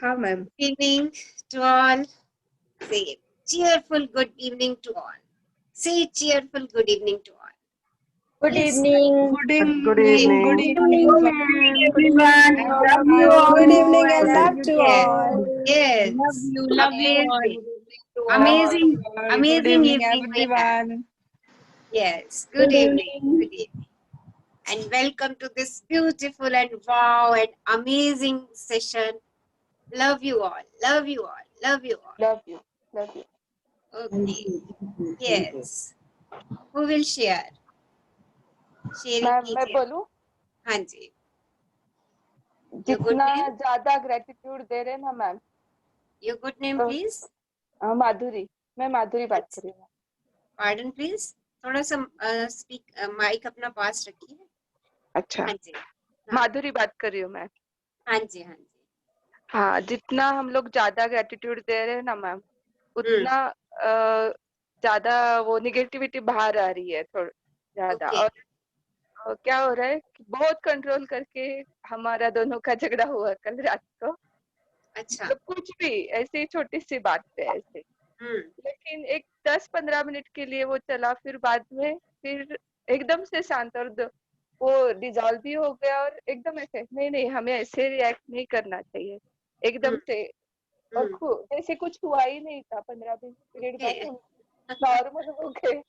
हाँ ma'am. Good evening to all. Say cheerful good evening to all. Say cheerful good evening to all. Good Yes. evening. Good evening. Good evening. Good evening. Love you all. Good evening and Love love you to Yes. all. too. Yes. Love you all. Amazing. To Amazing. all. Amazing Good evening, evening we have. everyone. Yes. Good evening. Good evening. And welcome to this beautiful and wow and amazing session. Love you all. Love you all. Love you all. Love you. Love you. Okay. Yes. Who will share? Sharing ma'am मैं कीजिए. बोलूं, हाँ जी. Your good जितना name? ज्यादा gratitude दे रहे ना ma'am. Your good name, please. माधुरी. मैं माधुरी बात कर रही हूँ. Pardon, please. थोड़ा सा माइक अपना पास रखिए. अच्छा. हाँ जी. माधुरी बात कर रही हूँ मैं. हाँ जी. हाँ जी. हाँ, जितना हम लोग ज्यादा ग्रेटिट्यूड दे रहे हैं ना मैम, उतना ज्यादा वो निगेटिविटी बाहर आ रही है थोड़ा ज्यादा. Okay. और क्या हो रहा है कि बहुत कंट्रोल करके हमारा दोनों का झगड़ा हुआ कल रात को. अच्छा. मतलब कुछ भी ऐसी छोटी सी बात पे ऐसे, लेकिन एक 10-15 मिनट के लिए वो चला, फिर बाद में फिर एकदम से शांत और वो डिजॉल्व भी हो गया. और एकदम ऐसे नहीं हमें ऐसे रिएक्ट नहीं करना चाहिए एकदम से. और जैसे कुछ हुआ ही नहीं था. 15-20 मिनट बाद नॉर्मल हो गए.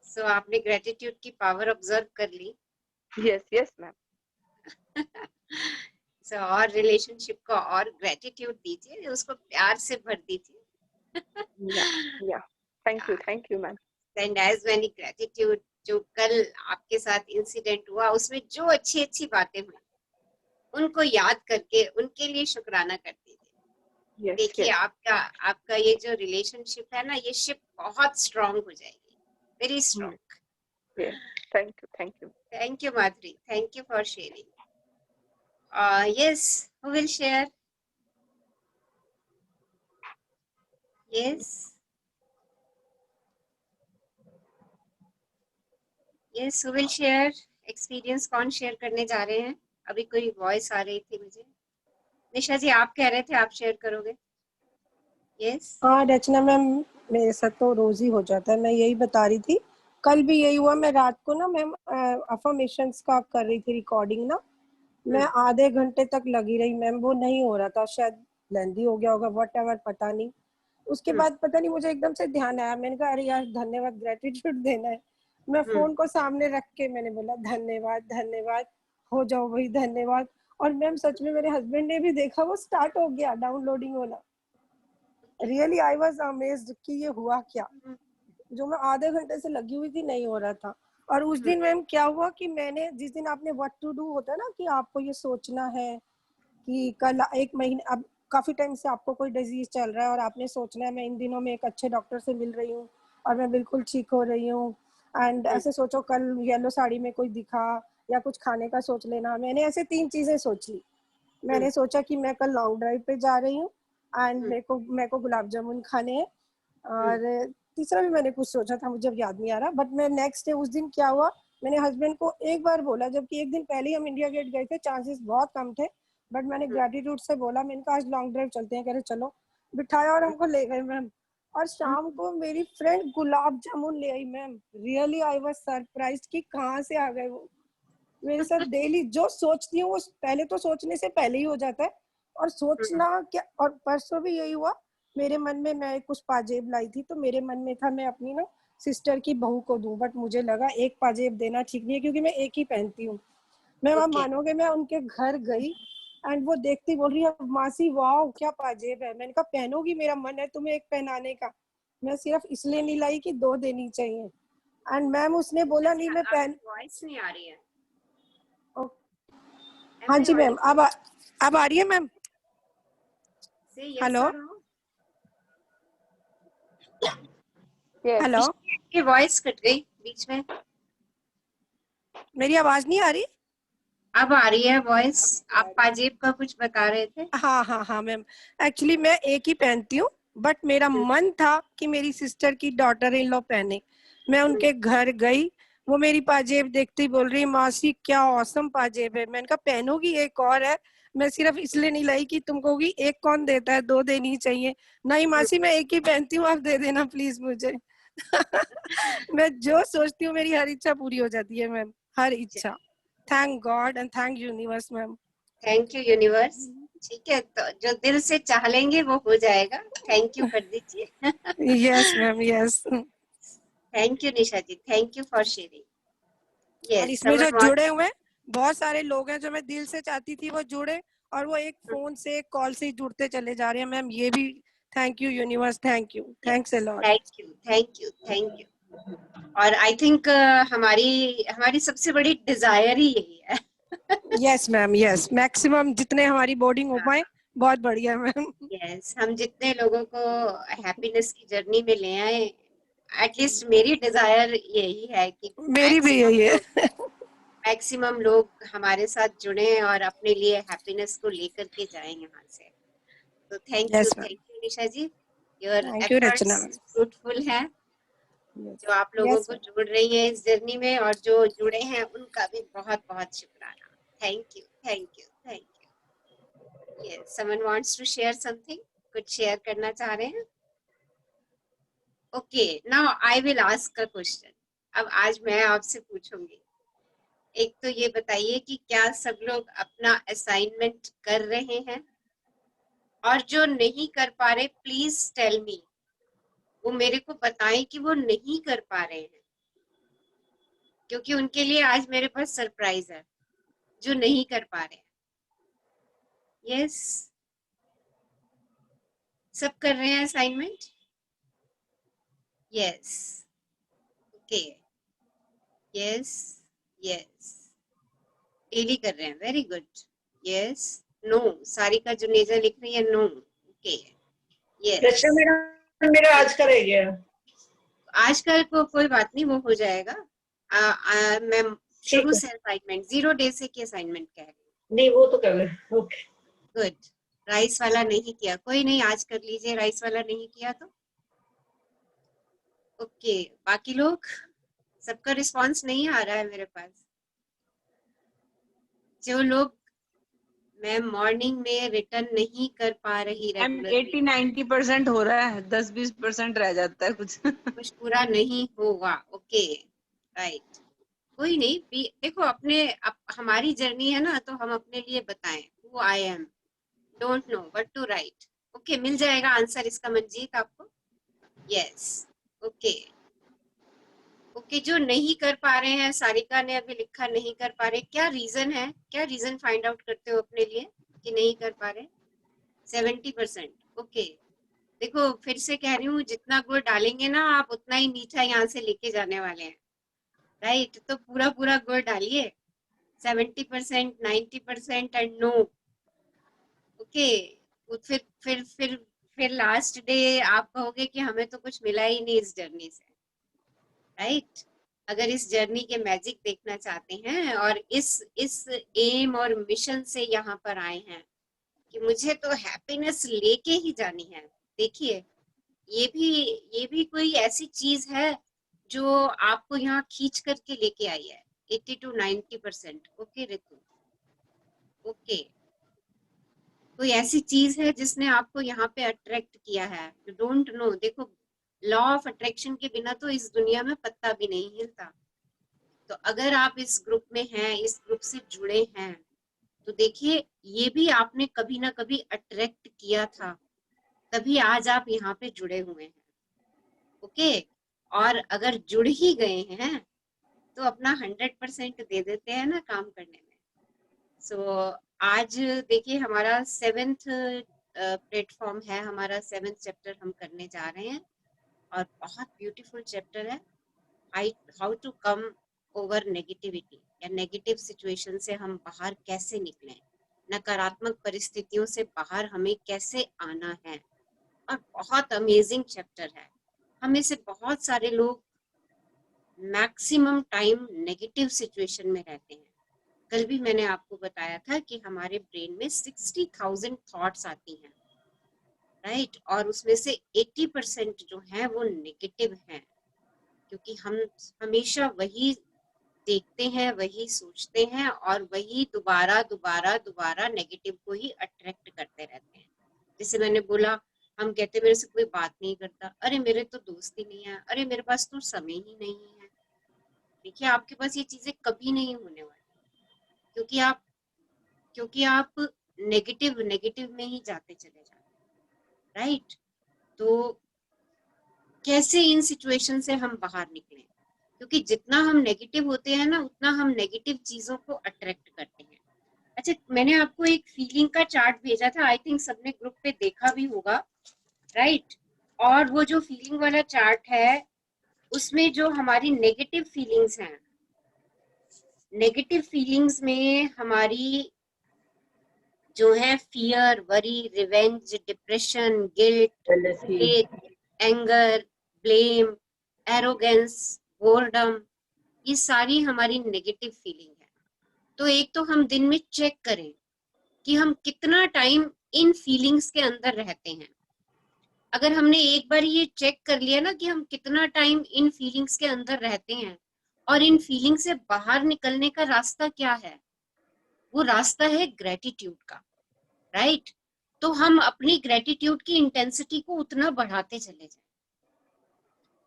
सो आपने ग्रेटिट्यूड की पावर ऑब्जर्व कर ली. Yes ma'am. सो और रिलेशनशिप को और ग्रेटिट्यूड दीजिए, उसको प्यार से भर दीजिए. या thank you ma'am. And as many gratitude. जो कल आपके साथ इंसिडेंट हुआ उसमें जो अच्छी बातें हुई उनको याद करके उनके लिए शुक्राना कर दीजिए. देखिए आपका ये जो रिलेशनशिप है ना, ये शिप बहुत स्ट्रांग हो जाएगी. Very strong. Thank you Madhuri. Thank you for sharing. Yes, who will share? Yes. Yes, who will share? Experience कौन शेयर करने जा रहे हैं? अभी कोई वॉइस आ रही थी मुझे. निशा जी आप कह रहे थे आप शेयर करोगे. Yes. हाँ रचना मैम, मेरे साथ तो रोज ही हो जाता है. मैं यही बता रही थी, कल भी यही हुआ. मैं रात को ना मैम अफर्मेशंस का कर रही थी रिकॉर्डिंग ना. मैं आधे घंटे तक लगी रही मैम, वो नहीं हो रहा था. शायद लेंदी हो गया होगा, व्हाटएवर, पता नहीं. उसके बाद पता नहीं मुझे एकदम से ध्यान आया. मैंने कहा अरे यार धन्यवाद, ग्रेटिट्यूड देना है. मैं फोन को सामने रख के मैंने बोला धन्यवाद, हो जाओ भाई धन्यवाद. और मैम सच में मेरे हस्बैंड ने भी देखा, वो स्टार्ट हो गया डाउनलोडिंग होना. रियली आई वाज अमेज्ड कि ये हुआ क्या. जो मैं आधे घंटे से लगी हुई थी नहीं हो रहा था. और उस दिन मैम क्या हुआ कि मैंने जिस दिन आपने व्हाट टू डू होता है ना, कि आपको ये सोचना है कि कल 1 महीने, अब काफी टाइम से आपको कोई डिजीज चल रहा है और आपने सोचना है मैं इन दिनों में एक अच्छे डॉक्टर से मिल रही हूँ और मैं बिल्कुल ठीक हो रही हूँ. एंड ऐसे सोचो कल येलो साड़ी में कोई दिखा, या कुछ खाने का सोच लेना. मैंने ऐसे 3 चीजें सोच ली. मैंने सोचा कि मैं कल लॉन्ग ड्राइव पे जा रही हूँ एंड मेरे को गुलाब जामुन खाने हैं. और तीसरा भी मैंने कुछ सोचा था, मुझे अब याद नहीं आ रहा. बट मैं नेक्स्ट डे, उस दिन क्या हुआ, मैंने हस्बैंड को एक बार बोला, जबकि एक दिन पहले ही हम इंडिया गेट गए थे, चांसेस बहुत कम थे. बट मैंने ग्रेटिट्यूड से बोला, मैंने कहा आज लॉन्ग ड्राइव चलते हैं. कह रहे चलो. बिठाया और हमको ले गए मैम. और शाम को मेरी फ्रेंड गुलाब जामुन ले आई ma'am. Really I was surprised कि कहाँ से आ गए वो. मेरे साथ डेली जो सोचती हूँ वो पहले तो सोचने से पहले ही हो जाता है. और सोचना क्या. और परसों भी यही हुआ. मेरे मन में, मैं कुछ पाजेब लाई थी तो मेरे मन में था मैं अपनी ना सिस्टर की बहू को दूं. बट मुझे लगा एक पाजेब देना ठीक नहीं है, क्योंकि मैं एक ही पहनती हूँ. मैं वहां मानोगे, मैं उनके घर गई एंड वो देखती बोल रही है मासी वाओ क्या पाजेब है. मैंने कहा पहनोगी, मेरा मन है तुम्हें एक पहनाने का. मैं सिर्फ इसलिए नहीं लाई कि 2 देनी चाहिए. एंड मैम उसने बोला नहीं मैं पहन. वॉइस नहीं आ रही है. हाँ जी मैम, अब आ रही है मैम. हेलो हेलो, ये वॉइस कट गई बीच में. मेरी आवाज नहीं आ रही? अब आ रही है वॉइस. आप पाजेब का कुछ बता रहे थे. हाँ मैम. एक्चुअली मैं एक ही पहनती हूँ. बट मेरा मन था कि मेरी सिस्टर की डॉटर इन लॉ पहने. मैं उनके घर गई, वो मेरी पाजेब देखते ही बोल रही मासी क्या औसम पाजेब है। मैंने कहा पहनोगी, एक और है, मैं सिर्फ इसलिए नहीं लाई कि तुम कहोगी एक कौन देता है, 2 देनी चाहिए। नहीं मासी मैं एक ही पहनती हूँ, आप दे देना प्लीज मुझे। मैं जो सोचती हूँ मेरी हर इच्छा पूरी हो जाती है मैम, हर इच्छा। Thank God and thank universe ma'am. Thank you universe. ठीक है, तो जो दिल से चाह लेंगे वो हो जाएगा। थैंक यू कर दीजिए। Yes ma'am, yes. Thank you Nisha ji, thank you for sharing. और इसमें जो जुड़े हुए बहुत सारे लोग हैं जो मैं दिल से चाहती थी वो जुड़े, और वो एक फोन से, एक कॉल से ही जुड़ते चले जा रहे हैं मैम। ये भी thank you universe, thank you, thanks a lot. Thank you, thank you, thank you. और आई थिंक हमारी सबसे बड़ी डिजायर ही यही है। यस मैम, यस, मैक्सिमम जितने हमारी बोर्डिंग हो पाए बहुत बढ़िया मैम। यस, हम जितने लोगों को हैप्पीनेस की जर्नी में ले आए, एटलीस्ट मेरी डिजायर यही है कि मेरी भी यही है। मैक्सिमम लोग हमारे साथ जुड़े और अपने लिए हैप्पीनेस को लेकर के जाएं यहाँ से। तो thank yes ma'am, you Nisha ji, your thank you Rachna efforts ma'am. Fruitful है। जो आप लोगों यस को मैम, जोड़ रही हैं इस जर्नी में, और जो जुड़े हैं उनका भी बहुत बहुत शुक्राना। Thank you, thank you, thank you. Yes, someone wants to share something, कुछ शेयर करना चाह रहे हैं? Okay, now I will ask a question. अब आज मैं आपसे पूछूंगी, एक तो ये बताइए कि क्या सब लोग अपना असाइनमेंट कर रहे हैं, और जो नहीं कर पा रहे प्लीज टेल मी, वो मेरे को बताएं कि वो नहीं कर पा रहे हैं, क्योंकि उनके लिए आज मेरे पास सरप्राइज है जो नहीं कर पा रहे हैं। यस, सब कर रहे हैं assignment? Yes, okay, yes, yes, daily कर रहे हैं, very good. Yes, no, Sarika Juneja लिख रही है नो, ओके, यस। मेरा आज का रह गया। आज का कोई बात नहीं, वो हो जाएगा। मैं शुरू से असाइनमेंट 0 डे से की असाइनमेंट कह रही हूँ। नहीं वो तो कर ले, ओके गुड। राइस वाला नहीं किया, कोई नहीं, आज कर लीजिए। राइस वाला नहीं किया तो ओके। बाकी लोग, सबका रिस्पांस नहीं आ रहा है मेरे पास। जो लोग मैं मॉर्निंग में रिटर्न नहीं कर पा रही, रेगुलरली 80-90% हो रहा है, 10-20% रह जाता है कुछ। कुछ पूरा नहीं होगा। ओके, राइट, कोई नहीं। देखो, हमारी जर्नी है ना, तो हम अपने लिए बताएं who I am, don't know what to write. Okay, मिल जाएगा आंसर इसका मंजीत आपको। Yes, okay, okay. जो नहीं कर पा रहे हैं, सारिका ने अभी लिखा नहीं कर पा रहे, क्या रीजन है? क्या रीजन फाइंड आउट करते हो अपने लिए कि नहीं कर पा रहे? 70%, ओके। देखो, फिर से कह रही हूँ, जितना गुड़ डालेंगे ना आप, उतना ही मीठा यहाँ से लेके जाने वाले हैं, राइट? तो पूरा पूरा गुड़ डालिए, 70%, 90% एंड नो, ओके। फिर लास्ट डे आप कहोगे कि हमें तो कुछ मिला ही नहीं इस जर्नी से, राइट? अगर इस जर्नी के मैजिक देखना चाहते हैं और इस एम और मिशन से यहाँ पर आए हैं कि मुझे तो हैप्पीनेस लेके ही जानी है, देखिए, ये भी कोई ऐसी चीज है जो आपको यहाँ खींच करके लेके आई है। 80 to 90%, ओके रितु, ओके। कोई ऐसी चीज है जिसने आपको यहाँ पे अट्रैक्ट किया है, यू डोंट नो। देखो, लॉ ऑफ अट्रैक्शन के बिना तो इस दुनिया में पत्ता भी नहीं हिलता। तो अगर आप इस ग्रुप में हैं, इस ग्रुप से जुड़े हैं, तो देखिए, ये भी आपने कभी ना कभी अट्रैक्ट किया था, तभी आज आप यहाँ पे जुड़े हुए हैं, ओके। और अगर जुड़ ही गए हैं तो अपना 100% दे देते हैं ना काम करने में। सो आज देखिए, हमारा 7th प्लेटफॉर्म है, हमारा 7th चैप्टर हम करने जा रहे हैं, और बहुत ब्यूटीफुल चैप्टर है, how to come over negativity, या नेगेटिव सिचुएशन से हम बाहर कैसे निकलें, नकारात्मक परिस्थितियों से बाहर हमें कैसे आना है। और बहुत अमेजिंग चैप्टर है। हमें से बहुत सारे लोग मैक्सिमम टाइम नेगेटिव सिचुएशन में रहते हैं। कल भी मैंने आपको बताया था कि हमारे ब्रेन में 60,000 थॉट्स आती हैं, राइट? और उसमें से 80% जो है वो नेगेटिव हैं, क्योंकि हम हमेशा वही देखते हैं वही सोचते हैं और वही दोबारा दोबारा दोबारा नेगेटिव को ही अट्रैक्ट करते रहते हैं। जैसे मैंने बोला, हम कहते मेरे से कोई बात नहीं करता, अरे मेरे तो दोस्त ही नहीं है, अरे मेरे पास तो समय ही नहीं है। देखिए आपके पास ये चीजें कभी नहीं होने वाली, क्योंकि आप नेगेटिव में ही जाते चले जाते, राइट। तो कैसे इन सिचुएशन से हम बाहर निकलें, क्योंकि जितना हम नेगेटिव होते हैं ना, उतना हम नेगेटिव चीजों को अट्रैक्ट करते हैं। अच्छा, मैंने आपको एक फीलिंग का चार्ट भेजा था, आई थिंक सबने ग्रुप पे देखा भी होगा, राइट। और वो जो फीलिंग वाला चार्ट है, उसमें जो हमारी नेगेटिव फीलिंग्स हैं, नेगेटिव फीलिंग्स में हमारी जो है fear, worry, revenge, depression, guilt, anger, blame, arrogance, boredom, ये सारी हमारी नेगेटिव फीलिंग है। तो एक तो हम दिन में चेक करें कि हम कितना टाइम इन फीलिंग्स के अंदर रहते हैं। अगर हमने एक बार ये चेक कर लिया ना कि हम कितना टाइम इन फीलिंग्स के अंदर रहते हैं और इन फीलिंग से बाहर निकलने का रास्ता क्या है, वो रास्ता है ग्रेटिट्यूड का, राइट। तो हम अपनी ग्रेटिट्यूड की इंटेंसिटी को उतना बढ़ाते चले जाएं।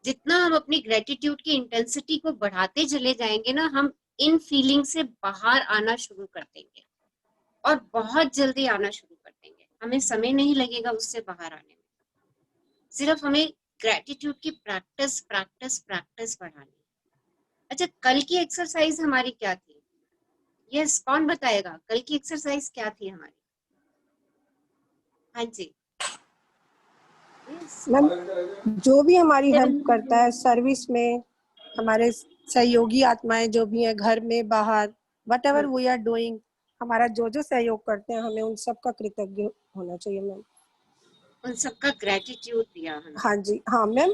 जितना हम अपनी ग्रेटिट्यूड की इंटेंसिटी को बढ़ाते चले जाएंगे ना, हम इन फीलिंग से बाहर आना शुरू कर देंगे और बहुत जल्दी आना शुरू कर देंगे। हमें समय नहीं लगेगा उससे बाहर आने में, सिर्फ हमें ग्रेटिट्यूड की प्रैक्टिस प्रैक्टिस प्रैक्टिस बढ़ानी। अच्छा, कल की एक्सरसाइज हमारी क्या थी? यस, कौन बताएगा कल की एक्सरसाइज क्या थी हमारी? हाँ जी मैम, जो भी हमारी हेल्प करता है सर्विस में, हमारे सहयोगी आत्माएं जो भी हैं, घर में बाहर, whatever we are doing, हमारा जो जो सहयोग करते हैं, हमें उन सब का कृतज्ञ होना चाहिए मैम। उन सबका ग्रेटिट्यूड दिया हमें। हाँ जी, हाँ मैम।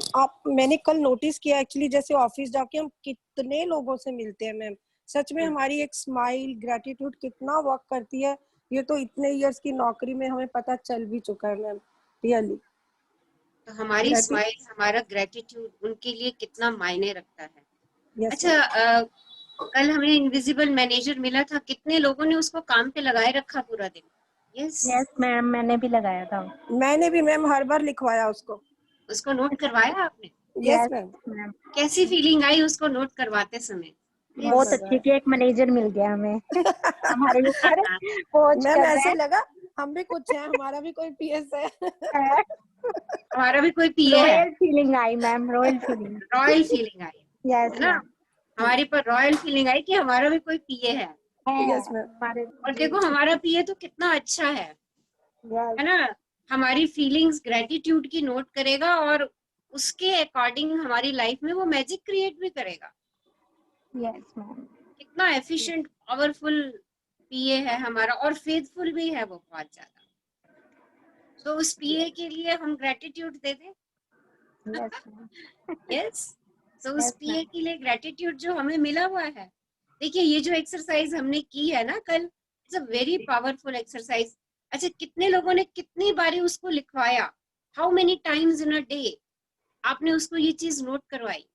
मैंने कल नोटिस किया एक्चुअली, जैसे ऑफिस जाके हम कितने लोगों से मिलते हैं मैम, सच में हमारी एक स्माइल, ग्रेटिट्यूड कितना वर्क करती है, ये तो इतने इयर्स की नौकरी में हमें पता चल भी चुका है मैम, रियली। तो हमारी स्माइल, हमारा ग्रेटिट्यूड उनके लिए कितना मायने रखता है। yes, अच्छा, कल हमें इनविजिबल मैनेजर मिला था, कितने लोगों ने उसको काम पे लगाए रखा पूरा दिन? यस मैम, मैंने भी लगाया था। मैंने भी मैम हर बार लिखवाया उसको नोट करवाया आपने? Yes ma'am. कैसी फीलिंग आई उसको नोट करवाते समय? बहुत अच्छी कि एक मैनेजर मिल गया हमें हमारे ऊपर पहुंच मैम कर ऐसे लगा हम भी कुछ है, हमारा भी कोई पीएस है हमारा भी कोई पीए है। Royal feeling I ma'am, royal feeling royal feeling I, yes है ना, हमारे पर रॉयल फीलिंग आई कि हमारा भी कोई पीए है। Yes ma'am. और देखो हमारा पीए तो कितना अच्छा है ना, हमारी फीलिंग्स, ग्रेटिट्यूड की नोट करेगा और उसके अकॉर्डिंग हमारी लाइफ में वो मैजिक क्रिएट भी करेगा। Yes ma'am. कितना एफिशिएंट, पावरफुल पीए है हमारा, और फेथफुल भी है वो बहुत ज्यादा। तो उस पीए के लिए हम ग्रेटिट्यूड दे दें। यस, तो उस पीए के लिए ग्रेटिट्यूड जो हमें मिला हुआ है। देखिए ये जो एक्सरसाइज हमने की है ना कल, it's a very powerful exercise. अच्छा, कितने लोगों ने कितनी बारी उसको लिखवाया? How many times in a day आपने उसको ये चीज नोट करवाई?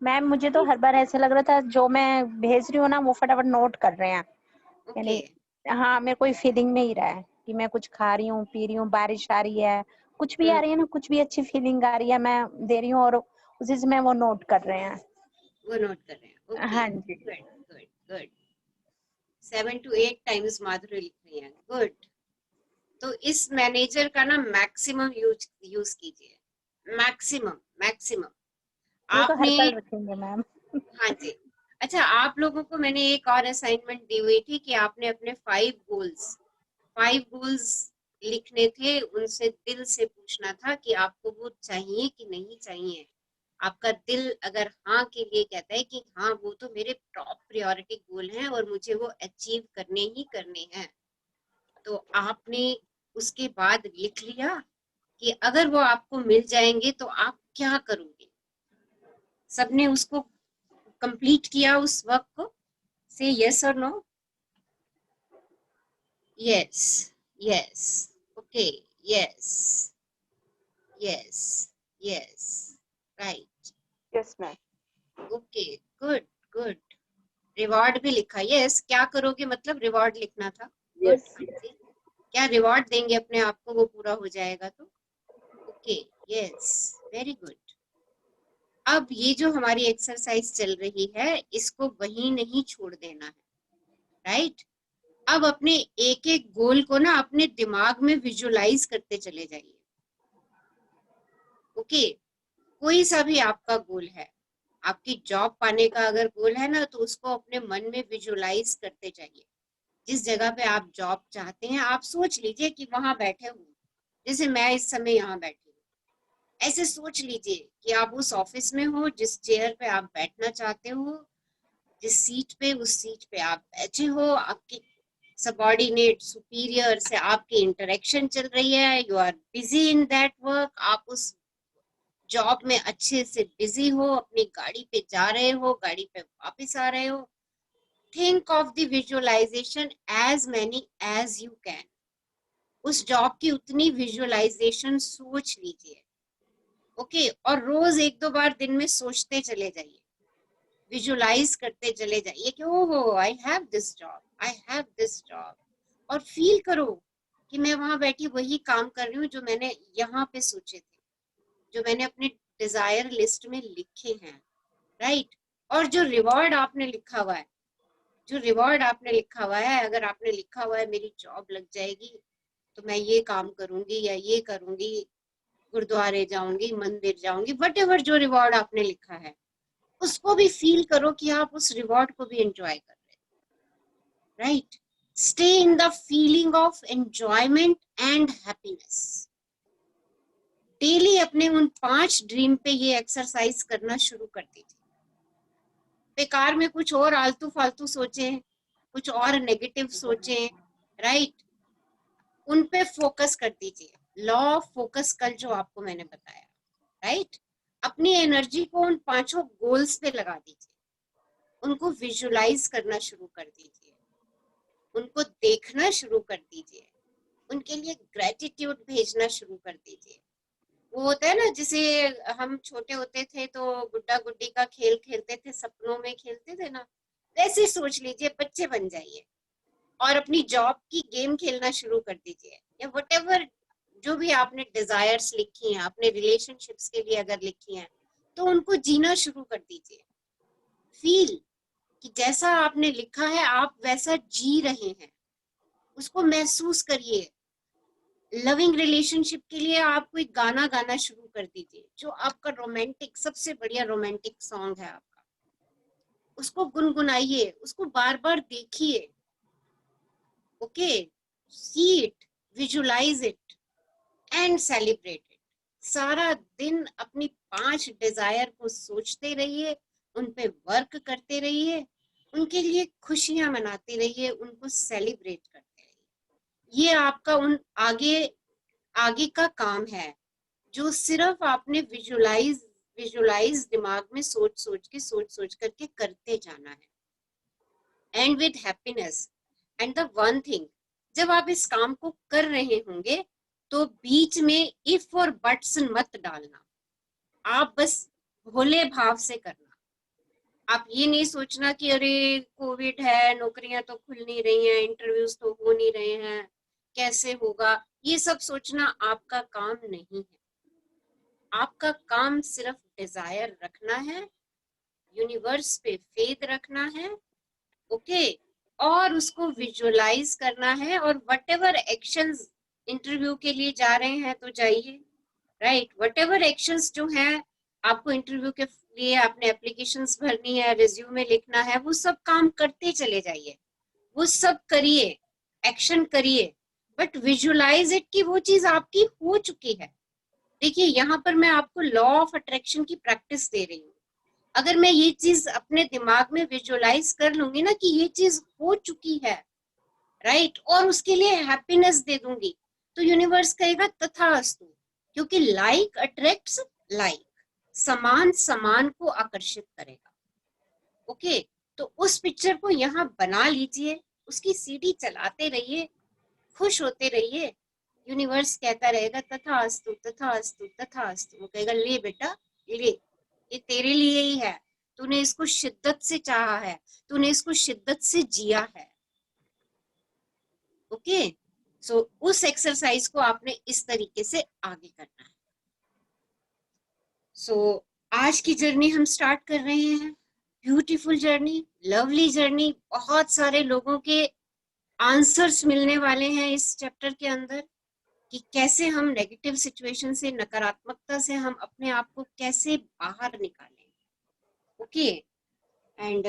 मैम मुझे तो हर बार ऐसे लग रहा था जो मैं भेज रही हूँ ना वो फटाफट नोट कर रहे हैं। यानी हाँ, मेरे कोई फीलिंग में ही रहा है कि मैं कुछ खा रही हूँ, पी रही हूँ, बारिश आ रही है, कुछ भी आ रही है ना, कुछ भी अच्छी फीलिंग आ रही है, मैं दे रही हूँ और उसी से मैं वो नोट कर रहे हैं। वो नोट कर रहे हैं। ओके, हाँ जी, good good good. 7 to 8 times Madhuri लिख रही है, गुड। तो इस मैनेजर का ना मैक्सिमम यूज कीजिए, मैक्सिमम मैक्सिमम। आपने तो हर पल रखेंगे मैम। हाँ जी। अच्छा, आप लोगों को मैंने एक और असाइनमेंट दी हुई थी कि आपने अपने 5 गोल्स लिखने थे, उनसे दिल से पूछना था कि आपको वो चाहिए कि नहीं चाहिए। आपका दिल अगर हाँ के लिए कहता है कि हाँ वो तो मेरे टॉप प्रायोरिटी गोल हैं और मुझे वो अचीव करने ही करने हैं, तो आपने उसके बाद लिख लिया कि अगर वो आपको मिल जाएंगे तो आप क्या करोगे। सबने उसको कंप्लीट किया उस वर्क को? से यस और no? Yes yes, okay, yes yes yes, right, yes ma'am. Okay, good good. Reward भी लिखा, यस। क्या करोगे मतलब रिवॉर्ड लिखना था। गुड। क्या रिवॉर्ड देंगे अपने आप को, वो पूरा हो जाएगा तो। Okay, yes, very good. अब ये जो हमारी एक्सरसाइज चल रही है इसको वहीं नहीं छोड़ देना है, राइट। अब अपने एक एक गोल को ना अपने दिमाग में विजुअलाइज करते चले जाइए। ओके, कोई सा भी आपका गोल है, आपकी जॉब पाने का अगर गोल है ना, तो उसको अपने मन में विजुअलाइज करते जाइए। जिस जगह पे आप जॉब चाहते हैं आप सोच लीजिए कि वहां बैठे हो, जैसे मैं इस समय यहाँ बैठी हूँ, ऐसे सोच लीजिए कि आप उस ऑफिस में हो जिस चेयर पे आप बैठना चाहते हो, जिस सीट पे, उस सीट पे आप बैठे हो, आपके सबॉर्डिनेट सुपीरियर से आपकी इंटरेक्शन चल रही है, you are busy in that work, आप उस जॉब में अच्छे से बिजी हो, अपनी गाड़ी पे जा रहे हो, गाड़ी पे वापस आ रहे हो। Think of the visualization as many as you can. उस जॉब की उतनी विजुअलाइजेशन सोच लीजिए। ओके, और रोज एक दो बार दिन में सोचते चले जाइए, विजुअलाइज करते चले जाइए कि ओहो I have this job, I have this job, और फील करो कि मैं वहां बैठी वही काम कर रही हूँ जो मैंने यहाँ पे सोचे थे, जो मैंने अपने डिजायर लिस्ट में लिखे हैं, राइट। और जो रिवॉर्ड आपने लिखा हुआ है, जो रिवॉर्ड आपने लिखा हुआ है, अगर आपने लिखा हुआ है मेरी जॉब लग जाएगी तो मैं ये काम करूंगी या ये करूंगी, गुरुद्वारे जाऊंगी, मंदिर जाऊंगी, वट जो रिवॉर्ड आपने लिखा है उसको भी फील करो कि आप उस रिवॉर्ड को भी एंजॉय कर रहे हैं, right. Stay in the feeling of enjoyment and happiness. Daily अपने उन 5 ड्रीम पे ये एक्सरसाइज करना शुरू कर दीजिए। बेकार में कुछ और आलतू फालतू सोचें, कुछ और नेगेटिव सोचें, राइट, उन पे फोकस कर दीजिए। लॉ ऑफ फोकस कल जो आपको मैंने बताया, राइट। अपनी एनर्जी को उन 5 गोल्स पे लगा दीजिए, उनको विजुअलाइज करना शुरू कर दीजिए, उनको देखना शुरू कर दीजिए, उनके लिए ग्रेटिट्यूड भेजना शुरू कर दीजिए। वो होता है ना, जैसे हम छोटे होते थे तो गुड्डा गुड्डी का खेल खेलते थे, सपनों में खेलते थे ना, वैसे सोच लीजिए, बच्चे बन जाइए और अपनी जॉब की गेम खेलना शुरू कर दीजिए, या व्हाटएवर जो भी आपने डिजायर्स लिखी हैं, अपने रिलेशनशिप्स के लिए अगर लिखी हैं, तो उनको जीना शुरू कर दीजिए। फील कि जैसा आपने लिखा है आप वैसा जी रहे हैं, उसको महसूस करिए। लविंग रिलेशनशिप के लिए आप कोई गाना गाना शुरू कर दीजिए, जो आपका रोमांटिक, सबसे बढ़िया रोमांटिक सॉन्ग है आपका, उसको गुनगुनाइए, उसको बार बार देखिए। Okay, see it, visualize it and celebrate it. सारा दिन अपनी 5 डिजायर को सोचते रहिए, उन पे वर्क करते रहिए, उनके लिए खुशियां मनाते रहिए, उनको सेलिब्रेट करते रहिए। ये आपका उन आगे का काम है जो सिर्फ आपने विजुअलाइज दिमाग में सोच करके करते जाना है। And with happiness. And the one thing, जब आप इस काम को कर रहे होंगे तो बीच में इफ और बट्स मत डालना, आप बस भोले भाव से करना। आप ये नहीं सोचना कि अरे कोविड है, नौकरियां तो खुल नहीं रही हैं, इंटरव्यूज तो हो नहीं रहे हैं, कैसे होगा, ये सब सोचना आपका काम नहीं है। आपका काम सिर्फ डिजायर रखना है, यूनिवर्स पे फेथ रखना है, ओके, और उसको विजुअलाइज करना है। और व्हाटएवर एक्शंस, इंटरव्यू के लिए जा रहे हैं तो जाइए, राइट, व्हाटएवर एक्शंस जो हैं, आपको इंटरव्यू के लिए आपने एप्लीकेशंस भरनी है, रिज्यूमे लिखना है, वो सब काम करते चले जाइए, वो सब करिए, एक्शन करिए, बट विजुअलाइज इट कि वो चीज आपकी हो चुकी है। देखिए, यहाँ पर मैं आपको लॉ ऑफ अट्रैक्शन की प्रैक्टिस दे रही हूँ। अगर मैं ये चीज अपने दिमाग में विजुअलाइज कर लूंगी ना कि ये चीज हो चुकी है, राइट, और उसके लिए हैप्पीनेस दे दूंगी, तो यूनिवर्स कहेगा तथास्तु, क्योंकि लाइक अट्रैक्ट्स लाइक, समान समान को आकर्षित करेगा। ओके, तो उस पिक्चर को यहाँ बना लीजिए, उसकी सीढ़ी चलाते रहिए, खुश होते रहिए। यूनिवर्स कहता रहेगा तथास्तु तथास्तु तथास्तु। वो कहेगा ले बेटा ले, ये तेरे लिए ही है, तूने इसको शिद्दत से चाहा है, तूने इसको शिद्दत से जिया है। ओके, सो उस एक्सरसाइज को आपने इस तरीके से आगे करना है। सो आज की जर्नी हम स्टार्ट कर रहे हैं, ब्यूटीफुल जर्नी, लवली जर्नी। बहुत सारे लोगों के आंसर्स मिलने वाले हैं इस चैप्टर के अंदर कि कैसे हम नेगेटिव सिचुएशन से, नकारात्मकता से हम अपने आप को कैसे बाहर निकालें। Okay, and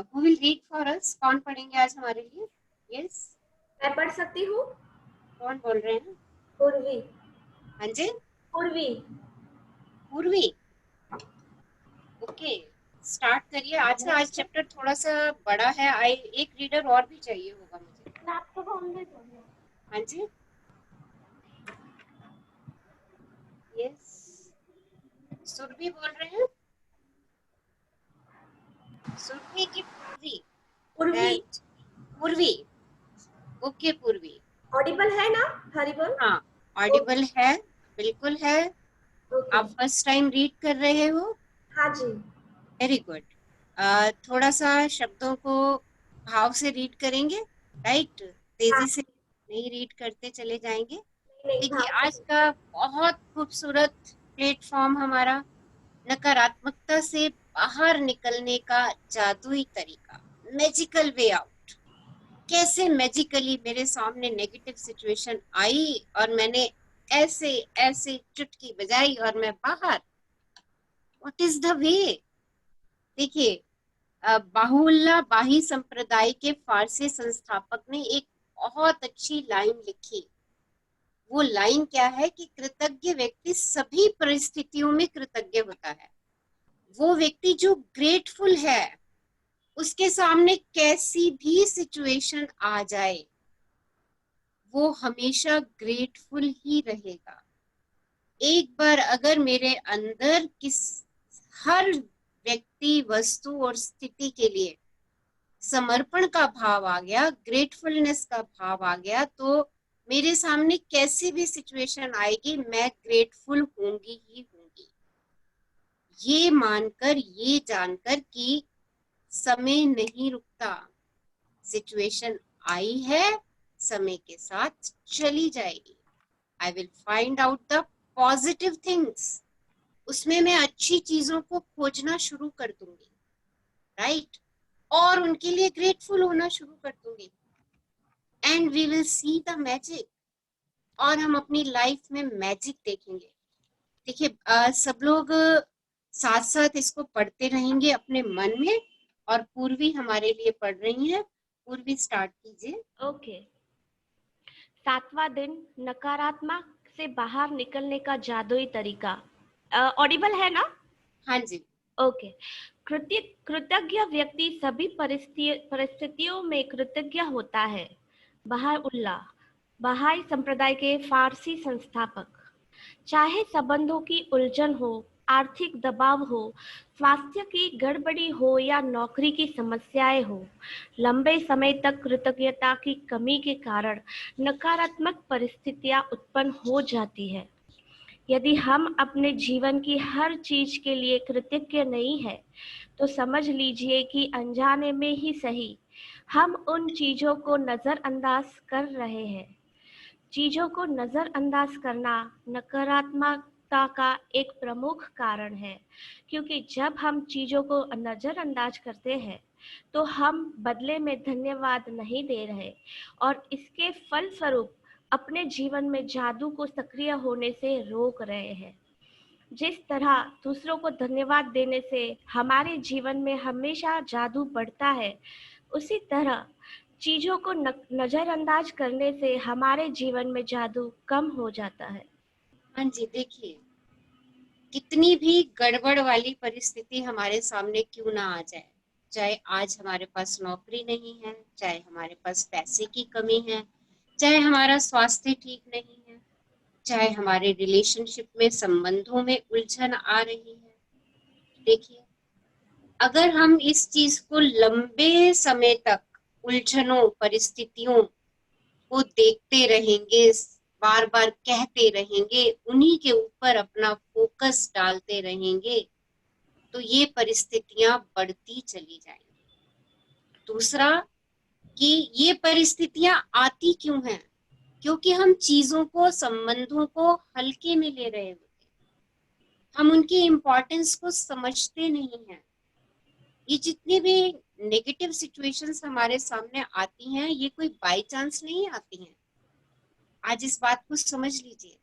who will read for us? कौन पढ़ेंगे आज हमारे लिए? यस, मैं पढ़ सकती हूँ। कौन बोल रहे हैं? पूर्वी। हाँ जी, पूर्वी। पूर्वी। ओके, स्टार्ट करिए। आज का चैप्टर थोड़ा सा बड़ा है। एक रीडर और भी चाहिए होगा मुझे। हाँ जी, यस, सुरभि बोल रहे हैं? सुरभि की पूर्वी? पूर्वी। पूर्वी। ओके पूर्वी, ऑडिबल है ना हरिबल? हाँ ऑडिबल है, बिल्कुल है। ओके। आप फर्स्ट टाइम रीड कर रहे हो? हाँ जी। Very good. थोड़ा सा शब्दों को भाव से रीड करेंगे, राइट? तेजी से नहीं रीड करते चले जाएंगे। देखिए, आज का बहुत खूबसूरत प्लेटफॉर्म हमारा, नकारात्मकता से बाहर निकलने का जादुई तरीका, मैजिकल वे आउट। कैसे मैजिकली मेरे सामने नेगेटिव सिचुएशन आई और मैंने ऐसे ऐसे चुटकी बजाई और मैं बाहर। What is the way? देखिए, बाहुल्ला बाही संप्रदाय के फारसी संस्थापक ने एक बहुत अच्छी लाइन लिखी। वो लाइन क्या है कि कृतज्ञ व्यक्ति सभी परिस्थितियों में कृतज्ञ होता है। वो व्यक्ति जो ग्रेटफुल है, उसके सामने कैसी भी सिचुएशन आ जाए, वो हमेशा ग्रेटफुल ही रहेगा। एक बार अगर मेरे अंदर हर व्यक्ति, वस्तु और स्थिति के लिए समर्पण का भाव आ गया, ग्रेटफुलनेस का भाव आ गया, तो मेरे सामने कैसी भी सिचुएशन आएगी, मैं ग्रेटफुल होंगी ही होंगी। ये मानकर, ये जानकर कि समय नहीं रुकता, सिचुएशन आई है, समय के साथ चली जाएगी। I will find out the positive things, उसमें मैं अच्छी चीजों को खोजना शुरू कर दूंगी, राइट? और उनके लिए ग्रेटफुल होना शुरू कर दूंगी। And we will see the magic, और हम अपनी लाइफ में मैजिक देखेंगे। देखिए, सब लोग साथ साथ इसको पढ़ते रहेंगे अपने मन में, और पूर्वी हमारे लिए पढ़ रही हैं। पूर्वी स्टार्ट कीजिए। ओके। 7वां दिन, नकारात्मक से बाहर निकलने का जादुई तरीका। ऑडिबल है ना? हाँ जी। ओके। कृतज्ञ व्यक्ति सभी परिस्थितियों में कृतज्ञ होता है। बहाई संप्रदाय के फारसी संस्थापक। चाहे संबंधों की उलझन हो, आर्थिक दबाव हो, स्वास्थ्य की गड़बड़ी हो या नौकरी की समस्याएं हो, लंबे समय तक कृतज्ञता की कमी के कारण नकारात्मक परिस्थितियां उत्पन्न हो जाती है। यदि हम अपने जीवन की हर चीज के लिए कृतज्ञ नहीं है, तो समझ लीजिए कि अनजाने में ही सही, हम उन चीजों को नजरअंदाज कर रहे हैं। चीजों को नजरअंदाज करना नकारात्मकता का एक प्रमुख कारण है, क्योंकि जब हम चीजों को नजरअंदाज करते हैं तो हम बदले में धन्यवाद नहीं दे रहे, और इसके फलस्वरूप अपने जीवन में जादू को सक्रिय होने से रोक रहे हैं। जिस तरह दूसरों को धन्यवाद देने से हमारे जीवन में हमेशा जादू बढ़ता है, उसी तरह चीजों को नजरअंदाज करने से हमारे जीवन में जादू कम हो जाता है। हाँ जी, देखिए, कितनी भी गड़बड़ वाली परिस्थिति हमारे सामने क्यों ना आ जाए, चाहे आज हमारे पास नौकरी नहीं है, चाहे हमारे पास पैसे की कमी है, चाहे हमारा स्वास्थ्य ठीक नहीं है, चाहे हमारे रिलेशनशिप में, संबंधों में उलझन आ रही है, देखिए, अगर हम इस चीज को लंबे समय तक, उलझनों, परिस्थितियों को देखते रहेंगे, बार बार कहते रहेंगे, उन्हीं के ऊपर अपना फोकस डालते रहेंगे, तो ये परिस्थितियां बढ़ती चली जाएंगी। दूसरा कि ये परिस्थितियां आती क्यों हैं? क्योंकि हम चीजों को, संबंधों को हल्के में ले रहे होते हैं, हम उनकी इम्पोर्टेंस को समझते नहीं हैं। ये जितनी भी नेगेटिव सिचुएशंस हमारे सामने आती हैं, ये कोई बाय चांस नहीं आती हैं। आज इस बात को समझ लीजिए।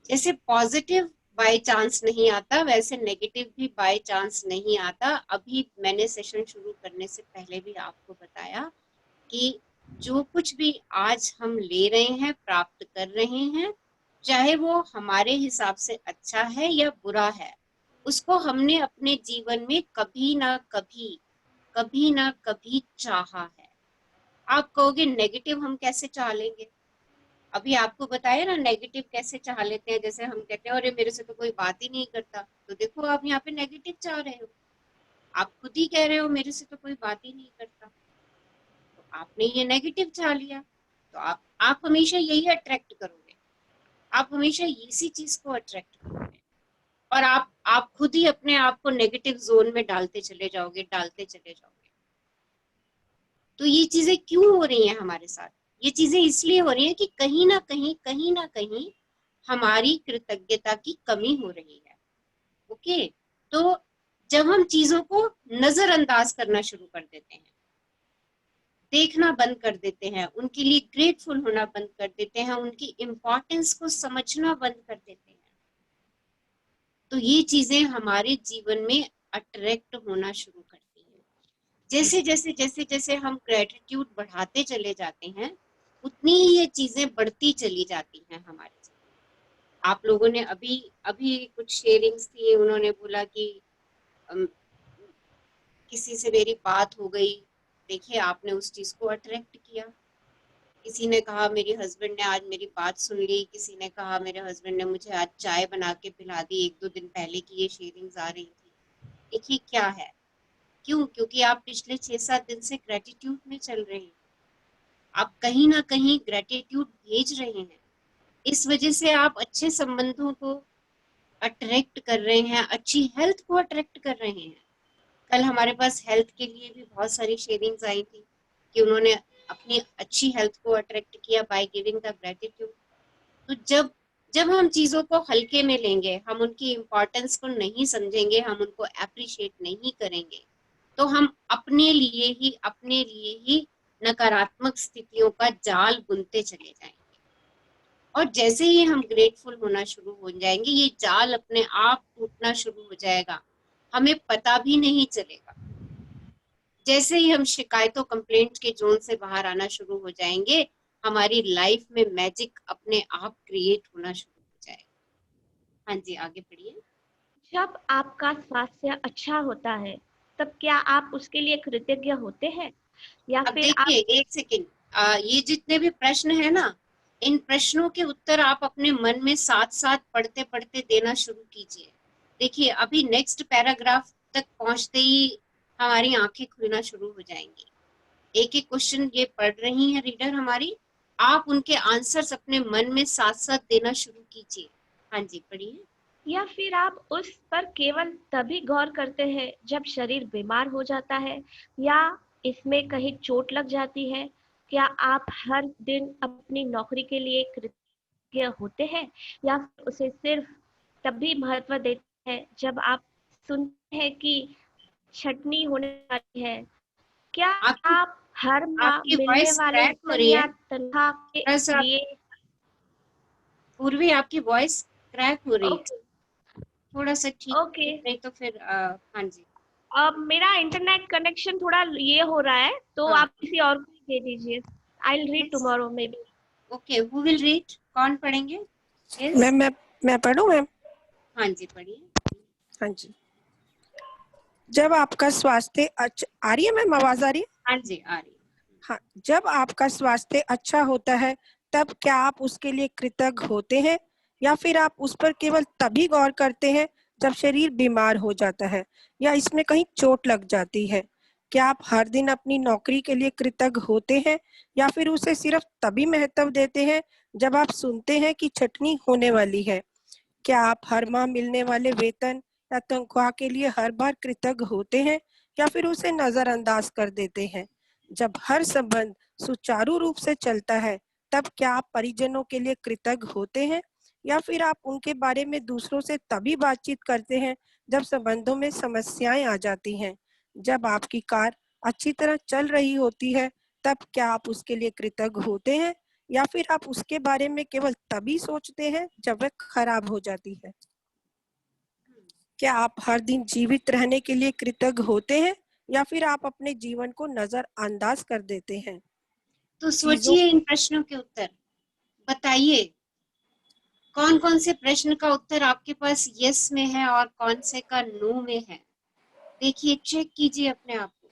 जैसे पॉजिटिव बाय चांस नहीं आता, वैसे नेगेटिव भी बाय चांस नहीं आता। अभी मैंने सेशन शुरू करने से पहले भी आपको बताया कि जो कुछ भी आज हम ले रहे हैं, प्राप्त कर रहे हैं, चाहे वो हमारे हिसाब से अच्छा है या बुरा है, उसको हमने अपने जीवन में कभी ना कभी चाहा है। आप कहोगे नेगेटिव हम कैसे चाह लेंगे? अभी आपको बताया ना नेगेटिव कैसे चाह लेते हैं। जैसे हम कहते हैं अरे मेरे से तो कोई बात ही नहीं करता, तो देखो आप यहाँ पे नेगेटिव चाह रहे हो। आप खुद ही कह रहे हो मेरे से तो कोई बात ही नहीं करता, तो आपने ये नेगेटिव चाह लिया। तो आप हमेशा यही अट्रैक्ट करोगे, आप हमेशा इसी चीज को अट्रैक्ट करोगे, और आप खुद ही अपने आप को नेगेटिव जोन में डालते चले जाओगे। तो ये चीजें क्यों हो रही हैं हमारे साथ? ये चीजें इसलिए हो रही हैं कि कहीं ना कहीं हमारी कृतज्ञता की कमी हो रही है। ओके, तो जब हम चीजों को नजरअंदाज करना शुरू कर देते हैं, देखना बंद कर देते हैं, उनके लिए ग्रेटफुल होना बंद कर देते हैं, उनकी इम्पोर्टेंस को समझना बंद कर देते हैं, तो ये चीजें हमारे जीवन में अट्रैक्ट होना शुरू करती हैं। जैसे हम ग्रेटिट्यूड बढ़ाते चले जाते हैं, उतनी ही ये चीजें बढ़ती चली जाती हैं हमारे जीवन। आप लोगों ने अभी कुछ शेयरिंग्स थी, उन्होंने बोला कि किसी से मेरी बात हो गई, देखिए आपने उस चीज को अट्रैक्ट किया। किसी ने कहा मेरे हस्बैंड ने आज मेरी बात सुन ली, किसी ने कहा मेरे हस्बैंड ने मुझे आज चाय बना के पिला दी। 1-2 दिन पहले की ये शेयरिंग्स आ रही थी। देखिए क्या है, क्यों? क्योंकि आप पिछले 6-7 दिन से ग्रेटिट्यूड में चल रहे हैं, आप कहीं ना कहीं ग्रेटिट्यूड भेज रहे हैं। इस वजह से आप अच्छे संबंधों को अट्रैक्ट कर रहे हैं, अच्छी हेल्थ को अट्रैक्ट कर रहे हैं। कल हमारे पास हेल्थ के लिए भी बहुत सारी शेयरिंग्स आई थी कि उन्होंने अपनी अच्छी हेल्थ को अट्रैक्ट किया बाय गिविंग द ग्रेटिट्यूड। तो जब हम चीजों को हल्के में लेंगे, हम उनकी इम्पोर्टेंस को नहीं समझेंगे, हम उनको अप्रिशिएट नहीं करेंगे, तो हम अपने लिए ही नकारात्मक स्थितियों का जाल बुनते चले जाएंगे। और जैसे ही हम ग्रेटफुल होना शुरू हो जाएंगे, ये जाल अपने आप टूटना शुरू हो जाएगा, हमें पता भी नहीं चलेगा। जैसे ही हम शिकायतों, कंप्लेंट के जोन से बाहर आना शुरू हो जाएंगे, हमारी लाइफ में मैजिक अपने आप क्रिएट होना शुरू हो जाएगा। हाँ जी, आगे बढ़िए। जब आपका स्वास्थ्य अच्छा होता है, तब क्या आप उसके लिए कृतज्ञ होते हैं, या अब फिर देखिए, एक सेकेंड, ये जितने भी प्रश्न है ना, इन प्रश्नों के उत्तर आप अपने मन में साथ साथ पढ़ते पढ़ते देना शुरू कीजिए। देखिए, अभी नेक्स्ट पैराग्राफ तक पहुंचते ही हमारी आंखें खुलना शुरू हो जाएंगी। एक एक क्वेश्चन ये पढ़ रही हैं रीडर हमारी, आप उनके आंसर्स अपने मन में साथ साथ देना शुरू कीजिए। हाँ जी, पढ़िए। या फिर आप उस पर केवल तभी गौर करते हैं जब शरीर बीमार हो जाता है या इसमें कहीं चोट लग जाती है? क्या आप हर दिन अपनी नौकरी के लिए कृतज्ञ होते हैं, या फिर उसे सिर्फ तभी महत्व देते हैं जब आप सुनते हैं कि छटनी होने वाली है? क्या आप हर माह मिलने वाले वेतन या तनख्वाह के लिए? पूर्वी, आपकी वॉइस क्रैक हो रही है, थोड़ा सा ठीक नहीं तो फिर हाँ जी। अब मेरा इंटरनेट कनेक्शन थोड़ा ये हो रहा है, तो आप किसी और को दे दीजिए। I will read tomorrow may be. Okay, who will read? कौन पढ़ेंगे? मैं पढ़ूं मैम? हाँ जी, पढ़िए। हाँ जी। जब आपका स्वास्थ्य अच्छा, आ रही है मैम, आवाज आ रही है? हाँ जी, आ रही है। हाँ, जब आपका स्वास्थ्य अच्छा होता है, तब क्या आप उसके लिए कृतज्ञ होते हैं, या फिर आप उस पर केवल तभी गौर करते हैं जब शरीर बीमार हो जाता है या इसमें कहीं चोट लग जाती है? क्या आप हर दिन अपनी नौकरी के लिए कृतज्ञ होते हैं, या फिर उसे सिर्फ तभी महत्व देते हैं जब आप सुनते हैं कि छटनी होने वाली है? क्या आप हर माह मिलने वाले वेतन या तनख्वाह के लिए हर बार कृतज्ञ होते हैं या फिर उसे नजरअंदाज कर देते हैं? जब हर संबंध सुचारू रूप से चलता है, तब क्या आप परिजनों के लिए कृतज्ञ होते हैं या फिर आप उनके बारे में दूसरों से तभी बातचीत करते हैं जब संबंधों में समस्याएं आ जाती हैं? जब आपकी कार अच्छी तरह चल रही होती है, तब क्या आप उसके लिए कृतज्ञ होते हैं या फिर आप उसके बारे में केवल तभी सोचते हैं जब वह खराब हो जाती है? क्या आप हर दिन जीवित रहने के लिए कृतज्ञ होते हैं या फिर आप अपने जीवन को नजरअंदाज कर देते हैं? तो सोचिए इन प्रश्नों के उत्तर, बताइए कौन कौन से प्रश्न का उत्तर आपके पास यस में है और कौन से का नो में है। देखिए, चेक कीजिए अपने आप को।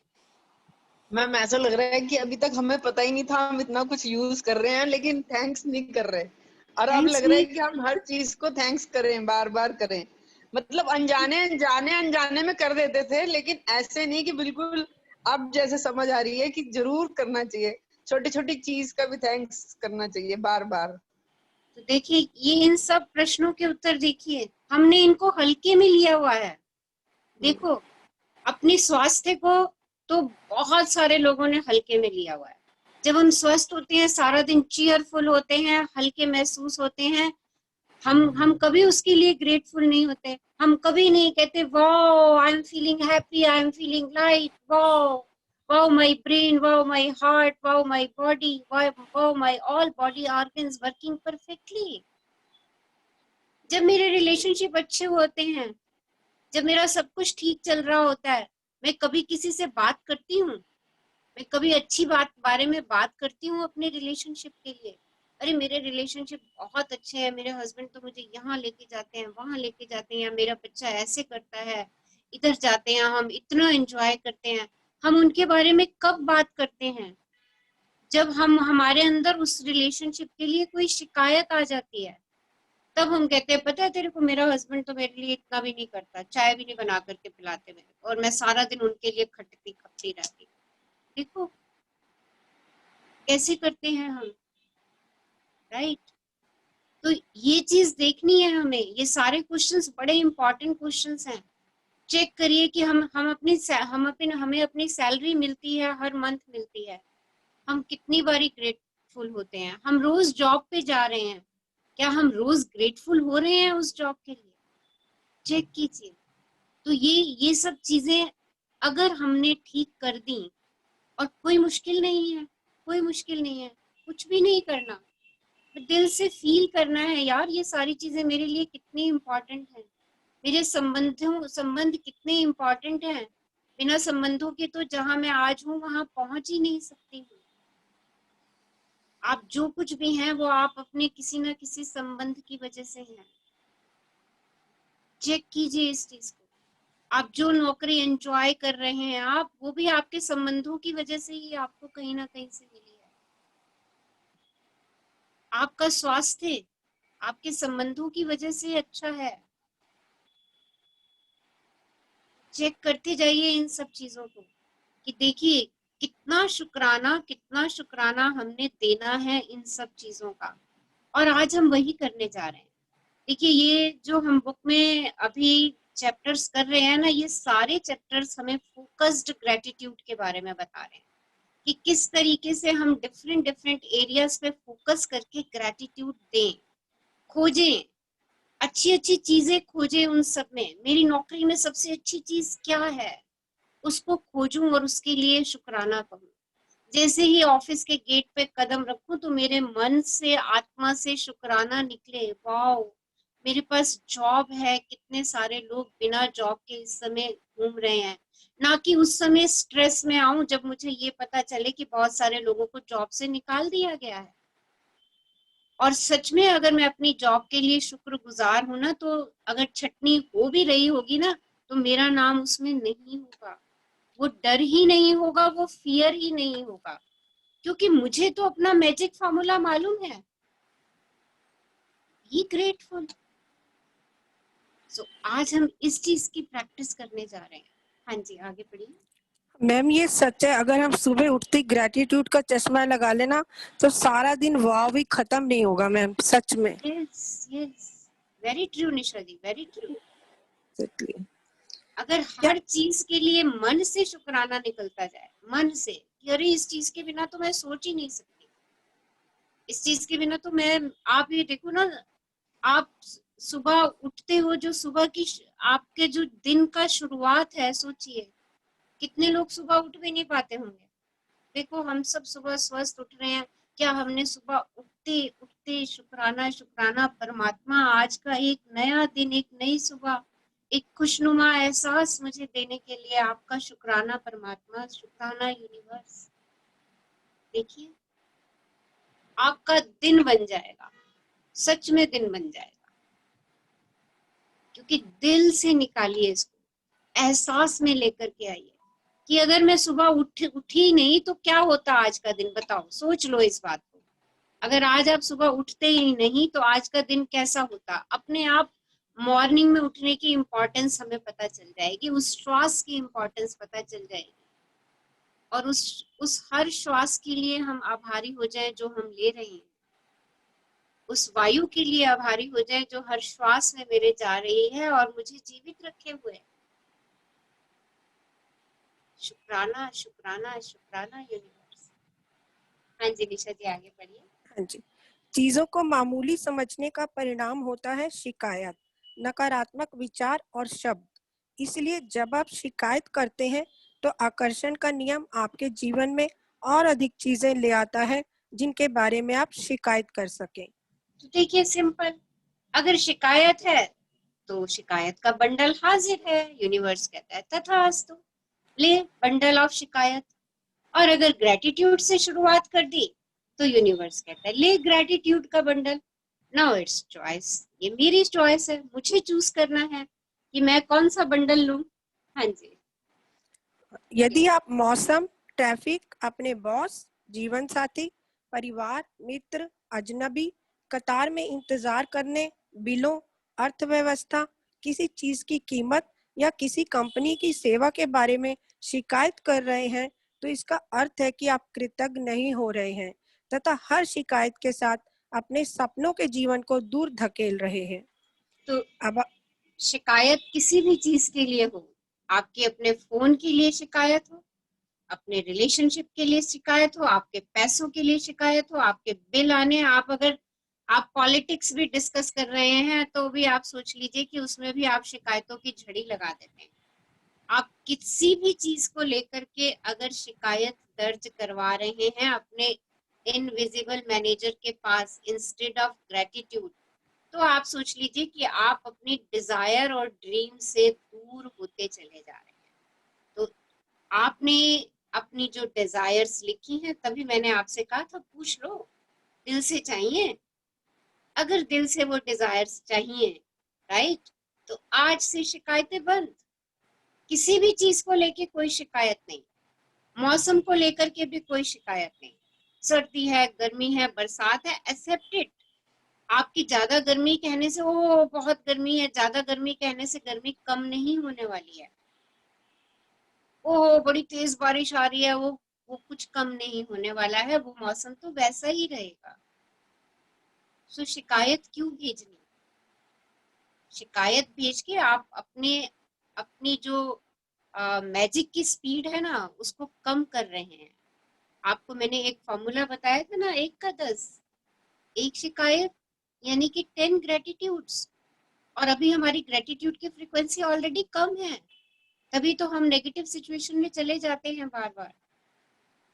मैम ऐसा लग रहा है कि अभी तक हमें पता ही नहीं था, हम इतना कुछ यूज कर रहे हैं लेकिन थैंक्स नहीं कर रहे, और अब लग रहा है कि हम हर चीज को थैंक्स करें, बार बार करें। मतलब अनजाने में कर देते थे, लेकिन ऐसे नहीं कि बिल्कुल अब जैसे समझ आ रही है कि जरूर करना चाहिए, छोटी छोटी चीज का भी थैंक्स करना चाहिए बार बार। तो देखिए, ये इन सब प्रश्नों के उत्तर देखिए, हमने इनको हल्के में लिया हुआ है। देखो, अपने स्वास्थ्य को तो बहुत सारे लोगों ने हल्के में लिया हुआ है। जब हम स्वस्थ होते हैं, सारा दिन चीयरफुल होते हैं, हल्के महसूस होते हैं, हम कभी उसके लिए ग्रेटफुल नहीं होते। हम कभी नहीं कहते wow I am feeling happy, I am feeling light, wow wow my brain, wow my heart, wow my body, wow my all body organs working perfectly. जब मेरे रिलेशनशिप अच्छे होते हैं, जब मेरा सब कुछ ठीक चल रहा होता है, मैं कभी किसी से बात करती हूँ, मैं कभी अच्छी बारे में बात करती हूँ अपने रिलेशनशिप के लिए। अरे मेरे रिलेशनशिप बहुत अच्छे हैं, मेरे हस्बैंड तो मुझे यहाँ लेके जाते हैं, वहां लेके जाते हैं, मेरा बच्चा ऐसे करता है, इधर जाते हैं, हम इतना एंजॉय करते हैं। हम उनके बारे में कब बात करते हैं? जब हमारे अंदर उस रिलेशनशिप के लिए कोई शिकायत आ जाती है, तब हम कहते हैं पता है तेरे को, मेरा हस्बैंड तो मेरे लिए इतना भी नहीं करता, चाय भी नहीं बना करके पिलाते मेरे को, और मैं सारा दिन उनके लिए खटती खपती रहती। देखो कैसे करते हैं हम, राइट? तो ये चीज देखनी है हमें। ये सारे क्वेश्चंस बड़े इंपॉर्टेंट क्वेश्चंस हैं। चेक करिए कि हमें अपनी सैलरी मिलती है, हर मंथ मिलती है, हम कितनी बारी ग्रेटफुल होते हैं? हम रोज जॉब पे जा रहे हैं, क्या हम रोज ग्रेटफुल हो रहे हैं उस जॉब के लिए? चेक कीजिए। तो ये सब चीजें अगर हमने ठीक कर दी, और कोई मुश्किल नहीं है, कोई मुश्किल नहीं है, कुछ भी नहीं करना, दिल से फील करना है यार ये सारी चीजें मेरे लिए कितनी इम्पोर्टेंट है, मेरे संबंध कितने इम्पोर्टेंट हैं। बिना संबंधों के तो जहां मैं आज हूँ वहां पहुंच ही नहीं सकती हूँ। आप जो कुछ भी हैं वो आप अपने किसी ना किसी संबंध की वजह से हैं। चेक कीजिए इस चीज को। आप जो नौकरी एंजॉय कर रहे हैं, आप वो भी आपके संबंधों की वजह से ही आपको कहीं ना कहीं से मिली है। आपका स्वास्थ्य आपके संबंधों की वजह से अच्छा है। चेक करते जाइए इन सब चीजों को कि देखिए कितना शुक्राना हमने देना है इन सब चीजों का, और आज हम वही करने जा रहे हैं। देखिए, ये जो हम बुक में अभी चैप्टर्स कर रहे हैं ना, ये सारे चैप्टर्स हमें फोकस्ड ग्रेटिट्यूड के बारे में बता रहे हैं कि किस तरीके से हम डिफरेंट एरियाज पे फोकस करके ग्रेटिट्यूड दें, खोजें, अच्छी चीजें खोजें उन सब में। मेरी नौकरी में सबसे अच्छी चीज क्या है, उसको खोजूं और उसके लिए शुक्राना कहूं। जैसे ही ऑफिस के गेट पे कदम रखूं तो मेरे मन से, आत्मा से शुक्राना निकले, वाओ मेरे पास जॉब है, कितने सारे लोग बिना जॉब के इस समय घूम रहे हैं। ना कि उस समय स्ट्रेस में आऊं जब मुझे ये पता चले कि बहुत सारे लोगों को जॉब से निकाल दिया गया है। और सच में अगर मैं अपनी जॉब के लिए शुक्रगुजार हूं ना, तो अगर छटनी हो भी रही होगी ना, तो मेरा नाम उसमें नहीं होगा, वो डर ही नहीं होगा, वो फियर ही नहीं होगा, क्योंकि मुझे तो अपना मैजिक फार्मूला मालूम है, बी ग्रेटफुल। सो आज हम इस चीज की प्रैक्टिस करने जा रहे हैं। हाँ जी, आगे बढ़िए। मैम ये सच है, अगर हम सुबह उठते ग्रेटिट्यूड का चश्मा लगा लेना तो सारा दिन वाव भी खत्म नहीं होगा मैम, सच में। यस, वेरी ट्रू निशा जी, वेरी ट्रू। Exactly. अगर हर चीज के लिए मन से शुक्राना निकलता जाए, मन से कि अरे इस चीज के बिना तो मैं सोच ही नहीं सकती, इस चीज के बिना तो मैं, आप ये देखो ना, आप सुबह उठते हो, जो सुबह की आपके जो दिन का शुरुआत है, सोचिए कितने लोग सुबह उठ भी नहीं पाते होंगे। देखो हम सब सुबह स्वस्थ उठ रहे हैं, क्या हमने सुबह उठते उठते शुक्राना शुक्राना परमात्मा आज का एक नया दिन, एक नई सुबह, एक खुशनुमा एहसास मुझे देने के लिए आपका शुक्राना परमात्मा, शुक्राना यूनिवर्स। देखिए आपका दिन बन जाएगा, सच में दिन बन जाएगा, क्योंकि दिल से निकालिए इसको, एहसास में लेकर के आइए कि अगर मैं सुबह उठी नहीं तो क्या होता आज का दिन, बताओ, सोच लो इस बात को। अगर आज आप सुबह उठते ही नहीं तो आज का दिन कैसा होता। अपने आप मॉर्निंग में उठने की इम्पोर्टेंस हमें पता चल जाएगी, उस श्वास की इम्पोर्टेंस पता चल जाएगी, और उस हर श्वास के लिए हम आभारी हो जाए जो हम ले रहे हैं, उस वायु के लिए आभारी हो जाए जो हर श्वास में मेरे जा रही है और मुझे जीवित रखे हुए। शुक्राना शुक्राना शुक्राना यूनिवर्स। हाँ जी निशा जी आगे बढ़िए। हाँ जी, चीजों को मामूली समझने का परिणाम होता है शिकायत, नकारात्मक विचार और शब्द। इसलिए जब आप शिकायत करते हैं तो आकर्षण का नियम आपके जीवन में और अधिक चीजें ले आता है जिनके बारे में आप शिकायत कर सकें। तो देखिए सिंपल, अगर शिकायत है तो शिकायत का बंडल हाजिर है, यूनिवर्स कहता है तथास्तु, ले बंडल ऑफ शिकायत। और अगर ग्रेटिट्यूड से शुरुआत कर दी तो यूनिवर्स कहता है ले ग्रेटिट्यूड का बंडल। नाउ इट्स चॉइस, ये मेरी चॉइस है, मुझे चूज करना है कि मैं कौन सा बंडल लूं। हाँ जी। यदि आप मौसम, ट्रैफिक, अपने बॉस, जीवन साथी, परिवार, मित्र, अजनबी, कतार में इंतजार करने, बिलों, अर्थव्यवस्था, किसी चीज की कीमत या किसी कंपनी की सेवा के बारे में शिकायत कर रहे हैं तो इसका अर्थ है कि आप कृतज्ञ नहीं हो रहे हैं तथा हर शिकायत के साथ अपने सपनों के जीवन को दूर धकेल रहे हैं। तो अब शिकायत किसी भी चीज के लिए हो, आपके अपने फोन के लिए शिकायत हो, अपने रिलेशनशिप के लिए शिकायत हो, आपके पैसों के लिए शिकायत हो, आपके बिल आने, आप अगर आप पॉलिटिक्स भी डिस्कस कर रहे हैं तो भी आप सोच लीजिए कि उसमें भी आप शिकायतों की झड़ी लगा देते हैं। आप किसी भी चीज को लेकर के अगर शिकायत दर्ज करवा रहे हैं अपने इनविजिबल मैनेजर के पास इंस्टेड ऑफ ग्रेटिट्यूड, तो आप सोच लीजिए कि आप अपनी डिजायर और ड्रीम से दूर होते चले जा रहे हैं। तो आपने अपनी जो डिजायर्स लिखी हैं, तभी मैंने आपसे कहा था पूछ लो दिल से चाहिए। अगर दिल से वो डिजायर्स चाहिए, राइट, तो आज से शिकायतें बंद। किसी भी चीज को लेके कोई शिकायत नहीं, मौसम को लेकर के भी कोई शिकायत नहीं, सर्दी है, गर्मी है, बरसात है, एक्सेप्ट इट। आपकी ज्यादा गर्मी कहने से ओ बहुत गर्मी है, ज्यादा गर्मी कहने से गर्मी कम नहीं होने वाली है। ओह बड़ी तेज बारिश आ रही है, वो कुछ कम नहीं होने वाला है, वो मौसम तो वैसा ही रहेगा। सो शिकायत क्यों भेजनी? शिकायत भेज के आप अपनी जो मैजिक की स्पीड है ना उसको कम कर रहे हैं। आपको मैंने एक फॉर्मूला बताया था ना, 1 का 10, एक शिकायत यानी कि 10 ग्रेटिट्यूड्स। और अभी हमारी ग्रेटिट्यूड की फ्रीक्वेंसी ऑलरेडी कम है, तभी तो हम नेगेटिव सिचुएशन में चले जाते हैं बार बार।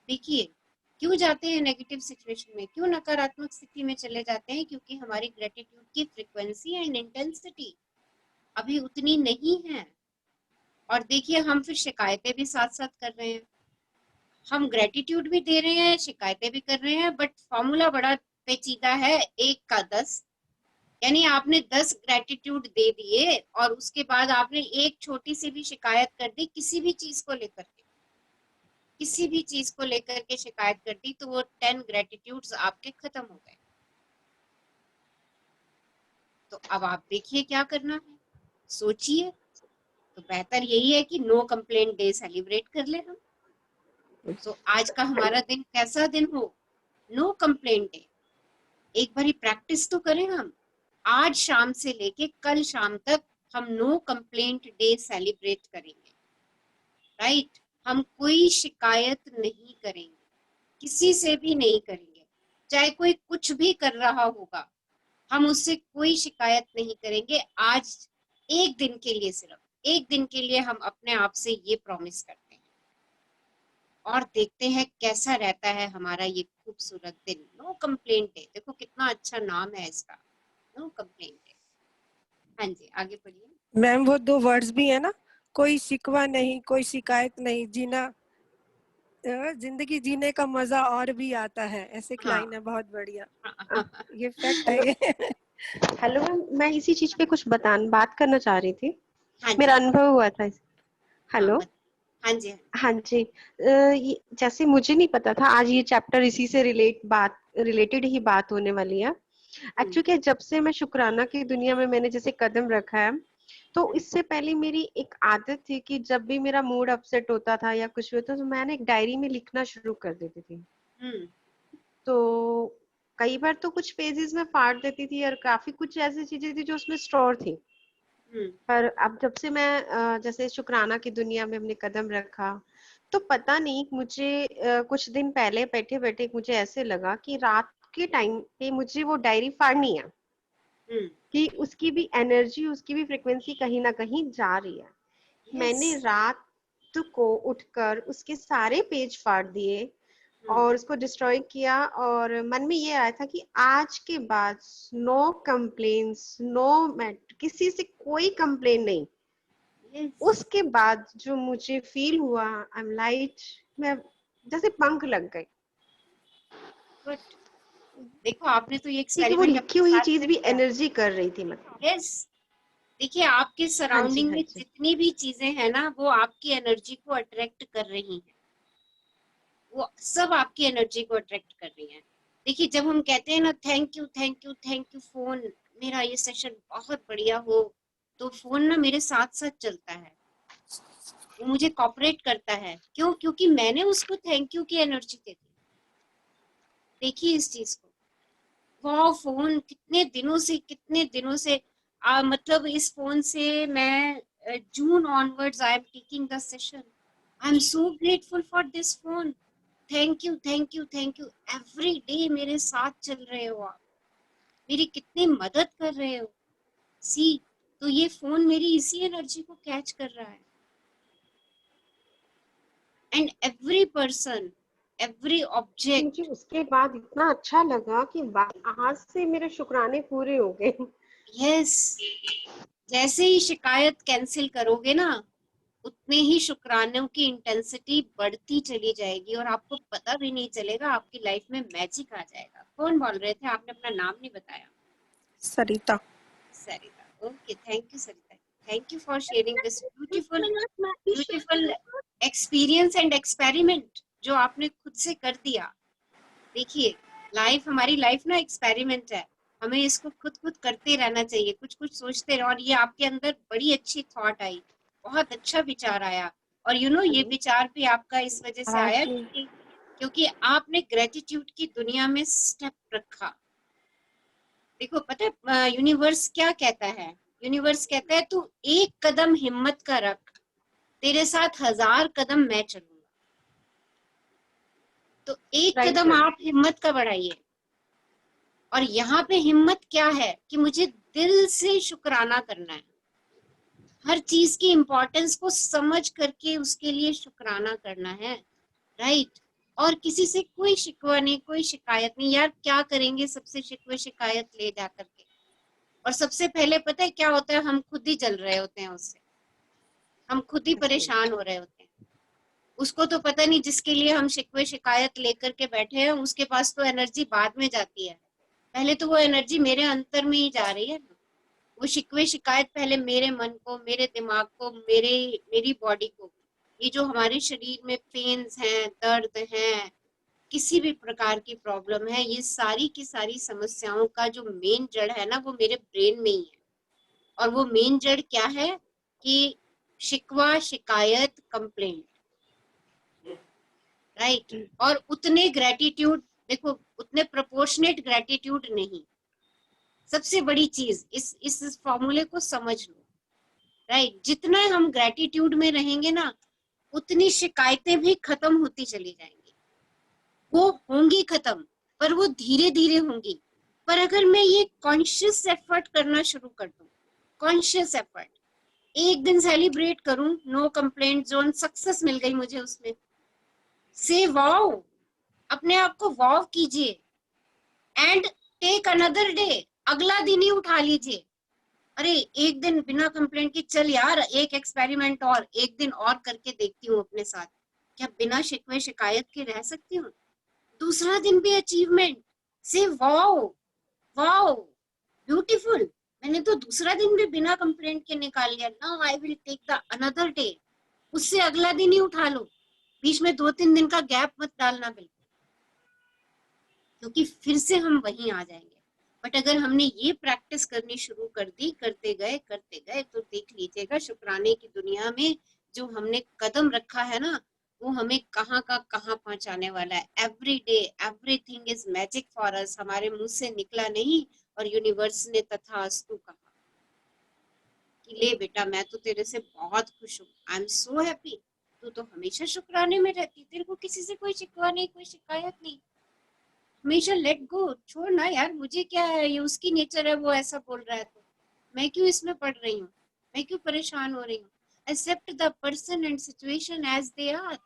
देखिए क्यों जाते हैं नेगेटिव सिचुएशन में, क्यों नकारात्मक स्थिति में चले जाते हैं? क्योंकि हमारी ग्रेटिट्यूड की फ्रीक्वेंसी एंड इंटेंसिटी अभी उतनी नहीं है। और देखिए हम फिर शिकायतें भी साथ साथ कर रहे हैं, हम ग्रेटिट्यूड भी दे रहे हैं, शिकायतें भी कर रहे हैं, बट फॉर्मूला बड़ा पेचीदा है, 1 का 10। यानी आपने 10 ग्रेटिट्यूड दे दिए और उसके बाद आपने एक छोटी सी भी शिकायत कर दी किसी भी चीज को लेकर के, किसी भी चीज को लेकर के शिकायत कर दी, तो वो 10 ग्रेटिट्यूड्स आपके खत्म हो गए। तो अब आप देखिए क्या करना है, सोचिए। तो बेहतर यही है कि नो कंप्लेंट डे सेलिब्रेट कर ले हम। तो आज का हमारा दिन कैसा दिन हो, नो कंप्लेंट डे। एक बारी प्रैक्टिस तो करें हम, आज शाम से लेके कल शाम तक हम नो कंप्लेंट डे सेलिब्रेट करेंगे, राइट। हम कोई शिकायत नहीं करेंगे, किसी से भी नहीं करेंगे, चाहे कोई कुछ भी कर रहा होगा, हम उससे कोई शिकायत नहीं करेंगे। आज एक दिन के लिए, सिर्फ एक दिन के लिए हम अपने आप से ये प्रॉमिस करते हैं और देखते हैं कैसा रहता है हमारा ये खूबसूरत दिन। नो कंप्लेंट डे, देखो कितना अच्छा नाम है इसका, नो कंप्लेंट डे। हाँ जी, आगे बढ़िए मैम। वो 2 वर्ड्स भी है ना, कोई शिकवा नहीं, कोई शिकायत नहीं, जीना जिंदगी जीने का मजा और भी आता है, ऐसे एक लाइन है, बहुत बढ़िया। ये फैक्ट है ये। हेलो मैम, मैं इसी चीज पे कुछ बात करना चाह रही थी। हाँ मेरा जी, अनुभव हुआ था। हेलो। हाँ जी, हाँ जी। जैसे मुझे नहीं पता था, आज ये चैप्टर इसी से रिलेटेड ही बात होने वाली है। एक्चुअली जब से मैं शुक्राना की दुनिया में मैंने जैसे कदम रखा है, तो इससे पहले मेरी एक आदत थी कि जब भी मेरा मूड अपसेट होता था या कुछ भी होता तो मैंने एक डायरी में लिखना शुरू कर देती थी। तो कई बार तो कुछ पेजेस में फाड़ देती थी और काफी कुछ ऐसी चीजें थी जो उसमें स्टोर थी। पर अब जब से मैं जैसे शुक्राना की दुनिया में हमने कदम रखा, तो पता नहीं मुझे कुछ दिन पहले बैठे बैठे मुझे ऐसे लगा कि रात के टाइम पे मुझे वो डायरी फाड़नी है, कि उसकी भी एनर्जी, उसकी भी फ्रिक्वेंसी कहीं ना कहीं जा रही है। मैंने रात को उठकर उसके सारे पेज फाड़ दिए और उसको डिस्ट्रॉय किया, और मन में ये आया था कि आज के बाद नो कंप्लेन्स, किसी से कोई कंप्लेन नहीं। उसके बाद जो मुझे फील हुआ, आई एम लाइट, मैं जैसे पंख लग गए। देखो आपने तो ये वो एक्सपेरिमेंट लिखी हुई चीज भी एनर्जी कर रही थी, मतलब। यस, देखिए आपके सराउंडिंग में जितनी भी चीजें हैं ना, वो आपकी एनर्जी को अट्रैक्ट कर रही हैं, वो सब आपकी एनर्जी को अट्रैक्ट कर रही हैं। देखिए जब हम कहते हैं ना thank you thank you thank you phone, मेरा ये सेशन बहुत बढ़िया हो, तो फोन ना मेरे साथ साथ चलता है, वो मुझे कॉपरेट करता है। क्यों? क्योंकि मैंने उसको थैंक यू की एनर्जी दे दी। देखिए इस चीज को, वाह फोन कितने दिनों से मतलब इस फोन से मैं June onwards I am taking the session, I am so grateful for this phone, thank you thank you thank you. Every day मेरे साथ चल रहे हो आप, मेरी कितनी मदद कर रहे हो। सी, तो ये फोन मेरी इसी एनर्जी को कैच कर रहा है। And every person, every object. मुझे उसके बाद इतना अच्छा लगा कि आज से मेरे शुक्राने पूरे हो गए। यस, जैसे ही शिकायत कैंसिल करोगे ना, उतने ही शुक्रानों की इंटेंसिटी बढ़ती चली जाएगी और आपको पता भी नहीं चलेगा, आपकी लाइफ में मैजिक आ जाएगा। कौन बोल रहे थे? आपने अपना नाम नहीं बताया। Sarita. Sarita, okay, thank you Sarita, thank you for sharing this beautiful experience and experiment जो आपने खुद से कर दिया। देखिए लाइफ, हमारी लाइफ ना एक्सपेरिमेंट है, हमें इसको खुद करते रहना चाहिए, कुछ कुछ सोचते रहो। और ये आपके अंदर बड़ी अच्छी थॉट आई, बहुत अच्छा विचार आया। और ये विचार भी आपका इस वजह से आया क्योंकि आपने ग्रेटिट्यूड की दुनिया में स्टेप रखा। देखो पता है यूनिवर्स क्या कहता है? यूनिवर्स कहता है तू एक कदम हिम्मत का रख, तेरे साथ 1000 कदम मैं चलूंगा। तो एक कदम आप हिम्मत का बढ़ाइए। और यहाँ पे हिम्मत क्या है कि मुझे दिल से शुक्राना करना है, हर चीज की इम्पोर्टेंस को समझ करके उसके लिए शुक्राना करना है, राइट। और किसी से कोई शिकवा नहीं, कोई शिकायत नहीं। यार क्या करेंगे सबसे शिकवे शिकायत ले जा करके? और सबसे पहले पता है क्या होता है? हम खुद ही जल रहे होते हैं उससे, हम खुद ही परेशान हो रहे होते हैं। उसको तो पता नहीं, जिसके लिए हम शिकवे शिकायत लेकर के बैठे हैं उसके पास तो एनर्जी बाद में जाती है, पहले तो वो एनर्जी मेरे अंतर में ही जा रही है। वो शिकवे शिकायत पहले मेरे मन को, मेरे दिमाग को, मेरी बॉडी को, ये जो हमारे शरीर में पेन्स हैं, दर्द हैं, किसी भी प्रकार की प्रॉब्लम है, ये सारी की सारी समस्याओं का जो मेन जड़ है ना, वो मेरे ब्रेन में ही है। और वो मेन जड़ क्या है कि शिकवा शिकायत कंप्लेंट, राइट। और उतने ग्रेटिट्यूड, देखो उतने प्रोपोर्शनेट ग्रेटिट्यूड नहीं। सबसे बड़ी चीज इस फॉर्मूले को समझ लो, राइट। जितना हम ग्रेटिट्यूड में रहेंगे ना, उतनी शिकायतें भी खत्म होती चली जाएंगी। वो होंगी खत्म, पर वो धीरे धीरे होंगी। पर अगर मैं ये कॉन्शियस एफर्ट करना शुरू कर दूं, कॉन्शियस एफर्ट, एक दिन सेलिब्रेट करूं, नो कंप्लेंट जोन, सक्सेस मिल गई मुझे उसमें, से वाओ, अपने आप को वाव कीजिए एंड टेक अनदर डे, अगला दिन ही उठा लीजिए। अरे एक दिन बिना कंप्लेंट की, चल यार एक एक्सपेरिमेंट और, एक दिन और करके देखती हूँ अपने साथ, क्या बिना शिकवे शिकायत के रह सकती हूँ। दूसरा दिन भी अचीवमेंट, से वाओ वाओ ब्यूटीफुल, मैंने तो दूसरा दिन भी बिना कंप्लेंट के निकाल लिया, now I will take the another day, उससे अगला दिन ही उठा लो, बीच में 2-3 दिन का गैप मत डालना बिल्कुल, क्योंकि फिर से हम वहीं आ जाएंगे। बट अगर हमने ये प्रैक्टिस करनी शुरू कर दी, करते गए तो देख लीजिएगा शुक्राने की दुनिया में जो हमने कदम रखा है ना, वो हमें कहाँ का कहाँ पहुंचाने वाला है। Every day everything is magic for us, हमारे मुंह से निकला नहीं और यूनिवर्स ने तथास्तु कहा कि ले बेटा मैं तो तेरे से बहुत खुश हूँ, आई एम सो हैप्पी, तू तो हमेशा शुक्राने में रहती, तेरे को किसी से कोई शिकवा नहीं, कोई शिकायत नहीं, हमेशा लेट गो, छोड़ ना यार, मुझे क्या है, ये उसकी नेचर है, वो ऐसा बोल रहा है तो मैं क्यों इसमें पड़ रही हूँ, मैं क्यों परेशान हो रही हूँ। Accept the person and situation as they are,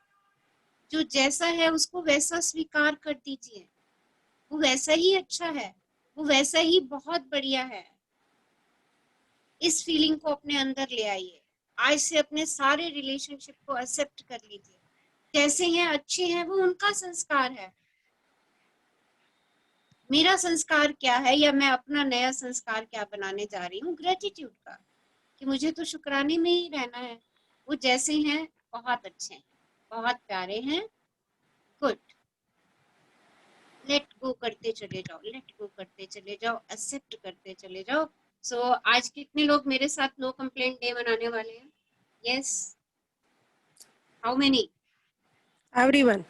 जो जैसा है उसको वैसा स्वीकार कर दीजिए, वो वैसा ही अच्छा है, वो वैसा ही बहुत बढ़िया है। इस फीलिंग को अपने अंदर ले आइए। आज से अपने सारे रिलेशनशिप को एक्सेप्ट कर लीजिए, कैसे हैं, अच्छे हैं, वो उनका संस्कार है। मेरा संस्कार क्या है, या मैं अपना नया संस्कार क्या बनाने जा रही हूँ, ग्रेटिट्यूड का, कि मुझे तो शुक्राने में ही रहना है, वो जैसे हैं बहुत अच्छे हैं, बहुत प्यारे हैं, गुड, लेट गो करते चले जाओ, लेट गो करते चले जाओ, एक्सेप्ट करते चले जाओ। सो आज कितने लोग मेरे साथ नो कंप्लेंट डे मनाने वाले हैं? Yes, how many? एवरीवन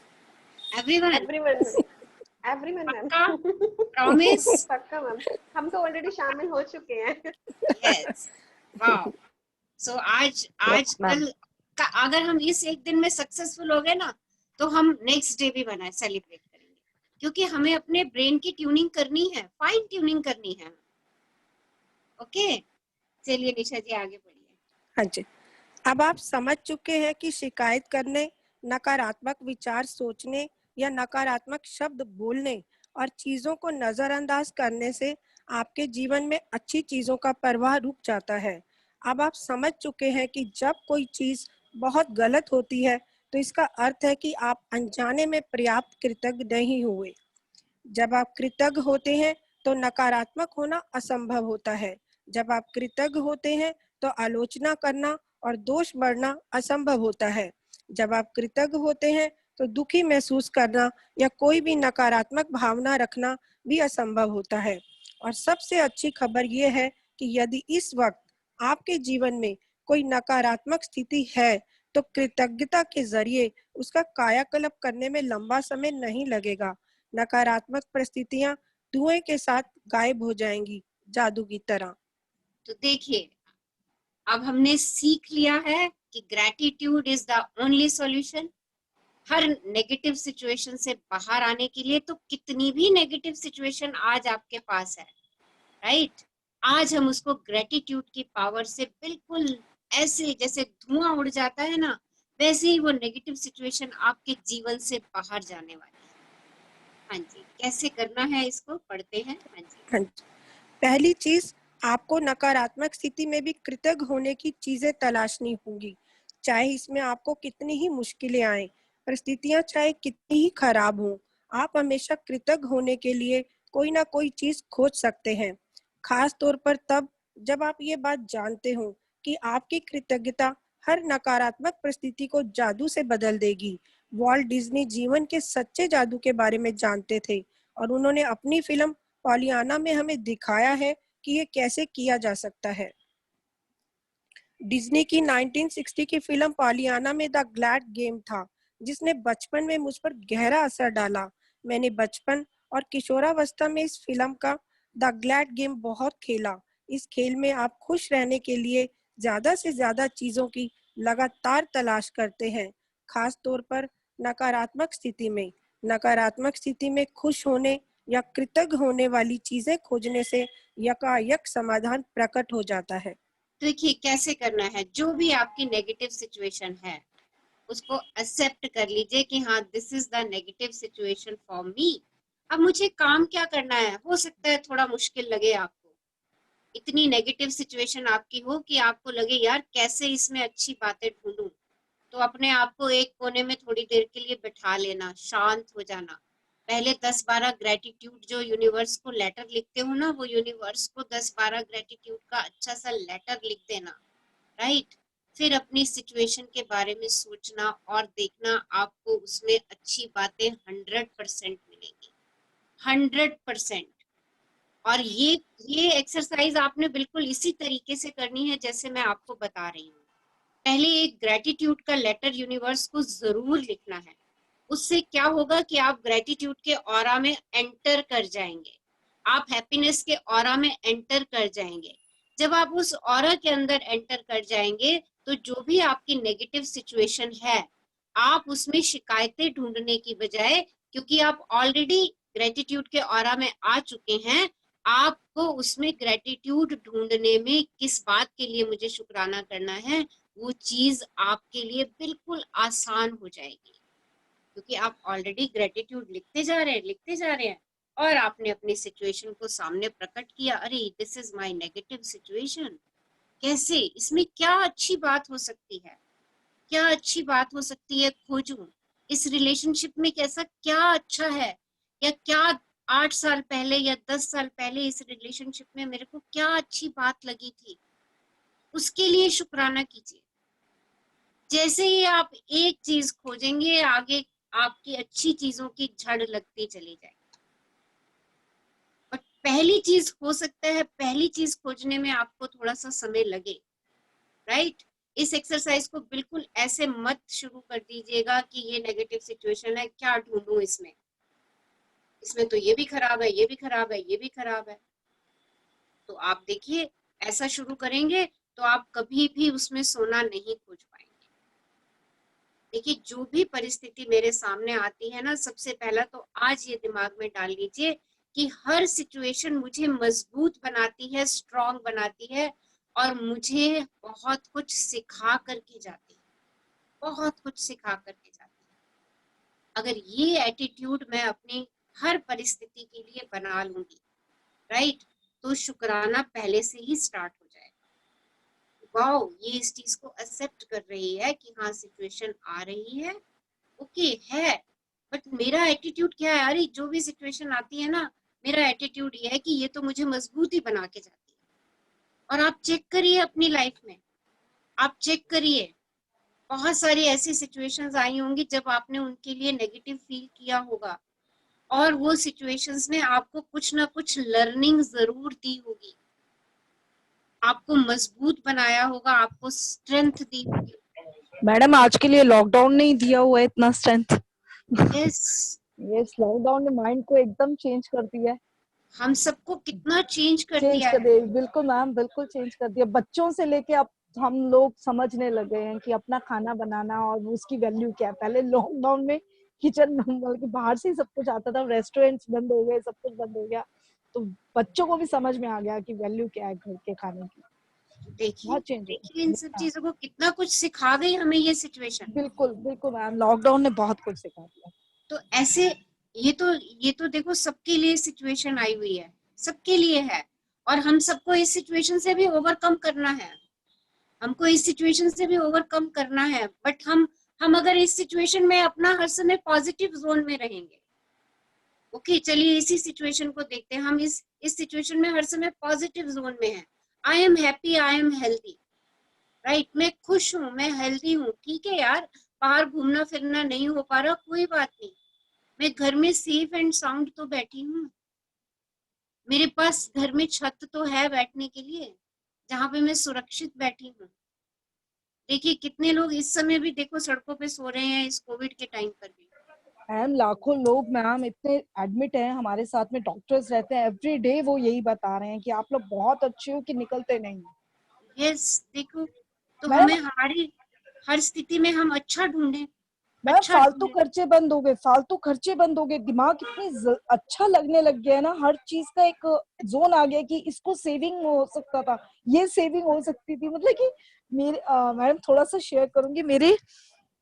पक्का? प्रॉमिस? पक्का मैम, हम तो ऑलरेडी शामिल हो चुके हैं। Yes, wow. सो आज कल का अगर हम इस एक दिन में सक्सेसफुल हो गए ना, तो हम नेक्स्ट डे भी बनाए सेलिब्रेट करेंगे, क्योंकि हमें अपने ब्रेन की ट्यूनिंग करनी है, फाइन ट्यूनिंग करनी है। ओके, चलिए निशा जी आगे बढ़िए। हाँ जी, अब आप समझ चुके हैं कि शिकायत करने, नकारात्मक विचार सोचने या नकारात्मक शब्द बोलने और चीजों को नजरअंदाज करने से आपके जीवन में अच्छी चीजों का प्रवाह रुक जाता है। अब आप समझ चुके हैं कि जब कोई चीज बहुत गलत होती है तो इसका अर्थ है कि आप अनजाने में पर्याप्त कृतज्ञ नहीं हुए। जब आप कृतज्ञ होते हैं तो नकारात्मक होना असंभव होता है। जब आप कृतज्ञ होते हैं तो आलोचना करना और दोष बढ़ना असंभव होता है। जब आप कृतज्ञ होते हैं तो दुखी महसूस करना या कोई भी नकारात्मक भावना रखना भी असंभव होता है। और सबसे अच्छी खबर यह है कि यदि इस वक्त आपके जीवन में कोई नकारात्मक स्थिति है तो कृतज्ञता के जरिए उसका कायाकल्प करने में लंबा समय नहीं लगेगा। नकारात्मक परिस्थितियां धुएं के साथ गायब हो जाएंगी, जादू की तरह। तो देखिए, अब हमने सीख लिया है कि gratitude is the only solution her negative situation से बाहर आने के लिए। तो कितनी भी नेगेटिव सिचुएशन आज आपके पास है, राइट, आज हम उसको ग्रेटिट्यूड की पावर से बिल्कुल ऐसे जैसे धुआं उड़ जाता है ना, वैसे ही वो नेगेटिव सिचुएशन आपके जीवन से बाहर जाने वाली है। हाँ जी, कैसे करना है इसको पढ़ते हैं। हाँ जी, हाँ जी। पहली चीज, आपको नकारात्मक स्थिति में भी कृतज्ञ होने की चीजें तलाशनी होंगी, चाहे इसमें आपको कितनी ही मुश्किलें आए, परिस्थितियां चाहे कितनी ही खराब हों। आप हमेशा कृतज्ञ होने के लिए कोई ना कोई चीज खोज सकते हैं, खास तौर पर तब जब आप ये बात जानते हो कि आपकी कृतज्ञता हर नकारात्मक परिस्थिति को जादू से बदल देगी। वॉल्ट डिज्नी जीवन के सच्चे जादू के बारे में जानते थे और उन्होंने अपनी फिल्म पॉलियाना में हमें दिखाया है कि ये कैसे किया जा सकता है। डिज्नी की 1960 की फिल्म पॉलियाना में द ग्लैड गेम था, जिसने बचपन में मुझ पर गहरा असर डाला। मैंने बचपन और किशोरावस्था में इस फिल्म का द ग्लैड गेम बहुत खेला। इस खेल में आप खुश रहने के लिए ज्यादा से ज्यादा चीजों की लगातार तलाश करते हैं, खास तौर पर नकारात्मक स्थिति में। नकारात्मक स्थिति में खुश होने या कृतज्ञ होने वाली चीजें खोजने से यकायक समाधान प्रकट हो जाता है। देखिए कैसे करना है, जो भी आपकी नेगेटिव सिचुएशन है उसको एक्सेप्ट कर लीजिए कि हाँ this is the negative situation for me. अब मुझे काम क्या करना है, हो सकता है थोड़ा मुश्किल लगे आपको, इतनी नेगेटिव सिचुएशन आपकी हो कि आपको लगे यार कैसे इसमें अच्छी बातें ढूंढूं, तो अपने आप को एक कोने में थोड़ी देर के लिए बैठा लेना, शांत हो जाना। पहले 10-12 ग्रेटिट्यूड जो यूनिवर्स को लेटर लिखते हो ना, वो यूनिवर्स को 10-12 ग्रेटिट्यूड का अच्छा सा लेटर लिख देना, राइट। फिर अपनी सिचुएशन के बारे में सोचना और देखना, आपको उसमें अच्छी बातें 100% मिलेंगी, 100%। और ये एक्सरसाइज आपने बिल्कुल इसी तरीके से करनी है जैसे मैं आपको बता रही हूँ। पहले एक ग्रेटिट्यूड का लेटर यूनिवर्स को जरूर लिखना है। उससे क्या होगा कि आप ग्रेटिट्यूड के ऑरा में एंटर कर जाएंगे, आप हैप्पीनेस के ऑरा में एंटर कर जाएंगे। जब आप उस ऑरा के अंदर एंटर कर जाएंगे तो जो भी आपकी नेगेटिव सिचुएशन है, आप उसमें शिकायतें ढूंढने की बजाय, क्योंकि आप ऑलरेडी ग्रेटिट्यूड के ऑरा में आ चुके हैं, आपको उसमें ग्रेटिट्यूड ढूंढने में किस बात के लिए मुझे शुक्राना करना है, वो चीज आपके लिए बिल्कुल आसान हो जाएगी, क्योंकि आप ऑलरेडी ग्रेटिट्यूड लिखते जा रहे हैं और आपने अपनी सिचुएशन को सामने प्रकट किया, अरे this is my negative situation, कैसे इसमें क्या अच्छी बात हो सकती है, क्या अच्छी बात हो सकती है खोजूं, इस रिलेशनशिप में कैसा क्या अच्छा है, या क्या 8 साल पहले या 10 साल पहले इस रिलेशनशिप में मेरे को क्या अच्छी बात लगी थी, उसके लिए शुक्राना कीजिए। जैसे ही आप एक चीज खोजेंगे, आगे आपकी अच्छी चीजों की झड़ लगती चली जाएगी। और पहली चीज हो सकता है, पहली चीज खोजने में आपको थोड़ा सा समय लगे, राइट। इस एक्सरसाइज को बिल्कुल ऐसे मत शुरू कर दीजिएगा कि ये नेगेटिव सिचुएशन है, क्या ढूंढूं इसमें तो ये भी खराब है, ये भी खराब है, ये भी खराब है। तो आप देखिए ऐसा शुरू करेंगे तो आप कभी भी उसमें सोना नहीं खोज पाएंगे। देखिए जो भी परिस्थिति मेरे सामने आती है ना, सबसे पहला तो आज ये दिमाग में डाल लीजिए कि हर सिचुएशन मुझे मजबूत बनाती है, स्ट्रांग बनाती है, और मुझे बहुत कुछ सिखा करके जाती है, बहुत कुछ सिखा करके जाती है। अगर ये एटीट्यूड मैं अपनी हर परिस्थिति के लिए बना लूंगी, राइट, तो शुक्राना पहले से ही स्टार्ट हो जाएगा। वाओ, ये इस चीज को एक्सेप्ट कर रही है कि हाँ सिचुएशन आ रही है, ओके है, बट मेरा एटीट्यूड क्या है, अरे जो भी सिचुएशन आती है ना, मेरा एटीट्यूड ये है कि ये तो मुझे मजबूती बना के जाती है। और आप चेक करिए अपनी लाइफ में, आप चेक करिए, बहुत सारी ऐसी सिचुएशंस आई होंगी जब आपने उनके लिए नेगेटिव फील किया होगा, और वो सिचुएशंस ने आपको कुछ ना कुछ लर्निंग जरूर दी होगी, आपको मजबूत बनाया होगा, आपको स्ट्रेंथ दी होगी। मैडम आज के लिए लॉकडाउन नहीं दिया हुआ है इतना स्ट्रेंथ। यस लॉकडाउन ने माइंड को एकदम चेंज कर दिया है, हम सबको कितना चेंज कर दिया है। बिल्कुल मैम, बिल्कुल चेंज कर दिया। बच्चों से लेके अब हम लोग समझने लगे हैं कि अपना खाना बनाना और उसकी वैल्यू क्या है। पहले लॉकडाउन में किचन बल्कि बाहर से ही सब कुछ आता था, रेस्टोरेंट्स बंद हो गए, सब कुछ बंद हो गया, तो बच्चों को भी समझ में आ गया कि वैल्यू क्या है घर के खाने की। देखिए इन सब चीजों को कितना कुछ सिखा गई हमें ये सिचुएशन। बिल्कुल बिल्कुल मैम, लॉकडाउन ने बहुत कुछ सिखा दिया। तो ऐसे ये तो देखो सबके लिए सिचुएशन आई हुई है, सबके लिए है, और हम सबको इस सिचुएशन से भी ओवरकम करना है, हमको इस सिचुएशन से भी ओवरकम करना है। बट हम अगर इस सिचुएशन में अपना हर समय पॉजिटिव जोन में रहेंगे, ओके चलिए इसी सिचुएशन को देखते हैं, हम इस सिचुएशन में हर समय पॉजिटिव जोन में हैं, I am happy, I am healthy, right, मैं खुश हूँ, मैं हेल्दी हूँ, ठीक है यार, बाहर घूमना फिरना नहीं हो पा रहा, कोई बात नहीं, मैं घर में सेफ एंड साउंड तो बैठी हूँ, मेरे पास घर में छत तो है बैठने के लिए जहाँ पे मैं सुरक्षित बैठी हूँ। देखिए कितने लोग इस समय भी देखो सड़कों पे सो रहे हैं इस कोविड के टाइम पर भी। मैम लाखों लोग मैम इतने एडमिट हैं, हमारे साथ में डॉक्टर्स रहते हैं, एवरी डे वो यही बता रहे हैं कि आप लोग बहुत अच्छे हो कि निकलते नहीं। यस, देखो तो मैम हमें हमारी हर स्थिति में हम अच्छा ढूंढे, मैम अच्छा फालतू ढूंढे। खर्चे बंद हो गए, फालतू खर्चे बंद हो गए, दिमाग इतनी अच्छा लगने लग गया है ना, हर चीज का एक जोन आ गया कि इसको सेविंग हो सकता था, ये सेविंग हो सकती थी। मतलब कि मेरे मैडम थोड़ा सा शेयर करूंगी, मेरे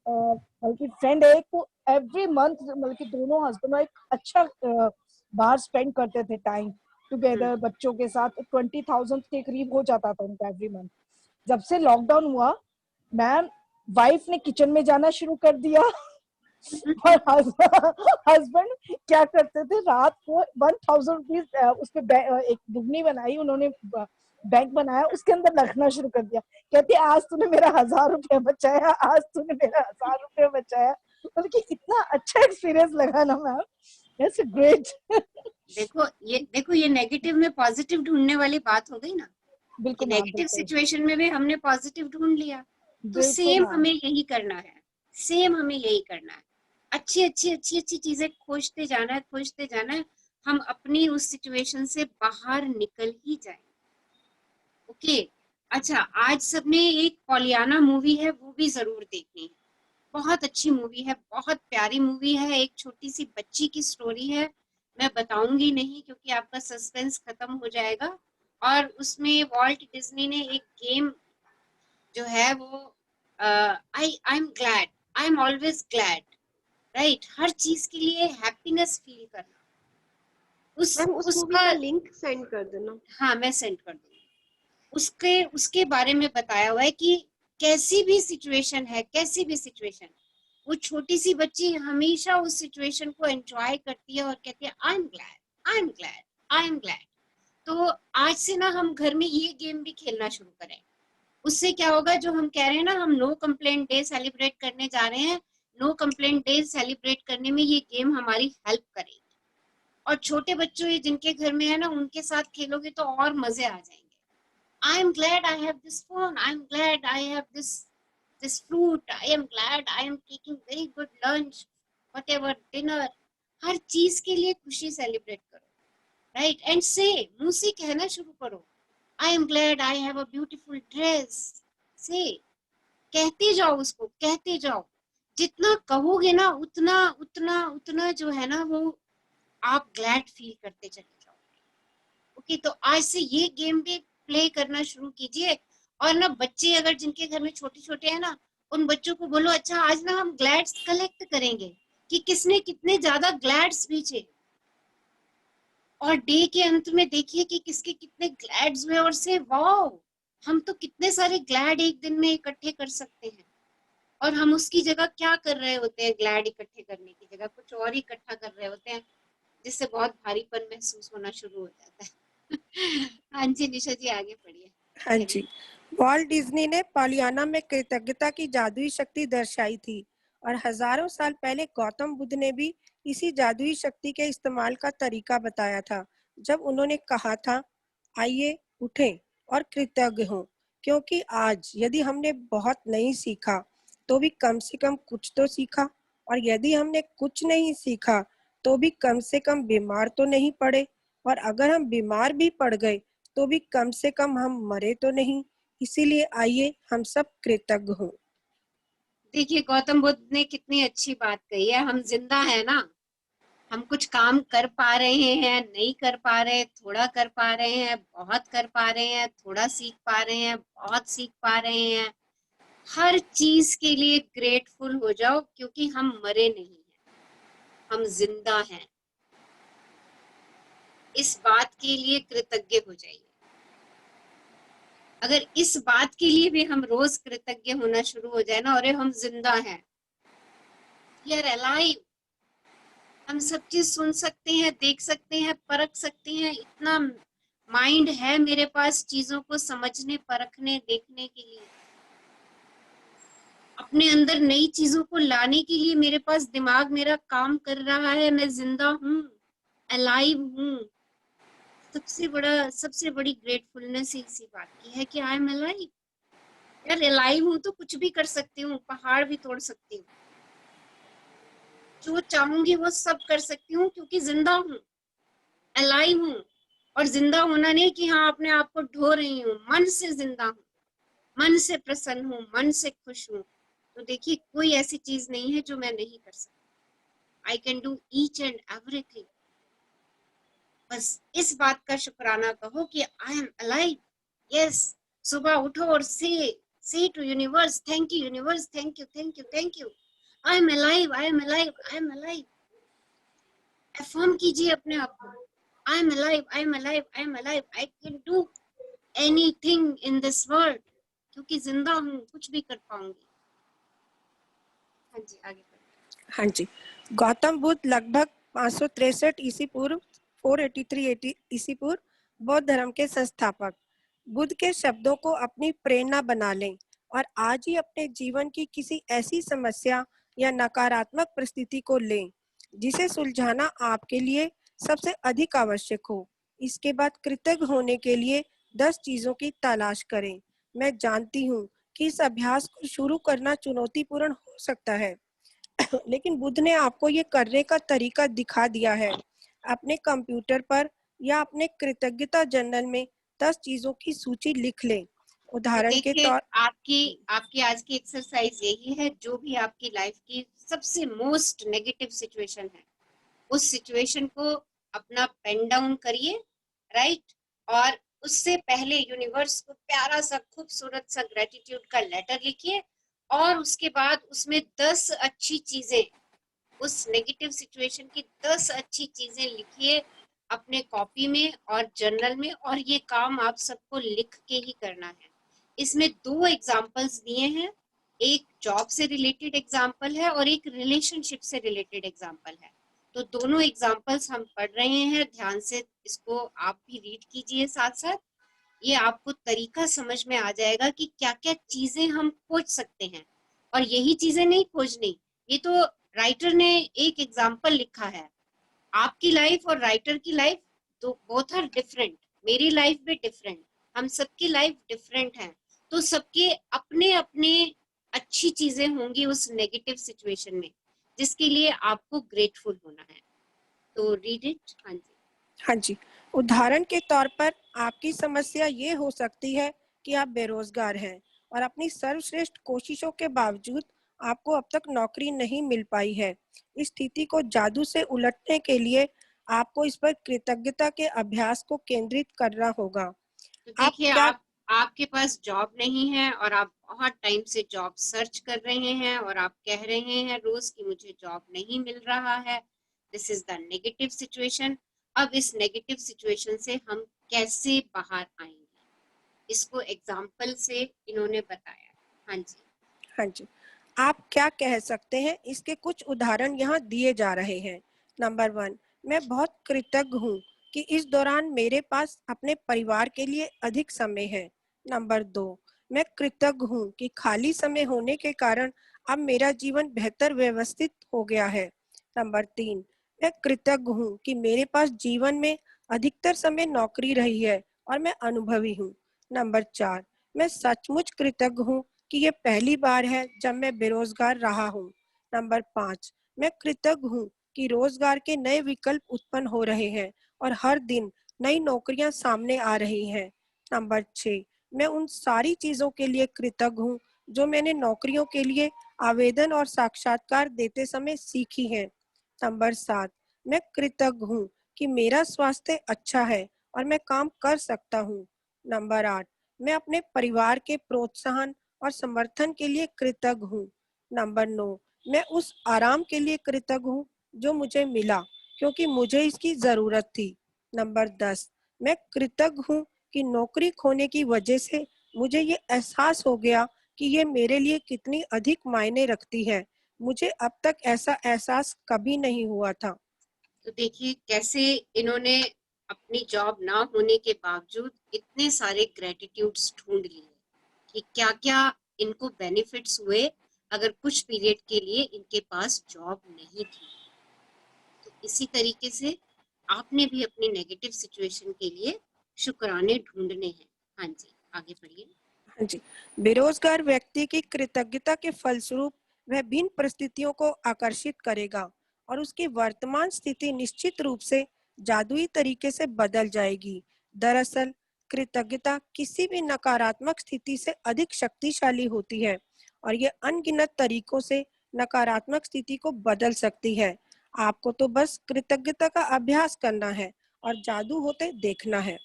बल्कि फ्रेंड है एक, वो एवरी मंथ मतलब कि दोनों हस्बैंड वाइफ अच्छा बाहर स्पेंड करते थे टाइम टुगेदर बच्चों के साथ, 20,000 के करीब हो जाता था उनका एवरी मंथ। जब से लॉकडाउन हुआ मैम, वाइफ ने किचन में जाना शुरू कर दिया और हस्बैंड क्या करते थे, रात को 1,000 रुपीज उसपे एक दुगनी बनाई उन्होंने, बैंक बनाया, उसके अंदर रखना शुरू कर दिया। कहती आज तूने मेरा 1,000 रुपया बचाया, आज तूने मेरा 1,000 रुपया बचाया। मतलब कि इतना अच्छा एक्सपीरियंस लगा ना मैम, इट्स ग्रेट। देखो ये नेगेटिव में पॉजिटिव ढूंढने वाली बात हो गई ना, कि नेगेटिव सिचुएशन में भी हमने पॉजिटिव ढूंढ लिया। तो सेम हमें यही करना है, सेम हमें यही करना है, अच्छी चीजें खोजते जाना है, हम अपनी उस सिचुएशन से बाहर निकल ही जाए। ओके, अच्छा, आज सबने एक पॉलियाना मूवी है वो भी जरूर देखनी है, बहुत अच्छी मूवी है, बहुत प्यारी मूवी है, एक छोटी सी बच्ची की स्टोरी है, मैं बताऊंगी नहीं क्योंकि आपका सस्पेंस खत्म हो जाएगा। और उसमें वॉल्ट डिज्नी ने एक गेम जो है वो I am always glad, right, हर चीज के लिए हैप्पीनेस फील करना, उस मूवी का लिंक सेंड कर देना। हाँ, मैं सेंड कर दूंगी। उसके बारे में बताया हुआ है कि कैसी भी सिचुएशन है, कैसी भी सिचुएशन, वो छोटी सी बच्ची हमेशा उस सिचुएशन को एंजॉय करती है और कहती है आई एम ग्लैड। तो आज से ना हम घर में ये गेम भी खेलना शुरू करें, उससे क्या होगा, जो हम कह रहे हैं ना, हम नो कंप्लेंट डे सेलिब्रेट करने जा रहे हैं, नो कंप्लेंट डे सेलिब्रेट करने में ये गेम हमारी हेल्प करेगी। और छोटे बच्चों जिनके घर में है ना, उनके साथ खेलोगे तो और मजे आ जाएंगे। I am glad I have this phone. I am glad I have this fruit. I am glad I am taking very good lunch, whatever dinner. हर चीज के लिए खुशी सेलिब्रेट करो, राइट, एंड से मुंह से कहना शुरू करो, I am glad I have a beautiful dress. से कहते जाओ, उसको कहते जाओ, जितना कहोगे ना उतना उतना उतना जो है ना वो आप ग्लैड फील करते चले जाओगे। ओके, तो आज से ये गेम भी प्ले करना शुरू कीजिए। और ना बच्चे अगर जिनके घर में छोटे छोटे हैं ना, उन बच्चों को बोलो अच्छा आज ना हम ग्लैड्स कलेक्ट करेंगे कि किसने कितने ज्यादा ग्लैड्स भेजे, और डे के अंत में देखिए कि किसके कितने ग्लैड्स हुए, और से वाओ हम तो कितने सारे ग्लैड एक दिन में इकट्ठे कर सकते हैं। और हम उसकी जगह क्या कर रहे होते हैं, ग्लैड इकट्ठे करने की जगह कुछ और इकट्ठा कर रहे होते हैं, जिससे बहुत भारीपन महसूस होना शुरू हो जाता है। हाँ जी निशा जी, आगे पढ़िए। हाँ जी, वॉल्ट डिज्नी ने पॉलियाना में कृतज्ञता की जादुई शक्ति दर्शाई थी, और हजारों साल पहले गौतम बुद्ध ने भी इसी जादुई शक्ति के इस्तेमाल का तरीका बताया था, जब उन्होंने कहा था आइए उठें और कृतज्ञ हों, क्योंकि आज यदि हमने बहुत नहीं सीखा तो भी कम से कम कुछ तो सीखा, और यदि हमने कुछ नहीं सीखा तो भी कम से कम बीमार तो नहीं पड़े, और अगर हम बीमार भी पड़ गए तो भी कम से कम हम मरे तो नहीं। इसीलिए आइए हम सब कृतज्ञ हों। देखिए गौतम बुद्ध ने कितनी अच्छी बात कही है, हम जिंदा है ना, हम कुछ काम कर पा रहे हैं, नहीं कर पा रहे, थोड़ा कर पा रहे हैं, बहुत कर पा रहे हैं, थोड़ा सीख पा रहे हैं, बहुत सीख पा रहे हैं, हर चीज के लिए ग्रेटफुल हो जाओ, क्योंकि हम मरे नहीं हैं, हम जिंदा हैं। इस बात के लिए कृतज्ञ हो जाइए। अगर इस बात के लिए भी हम रोज कृतज्ञ होना शुरू हो जाए ना, अरे हम जिंदा हैं, वी आर अलाइव, हम सब चीज सुन सकते हैं, देख सकते हैं, परख सकते हैं, इतना माइंड है मेरे पास चीजों को समझने, परखने, देखने के लिए, अपने अंदर नई चीजों को लाने के लिए मेरे पास दिमाग मेरा काम कर रहा है, मैं जिंदा हूँ, अलाइव हूँ। सबसे बड़ी ग्रेटफुलनेस इसी बात की है कि आई एम अलाइव। यार अलाइव हूँ तो कुछ भी कर सकती हूँ, पहाड़ भी तोड़ सकती हूँ, जो चाहूंगी वो सब कर सकती हूँ, क्योंकि जिंदा हूँ, अलाइव हूँ। और जिंदा होना नहीं कि हाँ अपने आप को ढो रही हूँ, मन से जिंदा हूँ, मन से प्रसन्न हूँ, मन से खुश हूँ, तो देखिए कोई ऐसी चीज नहीं है जो मैं नहीं कर सकती। आई can do each and everything. बस इस बात का शुक्राना कहो कि आई एम अलाइव। यस, सुबह उठो और say to universe, thank you universe, thank you thank you thank you, I am alive, I am alive, I am alive. Affirm कीजिए अपने आप को, I am alive, I am alive, I am alive, I can do anything in this world, क्योंकि जिंदा हूँ, कुछ भी कर पाऊंगी। हाँ जी, आगे। हाँ जी, गौतम बुद्ध लगभग 563 ईसी पूर्व 483 ईसी पूर्व बौद्ध धर्म के संस्थापक। बुद्ध के शब्दों को अपनी प्रेरणा बना लें और आज ही अपने जीवन की किसी ऐसी समस्या या नकारात्मक परिस्थिति को लें जिसे सुलझाना आपके लिए सबसे अधिक आवश्यक हो। इसके बाद कृतज्ञ होने के लिए 10 चीजों की तलाश करें। मैं जानती हूँ कि इस अभ्यास को शुरू करना चुनौतीपूर्ण हो सकता है, लेकिन बुद्ध ने आपको ये करने का तरीका दिखा दिया है। अपने कंप्यूटर पर या अपने कृतज्ञता जर्नल में 10 चीजों की सूची लिख लें। उदाहरण के तौर आपकी आज की एक्सरसाइज यही है, जो भी आपकी लाइफ की सबसे मोस्ट नेगेटिव सिचुएशन है, उस सिचुएशन को अपना पेन डाउन करिए, राइट, और उससे पहले यूनिवर्स को प्यारा सा खूबसूरत सा ग्रेटिट्यूड का लेटर लिखिए, और उसके बाद उसमें 10 अच्छी चीजें, उस नेगेटिव सिचुएशन की 10 अच्छी चीजें लिखिए अपने कॉपी में और जर्नल में, और ये काम आप सबको लिख के ही करना है। इसमें 2 एग्जाम्पल्स दिए हैं, एक जॉब से रिलेटेड एग्जाम्पल है और एक रिलेशनशिप से रिलेटेड एग्जाम्पल है। तो दोनों एग्जाम्पल्स हम पढ़ रहे हैं, ध्यान से इसको आप भी रीड कीजिए साथ साथ। ये आपको तरीका समझ में आ जाएगा कि क्या क्या चीजें हम खोज सकते हैं, और यही चीजें नहीं खोजनी, ये तो राइटर ने एक एग्जाम्पल लिखा है। आपकी लाइफ और राइटर की लाइफ तो बोथ आर डिफरेंट, मेरी लाइफ भी डिफरेंट, हम सबकी लाइफ डिफरेंट है, तो सबके अपने अपने अच्छी चीजें होंगी उस नेगेटिव सिचुएशन में, जिसके लिए आपको ग्रेटफुल होना है। तो रीड इट। हाँ जी, हाँ जी, उदाहरण के तौर पर आपकी समस्या ये हो सकती है कि आप बेरोजगार हैं और अपनी सर्वश्रेष्ठ कोशिशों के बावजूद आपको अब तक नौकरी नहीं मिल पाई है। इस स्थिति को जादू से उलटने के लिए आपको इस पर कृतज्ञता के अभ्यास को केंद्रित करना होगा। तो देखिए, आपके पास जॉब नहीं है और आप बहुत टाइम से जॉब सर्च कर रहे हैं और आप कह रहे हैं रोज कि मुझे जॉब नहीं मिल रहा है। This is the negative situation. अब इस नेगेटिव सिचुएशन से हम कैसे बाहर आएंगे, इसको एग्जाम्पल से इन्होंने बताया। हाँ जी, हाँ जी, आप क्या कह सकते हैं, इसके कुछ उदाहरण यहाँ दिए जा रहे हैं। नंबर 1, मैं बहुत कृतज्ञ हूँ कि इस दौरान मेरे पास अपने परिवार के लिए अधिक समय है। नंबर 2, मैं कृतज्ञ हूँ कि खाली समय होने के कारण अब मेरा जीवन बेहतर व्यवस्थित हो गया है। नंबर 3, मैं कृतज्ञ हूँ कि मेरे पास जीवन में अधिकतर समय नौकरी रही है और मैं अनुभवी हूँ। नंबर 4, मैं सचमुच कृतज्ञ हूँ कि ये पहली बार है जब मैं बेरोजगार रहा हूँ। नंबर 5, मैं कृतज्ञ हूँ कि रोजगार के नए विकल्प उत्पन्न हो रहे हैं और हर दिन नई नौकरियां सामने आ रही हैं। नंबर 6, मैं उन सारी चीजों के लिए कृतज्ञ हूँ जो मैंने नौकरियों के लिए आवेदन और साक्षात्कार देते समय सीखी हैं। नंबर 7, मैं कृतज्ञ हूँ कि मेरा स्वास्थ्य अच्छा है और मैं काम कर सकता हूँ। नंबर 8, मैं अपने परिवार के प्रोत्साहन और समर्थन के लिए कृतज्ञ हूँ। नंबर 9, मैं उस आराम के लिए कृतज्ञ हूँ जो मुझे मिला क्योंकि मुझे इसकी जरूरत थी। नंबर 10, मैं कृतज्ञ हूँ कि नौकरी खोने की वजह से मुझे ये एहसास हो गया कि ये मेरे लिए कितनी अधिक मायने रखती है। मुझे अब तक ऐसा एहसास कभी नहीं हुआ था। तो देखिए कैसे इन्होंने अपनी जॉब ना होने के बावजूद इतने सारे ग्रेटिट्यूड्स ढूंढ लिए कि क्या क्या इनको बेनिफिट्स हुए अगर कुछ पीरियड के लिए इनके पास जॉब नहीं थी। तो इसी तरीके से आपने भी अपनी नेगेटिव सिचुएशन के लिए शुक्राने ढूंढने हैं। हाँ जी, आगे बढ़िए। हाँ जी, बेरोजगार व्यक्ति की कृतज्ञता के फलस्वरूप वह भिन्न परिस्थितियों को आकर्षित करेगा और उसकी वर्तमान स्थिति निश्चित रूप से जादुई तरीके से बदल जाएगी। दरअसल कृतज्ञता किसी भी नकारात्मक स्थिति से अधिक शक्तिशाली होती है और ये अनगिनत तरीकों से नकारात्मक स्थिति को बदल सकती है। आपको तो बस कृतज्ञता का अभ्यास करना है और जादू होते देखना है।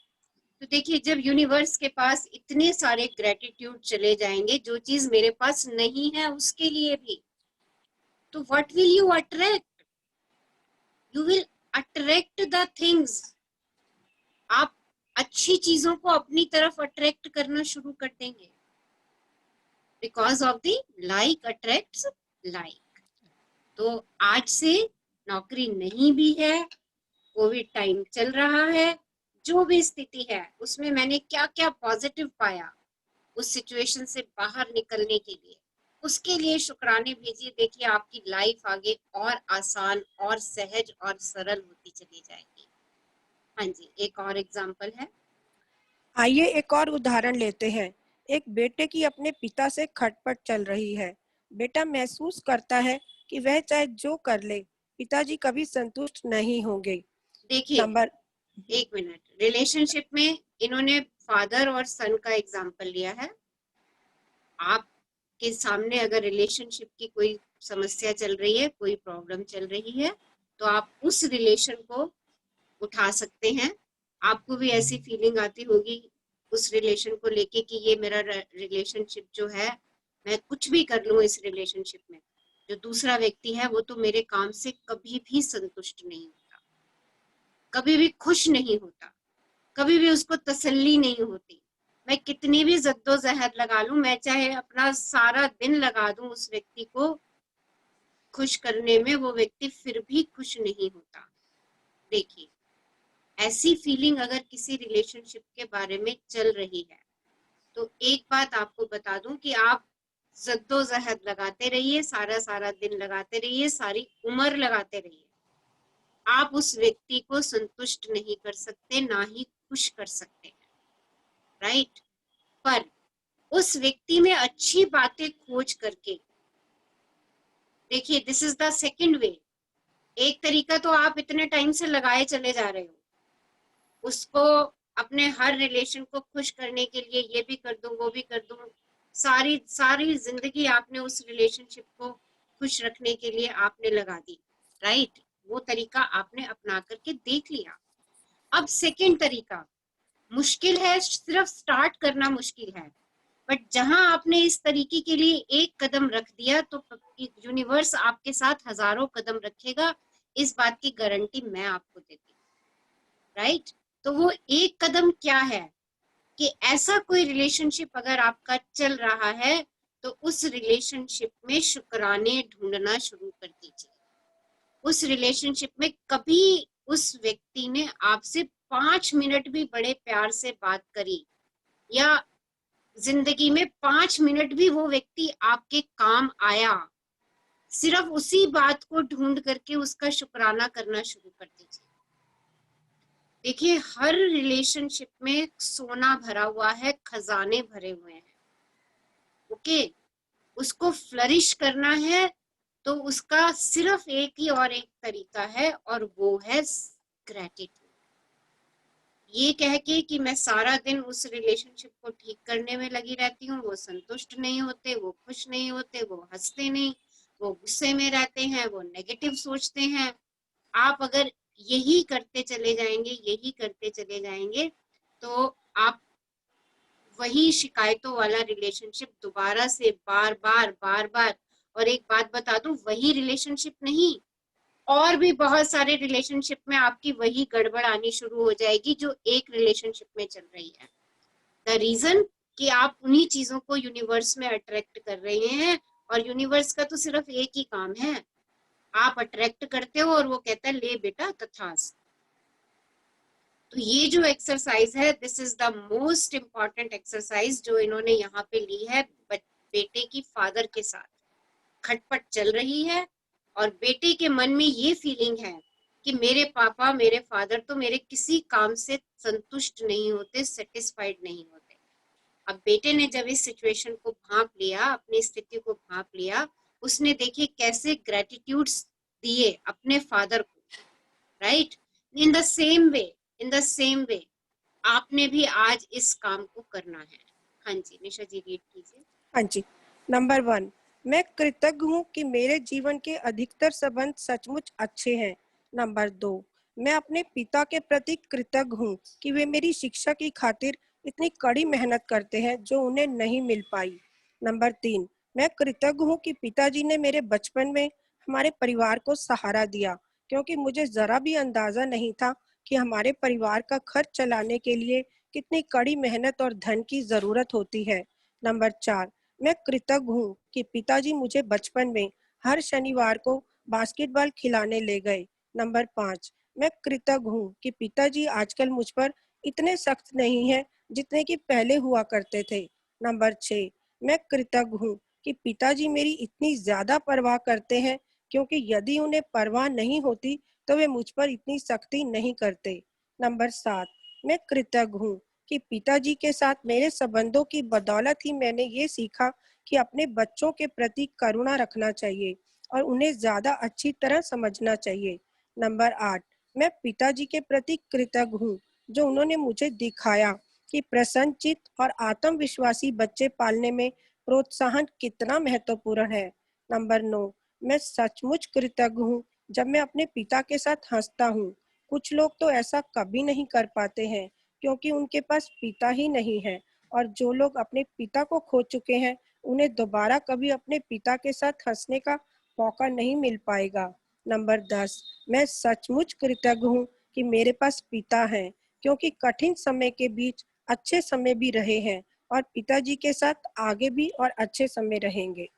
तो देखिए, जब यूनिवर्स के पास इतने सारे ग्रेटिट्यूड चले जाएंगे, जो चीज मेरे पास नहीं है उसके लिए भी, तो what will you attract? You will attract the things. आप अच्छी चीजों को अपनी तरफ अट्रैक्ट करना शुरू कर देंगे, because of the like attracts like. तो आज से नौकरी नहीं भी है, कोविड टाइम चल रहा है, जो भी स्थिति है उसमें मैंने क्या क्या पॉजिटिव पाया उस सिचुएशन से बाहर निकलने के लिए, उसके लिए शुक्राने भेजिए। देखिए आपकी लाइफ आगे और आसान और सहज और सरल होती चली जाएगी। हाँ जी, एक और एग्जांपल है। आइए एक और उदाहरण लेते हैं। एक बेटे की अपने पिता से खटपट चल रही है। बेटा महसूस करता है कि वह चाहे जो कर ले, पिताजी कभी संतुष्ट नहीं होंगे। देखिए, एक मिनट, रिलेशनशिप में इन्होंने फादर और सन का एग्जांपल लिया है। आपके सामने अगर रिलेशनशिप की कोई समस्या चल रही है, कोई प्रॉब्लम चल रही है, तो आप उस रिलेशन को उठा सकते हैं। आपको भी ऐसी फीलिंग आती होगी उस रिलेशन को लेके कि ये मेरा रिलेशनशिप जो है, मैं कुछ भी कर लूं इस रिलेशनशिप में, जो दूसरा व्यक्ति है वो तो मेरे काम से कभी भी संतुष्ट नहीं होता, कभी भी खुश नहीं होता, कभी भी उसको तसल्ली नहीं होती। मैं कितनी भी जद्दोजहद लगा लूं, मैं चाहे अपना सारा दिन लगा दूं उस व्यक्ति को खुश करने में, वो व्यक्ति फिर भी खुश नहीं होता। देखिए, ऐसी फीलिंग अगर किसी रिलेशनशिप के बारे में चल रही है, तो एक बात आपको बता दूं कि आप जद्दोजहद लगाते रहिए, सारा सारा दिन लगाते रहिए, सारी उम्र लगाते रहिए, आप उस व्यक्ति को संतुष्ट नहीं कर सकते, ना ही खुश कर सकते हैं, राइट? पर उस व्यक्ति में अच्छी बातें खोज करके देखिए, दिस इज द सेकंड वे। एक तरीका तो आप इतने टाइम से लगाए चले जा रहे हो, उसको अपने हर रिलेशन को खुश करने के लिए ये भी कर दूं, वो भी कर दूं, सारी जिंदगी आपने उस रिलेशनशिप को खुश रखने के लिए आपने लगा दी, राइट? वो तरीका आपने अपना करके देख लिया। अब सेकंड तरीका मुश्किल है, सिर्फ स्टार्ट करना मुश्किल है, बट जहां आपने इस तरीके के लिए एक कदम रख दिया तो यूनिवर्स आपके साथ हजारों कदम रखेगा, इस बात की गारंटी मैं आपको देती हूँ, राइट? तो वो एक कदम क्या है कि ऐसा कोई रिलेशनशिप अगर आपका चल रहा है तो उस रिलेशनशिप में शुक्राने ढूंढना शुरू कर दीजिए। उस रिलेशनशिप में कभी उस व्यक्ति ने आपसे 5 मिनट भी बड़े प्यार से बात करी, या जिंदगी में 5 मिनट भी वो व्यक्ति आपके काम आया, सिर्फ उसी बात को ढूंढ करके उसका शुक्राना करना शुरू कर दीजिए। देखिए, हर रिलेशनशिप में सोना भरा हुआ है, खजाने भरे हुए हैं, ओके? उसको फ्लरिश करना है तो उसका सिर्फ एक ही और एक तरीका है, और वो है ग्रेटिट्यूड। ये कह के कि मैं सारा दिन उस रिलेशनशिप को ठीक करने में लगी रहती हूँ, वो संतुष्ट नहीं होते, वो खुश नहीं होते, वो हंसते नहीं, वो गुस्से में रहते हैं, वो नेगेटिव सोचते हैं। आप अगर यही करते चले जाएंगे तो आप वही शिकायतों वाला रिलेशनशिप दोबारा से बार बार, और एक बात बता दूं, वही रिलेशनशिप नहीं, और भी बहुत सारे रिलेशनशिप में आपकी वही गड़बड़ आनी शुरू हो जाएगी जो एक रिलेशनशिप में चल रही है। द रीजन कि आप उन्हीं चीजों को यूनिवर्स में अट्रैक्ट कर रहे हैं, और यूनिवर्स का तो सिर्फ एक ही काम है, आप अट्रैक्ट करते हो और वो कहता है ले बेटा तथास्तु। तो ये जो एक्सरसाइज है, this is the most important exercise जो इन्होंने यहाँ पे ली है। बेटे की फादर के साथ खटपट चल रही है और बेटे के मन में ये फीलिंग है कि मेरे पापा, मेरे फादर तो मेरे किसी काम से संतुष्ट नहीं होते, सेटिस्फाइड नहीं होते। अब बेटे ने जब इस सिचुएशन को भांप लिया, अपनी स्थिति को भांप लिया, उसने देखे कैसे ग्रेटिट्यूड्स दिए अपने फादर को, right? In the same way आपने भी आज इस काम को करना है। हाँ जी निशा जी रीड कीजिए। हाँ जी। नंबर 1, मैं कृतज्ञ हूँ कि मेरे जीवन के अधिकतर संबंध सचमुच अच्छे हैं। नंबर 2, मैं अपने पिता के प्रति कृतज्ञ हूँ कि वे मेरी शिक्षा की खातिर इतनी कड़ी मेहनत करते हैं जो उन्हें नहीं मिल पाई। नंबर 3, मैं कृतज्ञ हूँ कि पिताजी ने मेरे बचपन में हमारे परिवार को सहारा दिया, क्योंकि मुझे जरा भी अंदाजा नहीं था कि हमारे परिवार का खर्च चलाने के लिए कितनी कड़ी मेहनत और धन की जरूरत होती है। नंबर 4, मैं कृतज्ञ हूँ कि पिताजी मुझे बचपन में हर शनिवार को बास्केटबॉल खिलाने ले गए। नंबर 5, मैं कृतज्ञ हूँ कि पिताजी आजकल मुझ पर इतने सख्त नहीं हैं जितने कि पहले हुआ करते थे। नंबर 6, मैं कृतज्ञ हूँ कि पिताजी मेरी इतनी ज्यादा परवाह करते हैं, क्योंकि यदि उन्हें परवाह नहीं होती तो वे मुझ पर इतनी सख्ती नहीं करते। नंबर 7, मैं कृतज्ञ हूँ कि पिताजी के साथ मेरे संबंधों की बदौलत ही मैंने ये सीखा कि अपने बच्चों के प्रति करुणा रखना चाहिए और उन्हें ज्यादा अच्छी तरह समझना चाहिए। नंबर 8, मैं पिताजी के प्रति कृतज्ञ हूँ जो उन्होंने मुझे दिखाया कि प्रसन्नचित्त और आत्मविश्वासी बच्चे पालने में प्रोत्साहन कितना महत्वपूर्ण है। नंबर 9, मैं सचमुच कृतज्ञ हूँ जब मैं अपने पिता के साथ हंसता हूँ। कुछ लोग तो ऐसा कभी नहीं कर पाते हैं क्योंकि उनके पास पिता ही नहीं है, और जो लोग अपने पिता को खो चुके हैं उन्हें दोबारा कभी अपने पिता के साथ हंसने का मौका नहीं मिल पाएगा। नंबर 10, मैं सचमुच कृतज्ञ हूँ कि मेरे पास पिता है, क्योंकि कठिन समय के बीच अच्छे समय भी रहे हैं और पिताजी के साथ आगे भी और अच्छे समय रहेंगे।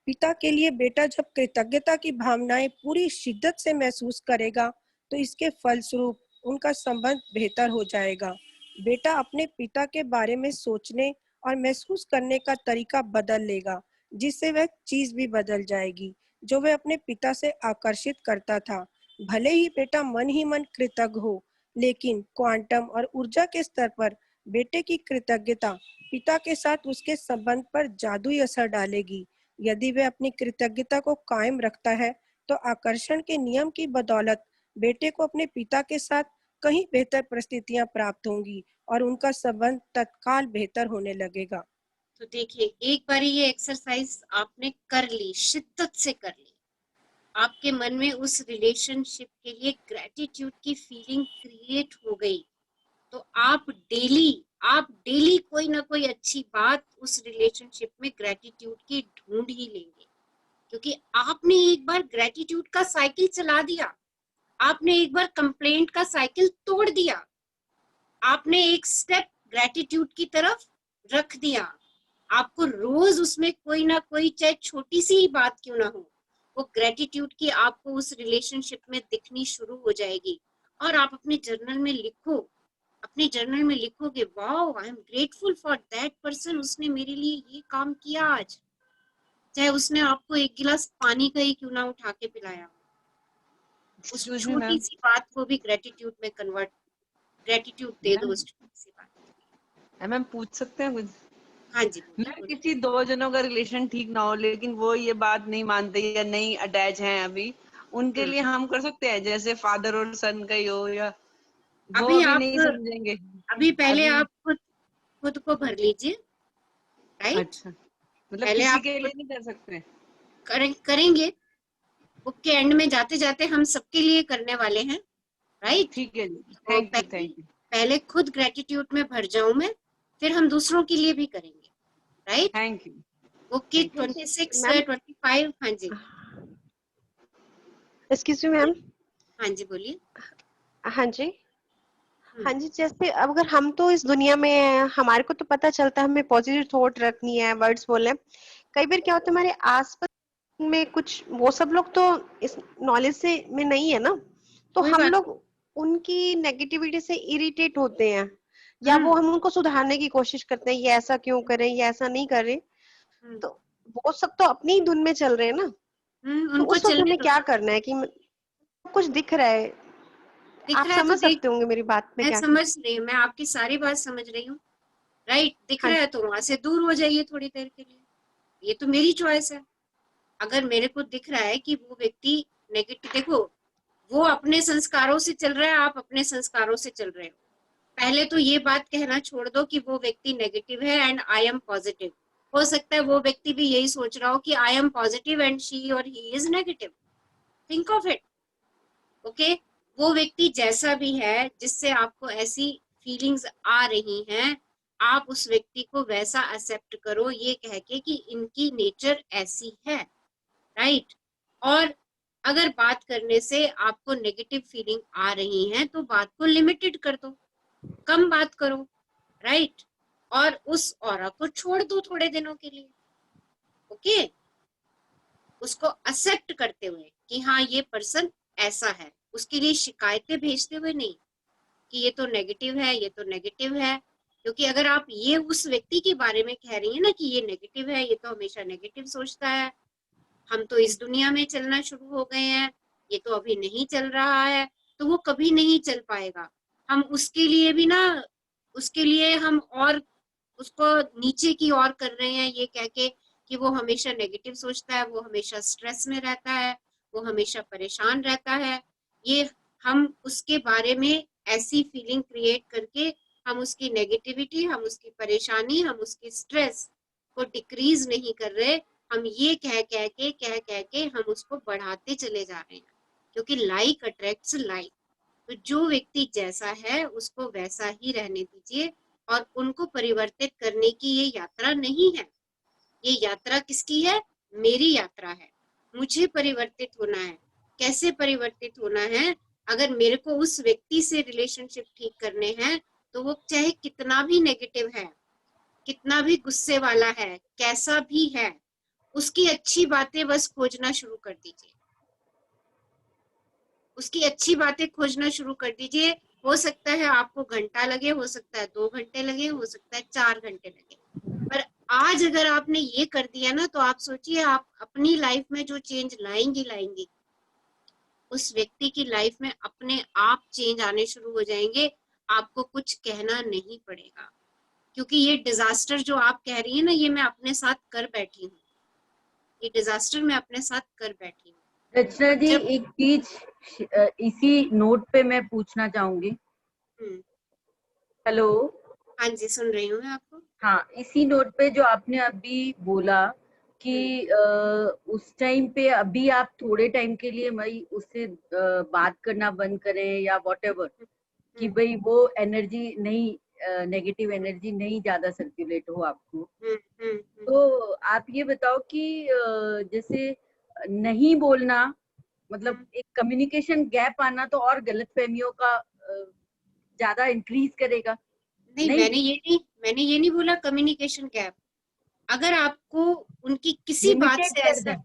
पिता के लिए बेटा जब कृतज्ञता की भावनाएं पूरी शिद्दत से महसूस करेगा तो इसके फलस्वरूप उनका संबंध बेहतर हो जाएगा। बेटा अपने पिता के बारे में सोचने और महसूस करने का तरीका बदल लेगा, जिससे वह चीज भी बदल जाएगी जो वह अपने पिता से आकर्षित करता था। भले ही बेटा मन ही मन कृतज्ञ हो, लेकिन क्वांटम और ऊर्जा के स्तर पर बेटे की कृतज्ञता पिता के साथ उसके संबंध पर जादुई असर डालेगी। यदि वह अपनी कृतज्ञता को कायम रखता है तो आकर्षण के नियम की बदौलत बेटे को अपने पिता के साथ कहीं बेहतर परिस्थितियां प्राप्त होंगी और उनका संबंध तत्काल बेहतर होने लगेगा। तो देखिए एक बार ये एक्सरसाइज आपने कर ली, शिद्दत से कर ली, आपके मन में उस रिलेशनशिप के लिए ग्रेटिट्यूड की फीलिंग क्रिएट हो गई, तो आप डेली कोई ना कोई अच्छी बात उस रिलेशनशिप में ग्रेटिट्यूड की ढूंढ ही लेंगे, क्योंकि आपने एक बार ग्रेटिट्यूड का साइकिल चला दिया, आपने एक बार कंप्लेंट का साइकिल तोड़ दिया, आपने एक स्टेप ग्रेटिट्यूड की तरफ रख दिया। आपको रोज उसमें कोई ना कोई, चाहे छोटी सी ही बात क्यों ना हो, वो ग्रेटिट्यूड की आपको उस रिलेशनशिप में दिखनी शुरू हो जाएगी। और आप अपने जर्नल में लिखो, अपने जर्नल में लिखोगे, wow I am grateful for that person, उसने मेरे लिए ये काम किया आज, चाहे उसने आपको एक गिलास पानी का ही क्यों ना उठा के पिलाया, उस छोटी सी बात को भी ग्रेटिट्यूड में कन्वर्ट, ग्रेटिट्यूड दे दो उस छोटी सी बात। मैम पूछ सकते हैं कुछ? हाँ जी। मैं किसी दो जनों का रिलेशन ठीक ना हो लेकिन वो ये बात नहीं मानते या नहीं अटैच हैं अभी, उनके लिए हम कर सकते हैं जैसे फादर और सन का ही हो, या वो अभी आप नहीं समझेंगे? अभी पहले आप खुद को भर लीजिए, राइट? अच्छा, मतलब पहले किसी आप के लिए नहीं कर सकते? करेंगे, बुक के एंड में जाते जाते हम सबके लिए करने वाले हैं, राइट? ठीक है जी, तो थैंक यू। पहले खुद ग्रेटिट्यूड में भर जाऊं मैं, फिर हम दूसरों के लिए भी करेंगे, राइट? Thank you. बुक के 26 25। हाँ जी, एक्सक्यूज मी मैम। हाँ जी बोलिए। हाँ जी, हाँ जी, जैसे अगर हम तो इस दुनिया में हैं, हमारे को तो पता चलता है हमें पॉजिटिव थॉट रखनी है, वर्ड्स बोलने हैं। कई बार क्या होता है हमारे आसपास में कुछ, वो सब लोग तो इस नॉलेज से में नहीं है ना, तो हम लोग उनकी नेगेटिविटी से इरिटेट होते हैं, या वो हम उनको सुधारने की कोशिश करते हैं, ये ऐसा क्यों करें, ये ऐसा नहीं कर रहे, तो वो सब तो अपनी ही धुन में चल रहे हैं ना। तो उस वक्त हमें क्या करना है कि कुछ दिख रहा है, आप समझ सकते होंगे मेरी बात में। मैं समझ रही हूँ, मैं आपकी सारी बात समझ रही हूँ, राइट? दिख रहा है तो वहां से दूर हो जाइए थोड़ी देर के लिए, ये तो मेरी चॉइस है। अगर मेरे को दिख रहा है कि वो व्यक्ति नेगेटिव, देखो वो अपने संस्कारों से चल रहा है, आप अपने संस्कारों से चल रहे हो, पहले तो ये बात कहना छोड़ दो कि वो व्यक्ति नेगेटिव है एंड आई एम पॉजिटिव। हो सकता है वो व्यक्ति भी यही सोच रहा हो कि I am positive and she और he is negative. Think of it. Okay, वो व्यक्ति जैसा भी है, जिससे आपको ऐसी फीलिंग्स आ रही हैं, आप उस व्यक्ति को वैसा एक्सेप्ट करो, ये कह के कि इनकी नेचर ऐसी है, राइट। और अगर बात करने से आपको नेगेटिव फीलिंग आ रही है तो बात को लिमिटेड कर दो, कम बात करो, राइट। और उस ऑरा को छोड़ दो थोड़े दिनों के लिए। ओके, उसको एक्सेप्ट करते हुए कि हाँ ये पर्सन ऐसा है, उसके लिए शिकायतें भेजते हुए नहीं कि ये तो नेगेटिव है, ये तो नेगेटिव है। क्योंकि अगर आप ये उस व्यक्ति के बारे में कह रही है ना कि ये नेगेटिव है, ये तो हमेशा नेगेटिव सोचता है, हम तो इस दुनिया में चलना शुरू हो गए हैं, ये तो अभी नहीं चल रहा है, तो वो कभी नहीं चल पाएगा। हम उसके लिए भी ना, उसके लिए हम और उसको नीचे की ओर कर रहे हैं, ये कह के कि वो हमेशा नेगेटिव सोचता है, वो हमेशा स्ट्रेस में रहता है, वो हमेशा परेशान रहता है। ये हम उसके बारे में ऐसी फीलिंग क्रिएट करके हम उसकी नेगेटिविटी, हम उसकी परेशानी, हम उसकी स्ट्रेस को डिक्रीज नहीं कर रहे, हम ये कह के हम उसको बढ़ाते चले जा रहे हैं। क्योंकि लाइक अट्रैक्ट्स लाइक। तो जो व्यक्ति जैसा है उसको वैसा ही रहने दीजिए, और उनको परिवर्तित करने की ये यात्रा नहीं है। ये यात्रा किसकी है? मेरी यात्रा है। मुझे परिवर्तित होना है। कैसे परिवर्तित होना है? अगर मेरे को उस व्यक्ति से रिलेशनशिप ठीक करने हैं, तो वो चाहे कितना भी नेगेटिव है, कितना भी गुस्से वाला है, कैसा भी है, उसकी अच्छी बातें बस खोजना शुरू कर दीजिए। उसकी अच्छी बातें खोजना शुरू कर दीजिए। हो सकता है आपको घंटा लगे, हो सकता है 2 घंटे लगे, हो सकता है 4 घंटे लगे, पर आज अगर आपने ये कर दिया ना, तो आप सोचिए आप अपनी लाइफ में जो चेंज लाएंगी, उस व्यक्ति की लाइफ में अपने आप चेंज आने शुरू हो जाएंगे। आपको कुछ कहना नहीं पड़ेगा। क्योंकि ये डिजास्टर जो आप कह रही है ना, ये मैं अपने साथ कर बैठी हूँ। ये डिजास्टर मैं अपने साथ कर बैठी हूँ। रचना जी, एक चीज इसी नोट पे मैं पूछना चाहूंगी। हेलो। हाँ जी, सुन रही हूँ मैं आपको। हाँ, इसी नोट पे जो आपने अभी बोला कि उस टाइम पे अभी आप थोड़े टाइम के लिए भाई उससे बात करना बंद करें या व्हाटएवर, कि भाई वो एनर्जी नहीं, नेगेटिव एनर्जी नहीं ज्यादा सर्कुलेट हो आपको। तो आप ये बताओ कि जैसे नहीं बोलना, मतलब एक कम्युनिकेशन गैप आना तो और गलतफहमियों का ज्यादा इंक्रीज करेगा। नहीं, मैंने ये नहीं बोला कम्युनिकेशन गैप। अगर आपको उनकी किसी बात से ऐसा,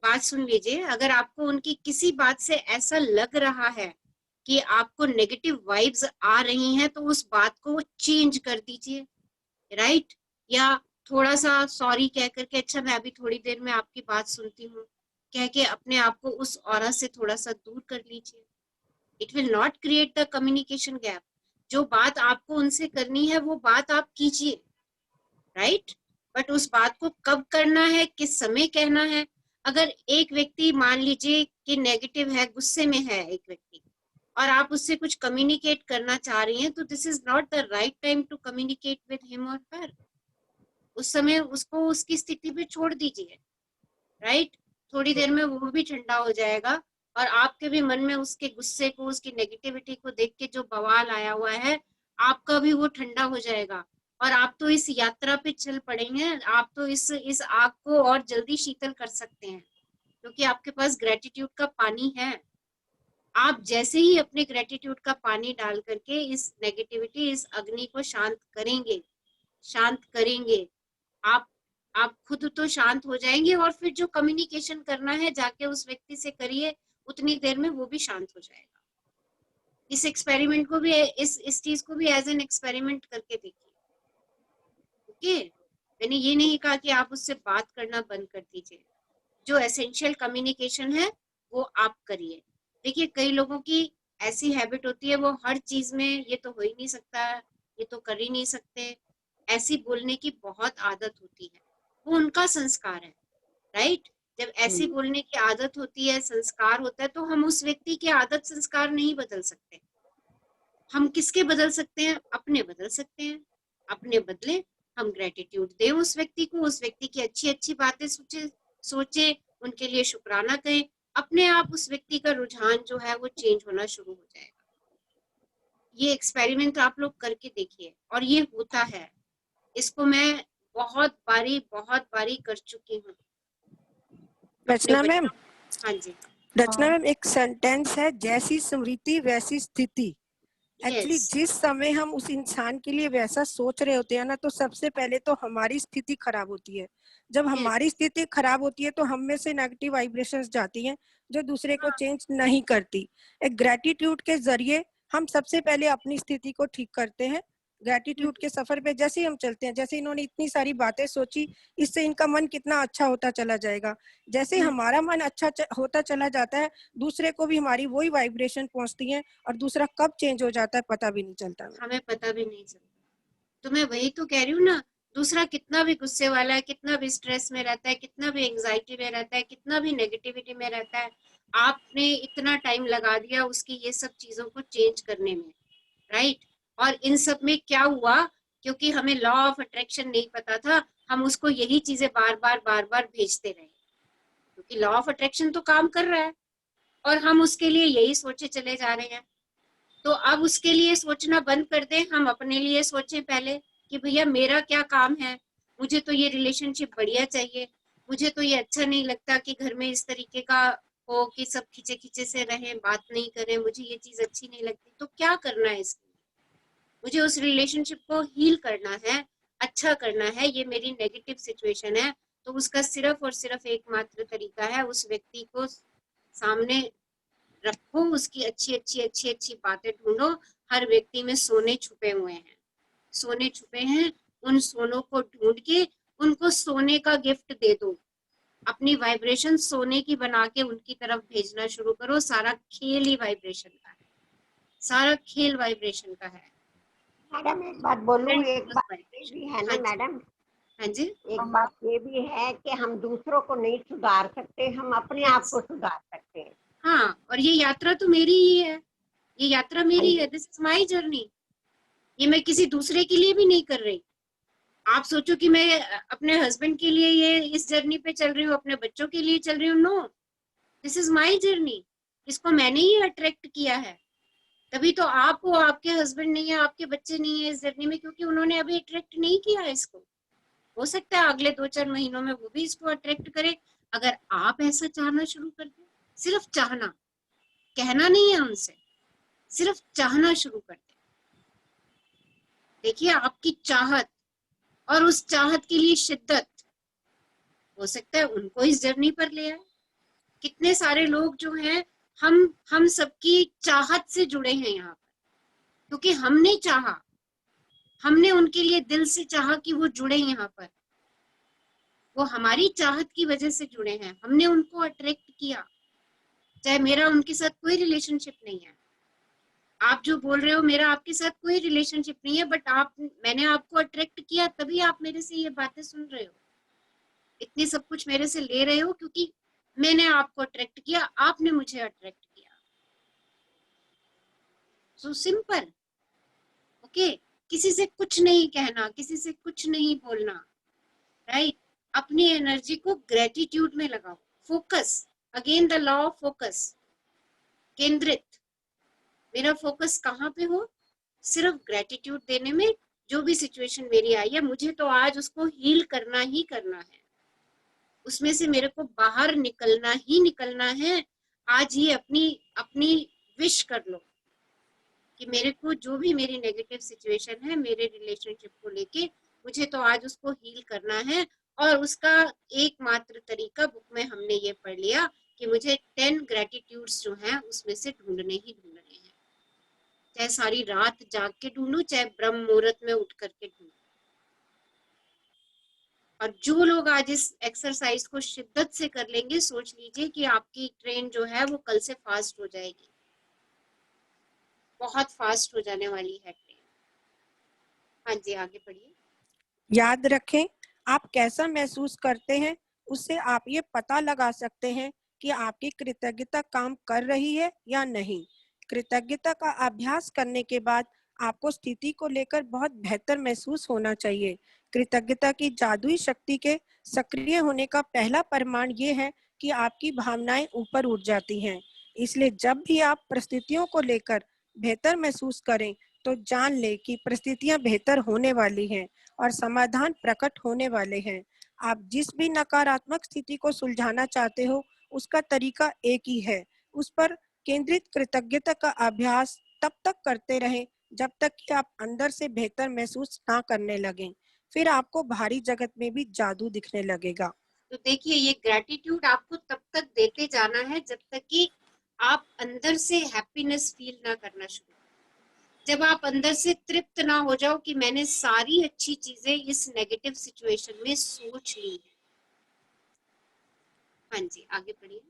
बात सुन लीजिए, अगर आपको उनकी किसी बात से ऐसा लग रहा है कि आपको नेगेटिव वाइब्स आ रही हैं, तो उस बात को चेंज कर दीजिए, राइट। या थोड़ा सा सॉरी कह करके, अच्छा मैं अभी थोड़ी देर में आपकी बात सुनती हूँ, कह के अपने आप को उस ऑरा से थोड़ा सा दूर कर लीजिए। It will not create the communication gap. जो बात आपको उनसे करनी है वो बात आप कीजिए, राइट। बट उस बात को कब करना है, किस समय कहना है। अगर एक व्यक्ति मान लीजिए कि नेगेटिव है, गुस्से में है एक व्यक्ति, और आप उससे कुछ कम्युनिकेट करना चाह रही हैं, तो this is not the right time to communicate with him और हर। उस समय उसको उसकी स्थिति पे छोड़ दीजिए, राइट। थोड़ी देर में वो भी ठंडा हो जाएगा, और आपके भी मन में उसके गुस्से को, उसकी नेगेटिविटी को देख के जो बवाल आया हुआ है, आपका भी वो ठंडा हो जाएगा, और आप तो इस यात्रा पे चल पड़ेंगे। आप तो इस आग को और जल्दी शीतल कर सकते हैं, क्योंकि आपके पास ग्रेटिट्यूड का पानी है। आप जैसे ही अपने ग्रेटिट्यूड का पानी डाल करके इस नेगेटिविटी, इस अग्नि को शांत करेंगे, आप खुद तो शांत हो जाएंगे, और फिर जो कम्युनिकेशन करना है जाके उस व्यक्ति से करिए, उतनी देर में वो भी शांत हो जाएगा। इस एक्सपेरिमेंट को भी, इस चीज को भी एज एन एक्सपेरिमेंट करके देखिए। ओके, मैंने ये नहीं कहा कि आप उससे बात करना बंद कर दीजिए। जो एसेंशियल कम्युनिकेशन है वो आप करिए। देखिए, कई लोगों की ऐसी हैबिट होती है, वो हर चीज में ये तो हो ही नहीं सकता, ये तो कर ही नहीं सकते, ऐसी बोलने की बहुत आदत होती है। वो उनका संस्कार है, राइट। जब ऐसी बोलने की आदत होती है, संस्कार होता है, तो हम उस व्यक्ति की आदत संस्कार नहीं बदल सकते। हम किसके बदल सकते हैं? अपने बदल सकते हैं। अपने बदले हम ग्रेटिट्यूड दें उस व्यक्ति को, उस व्यक्ति की अच्छी अच्छी बातें सोचे, उनके लिए शुक्राना करें, अपने आप उस व्यक्ति का रुझान जो है वो चेंज होना शुरू हो जाएगा। ये एक्सपेरिमेंट आप लोग करके देखिए, और ये होता है। इसको मैं बहुत बारी कर चुकी हूँ। रचना मैम, हाँ जी, रचना मैम, एक सेंटेंस है, जैसी स्मृति वैसी स्थिति। एक्चुअली जिस समय हम उस इंसान के लिए वैसा सोच रहे होते हैं ना, तो सबसे पहले तो हमारी स्थिति खराब होती है। जब हमारी स्थिति खराब होती है तो हम में से नेगेटिव वाइब्रेशंस जाती हैं जो दूसरे को चेंज नहीं करती। एक ग्रेटिट्यूड के जरिए हम सबसे पहले अपनी स्थिति को ठीक करते हैं। ग्रेटिट्यूड के सफर पे जैसे हम चलते हैं, जैसे इन्होंने इतनी सारी बातें सोची, इससे इनका मन कितना अच्छा होता चला जाएगा। जैसे हमारा मन अच्छा होता चला जाता है, दूसरे को भी हमारी वही वाइब्रेशन पहुंचती है, और दूसरा कब चेंज हो जाता है पता भी नहीं चलता। हमें पता भी नहीं चलता। तो मैं वही तो कह रही हूँ ना, दूसरा कितना भी गुस्से वाला है, कितना भी स्ट्रेस में रहता है, कितना भी एंजाइटी में रहता है, कितना भी नेगेटिविटी में रहता है, आपने इतना टाइम लगा दिया उसकी ये सब चीजों को चेंज करने में, राइट? और इन सब में क्या हुआ, क्योंकि हमें लॉ ऑफ अट्रैक्शन नहीं पता था, हम उसको यही चीजें बार बार भेजते रहे, क्योंकि लॉ ऑफ अट्रैक्शन तो काम कर रहा है और हम उसके लिए यही सोचे चले जा रहे हैं। तो अब उसके लिए सोचना बंद कर दें, हम अपने लिए सोचें पहले कि भैया मेरा क्या काम है, मुझे तो ये रिलेशनशिप बढ़िया चाहिए, मुझे तो ये अच्छा नहीं लगता कि घर में इस तरीके का हो कि सब खींचे खींचे से रहें, बात नहीं करें, मुझे ये चीज अच्छी नहीं लगती। तो क्या करना है इसमें? मुझे उस रिलेशनशिप को हील करना है, अच्छा करना है। ये मेरी नेगेटिव सिचुएशन है, तो उसका सिर्फ और सिर्फ एकमात्र तरीका है, उस व्यक्ति को सामने रखो, उसकी अच्छी बातें ढूंढो। हर व्यक्ति में सोने छुपे हुए हैं, सोने छुपे हैं, उन सोनों को ढूंढ के उनको सोने का गिफ्ट दे दो। अपनी वाइब्रेशन सोने की बना के उनकी तरफ भेजना शुरू करो। सारा खेल ही वाइब्रेशन का है, सारा खेल वाइब्रेशन का है। मैडम एक बात बोलूं, एक बात ये भी है ना मैडम, हाँ जी, एक बात ये भी है कि हम दूसरों को नहीं सुधार सकते, हम अपने आप को सुधार सकते हैं। हाँ, और ये यात्रा तो मेरी ही है, ये यात्रा मेरी है, दिस इज माई जर्नी। ये मैं किसी दूसरे के लिए भी नहीं कर रही। आप सोचो कि मैं अपने हस्बैंड के लिए ये इस जर्नी पे चल रही हूँ, अपने बच्चों के लिए चल रही हूँ, no, this is my journey. इसको मैंने ही अट्रैक्ट किया है, तभी तो आप हो, आपके हस्बैंड नहीं है, आपके बच्चे नहीं है इस जर्नी में, क्योंकि उन्होंने अभी अट्रैक्ट नहीं किया है इसको। हो सकता है अगले 2-4 महीनों में वो भी इसको अट्रैक्ट करे, अगर आप ऐसा चाहना शुरू कर दें। सिर्फ चाहना, कहना नहीं है हमसे, सिर्फ चाहना शुरू कर दें। देखिए, आपकी चाहत और उस चाहत के लिए शिद्दत, हो सकता है उनको इस जर्नी पर ले आए। कितने सारे लोग जो हैं, हम सबकी चाहत से जुड़े हैं यहाँ पर, क्योंकि हमने चाहा, हमने उनके लिए दिल से चाहा कि वो जुड़े यहाँ पर, वो हमारी चाहत की वजह से जुड़े हैं, हमने उनको अट्रैक्ट किया। चाहे मेरा उनके साथ कोई रिलेशनशिप नहीं है, आप जो बोल रहे हो मेरा आपके साथ कोई रिलेशनशिप नहीं है, बट मैंने आपको अट्रैक्ट किया, तभी आप मेरे से ये बातें सुन रहे हो, इतनी सब कुछ मेरे से ले रहे हो, क्योंकि मैंने आपको अट्रैक्ट किया, आपने मुझे अट्रैक्ट किया। So simple, okay? किसी से कुछ नहीं कहना, किसी से कुछ नहीं बोलना, राइट? अपनी एनर्जी को ग्रेटिट्यूड में लगाओ, focus, again the law of focus, केंद्रित। मेरा फोकस कहाँ पे हो? सिर्फ ग्रेटिट्यूड देने में। जो भी सिचुएशन मेरी आई है, मुझे तो आज उसको हील करना ही करना है, उसमें से मेरे को बाहर निकलना ही निकलना है। आज ही अपनी विश कर लो कि मेरे को जो भी मेरी नेगेटिव सिचुएशन है मेरे रिलेशनशिप को लेके, मुझे तो आज उसको हील करना है। और उसका एकमात्र तरीका, बुक में हमने ये पढ़ लिया कि मुझे 10 ग्रेटिट्यूड्स जो हैं उसमें से ढूंढने ही ढूंढने हैं। चाहे सारी रात जाग के ढूंढूं, चाहे ब्रह्म मुहूर्त में उठ करके ढूंढूं। और जो लोग आज इस एक्सरसाइज को शिद्दत से कर लेंगे, सोच लीजिए कि आपकी ट्रेन जो है वो कल से फास्ट हो जाएगी, बहुत फास्ट हो जाने वाली है ट्रेन। हाँ जी, आगे बढ़िए। याद रखें, आप कैसा महसूस करते हैं उससे आप ये पता लगा सकते हैं कि आपकी कृतज्ञता काम कर रही है या नहीं। कृतज्ञता का अभ्यास करने के बाद आपको स्थिति को लेकर बहुत बेहतर महसूस होना चाहिए। कृतज्ञता की जादुई शक्ति के सक्रिय होने का पहला प्रमाण ये है कि आपकी भावनाएं ऊपर उठ जाती हैं। इसलिए जब भी आप परिस्थितियों को लेकर बेहतर महसूस करें तो जान ले कि परिस्थितियां बेहतर होने वाली हैं और समाधान प्रकट होने वाले हैं। आप जिस भी नकारात्मक स्थिति को सुलझाना चाहते हो उसका तरीका एक ही है। उस पर केंद्रित कृतज्ञता का अभ्यास तब तक करते रहें जब तक कि आप अंदर से बेहतर महसूस ना करने लगें। फिर आपको बाहरी जगत में भी जादू दिखने लगेगा। तो देखिए, ये ग्रेटिट्यूड आपको तब तक देते जाना है जब तक कि आप अंदर से हैप्पीनेस फील ना करना शुरू। जब आप अंदर से तृप्त ना हो जाओ कि मैंने सारी अच्छी चीजें इस नेगेटिव सिचुएशन में सोच ली है। हाँ जी, आगे बढ़िए।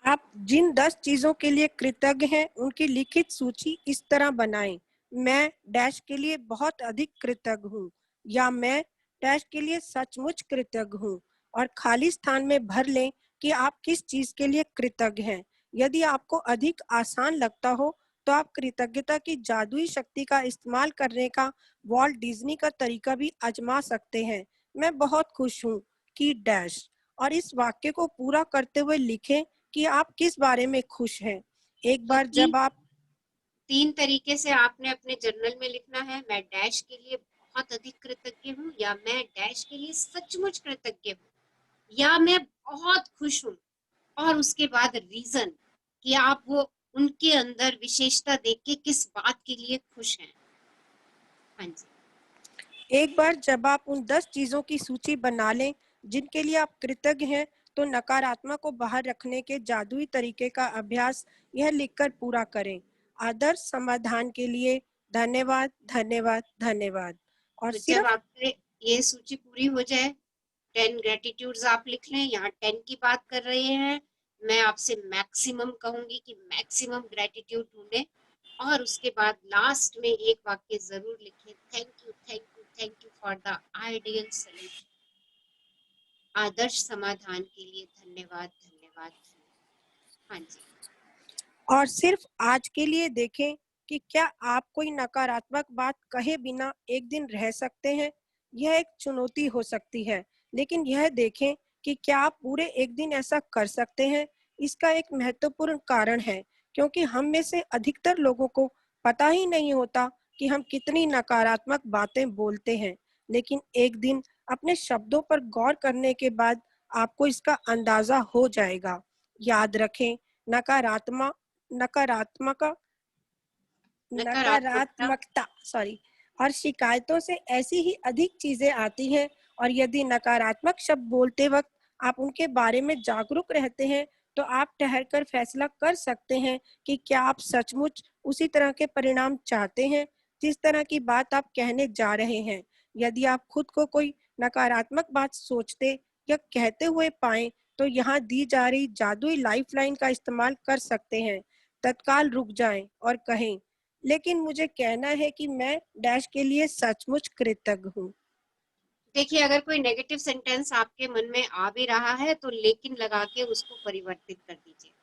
आप जिन 10 चीजों के लिए कृतज्ञ हैं उनकी लिखित सूची इस तरह बनाएं। मैं डैश के लिए बहुत अधिक कृतज्ञ हूँ, या मैं डैश के लिए सचमुच कृतज्ञ हूँ, और खाली स्थान में भर लें कि आप किस चीज के लिए कृतज्ञ हैं। यदि आपको अधिक आसान लगता हो तो आप कृतज्ञता की जादुई शक्ति का इस्तेमाल करने का वॉल्ट डिज्नी का तरीका भी आजमा सकते हैं। मैं बहुत खुश हूँ कि डैश, और इस वाक्य को पूरा करते हुए लिखें कि आप किस बारे में खुश हैं। एक बार जब आप 3 तरीके से आपने अपने जर्नल में लिखना है। मैं डैश के लिए बहुत अधिक कृतज्ञ हूँ, या मैं डैश के लिए सचमुच कृतज्ञ हूँ, या मैं बहुत खुश हूँ, और उसके बाद रीजन कि आप वो उनके अंदर विशेषता देख के किस बात के लिए खुश हैं। हाँ जी। एक बार जब आप उन 10 चीजों की सूची बना लें जिनके लिए आप कृतज्ञ हैं तो नकारात्मक को बाहर रखने के जादुई तरीके का अभ्यास यह लिखकर पूरा करें। आदर्श समाधान के लिए धन्यवाद, धन्यवाद, धन्यवाद। और तो जब सिर्फ आपके ये सूची पूरी हो जाए, 10 ग्रेटिट्यूड्स आप लिख लें। यहाँ 10 की बात कर रहे हैं, मैं आपसे मैक्सिमम कहूंगी कि मैक्सिमम ग्रेटिट्यूड ढूंढें, और उसके बाद लास्ट में एक वाक्य जरूर लिखें, thank you, thank you, thank you for the ideal solution. आदर्श समाधान के लिए धन्यवाद, धन्यवाद, धन्यवाद। हाँ जी। और सिर्फ आज के लिए देखें कि क्या आप कोई नकारात्मक बात कहे बिना एक दिन रह सकते हैं। यह एक चुनौती हो सकती है, लेकिन यह देखें कि क्या आप पूरे एक दिन ऐसा कर सकते हैं। इसका एक महत्वपूर्ण कारण है क्योंकि हम में से अधिकतर लोगों को पता ही नहीं होता कि हम कितनी नकारात्मक बातें बोलते हैं, लेकिन एक दिन अपने शब्दों पर गौर करने के बाद आपको इसका अंदाजा हो जाएगा। याद रखें, नकारात्मक नकारात्मकता और शिकायतों से ऐसी ही अधिक चीजें आती हैं, और यदि नकारात्मक शब्द बोलते वक्त आप उनके बारे में जागरूक रहते हैं तो आप ठहरकर फैसला कर सकते हैं कि क्या आप सचमुच उसी तरह के परिणाम चाहते हैं जिस तरह की बात आप कहने जा रहे हैं। यदि आप खुद को कोई नकारात्मक बात सोचते या कहते हुए पाएं तो यहाँ दी जा रही जादुई लाइफलाइन का इस्तेमाल कर सकते हैं। तत्काल रुक जाएं और कहें, लेकिन मुझे कहना है कि मैं डैश के लिए सचमुच कृतज्ञ हूँ। देखिए, अगर कोई नेगेटिव सेंटेंस आपके मन में आ भी रहा है तो लेकिन लगा के उसको परिवर्तित कर दीजिए।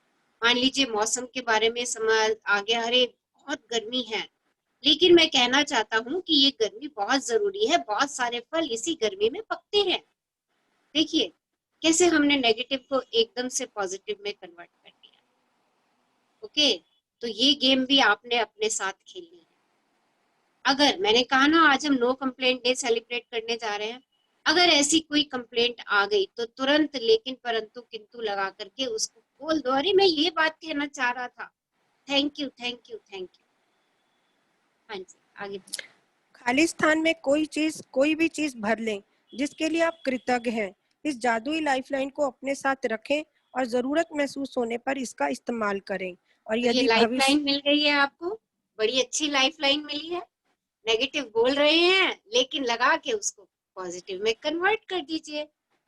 मान लीजिए मौसम के बारे में समझ आ गया, अरे बहुत गर्मी है, लेकिन मैं कहना चाहता हूँ कि ये गर्मी बहुत जरूरी है, बहुत सारे फल इसी गर्मी में पकते हैं। देखिए कैसे हमने नेगेटिव को एकदम से पॉजिटिव में कन्वर्ट कर दिया। ओके, तो ये गेम भी आपने अपने साथ खेलनी है। अगर मैंने कहा ना आज हम नो कंप्लेंट डे सेलिब्रेट करने जा रहे हैं, अगर ऐसी कोई कंप्लेंट आ गई तो तुरंत लेकिन परंतु किंतु लगा करके उसको बोल दो, अरे मैं ये बात कहना चाह रहा था, thank you, thank you, thank you. हाँ जी, आगे। खाली स्थान में कोई भी चीज भर लें जिसके लिए आप कृतज्ञ हैं। इस जादुई लाइफलाइन को अपने साथ रखें और जरूरत महसूस होने पर इसका इस्तेमाल करें। और तो ये यदि लाइफलाइन मिल गई है आपको, बड़ी अच्छी लाइफलाइन मिली है। नेगेटिव बोल रहे हैं लेकिन लगा के उसको पॉजिटिव में कन्वर्ट कर दीजिए,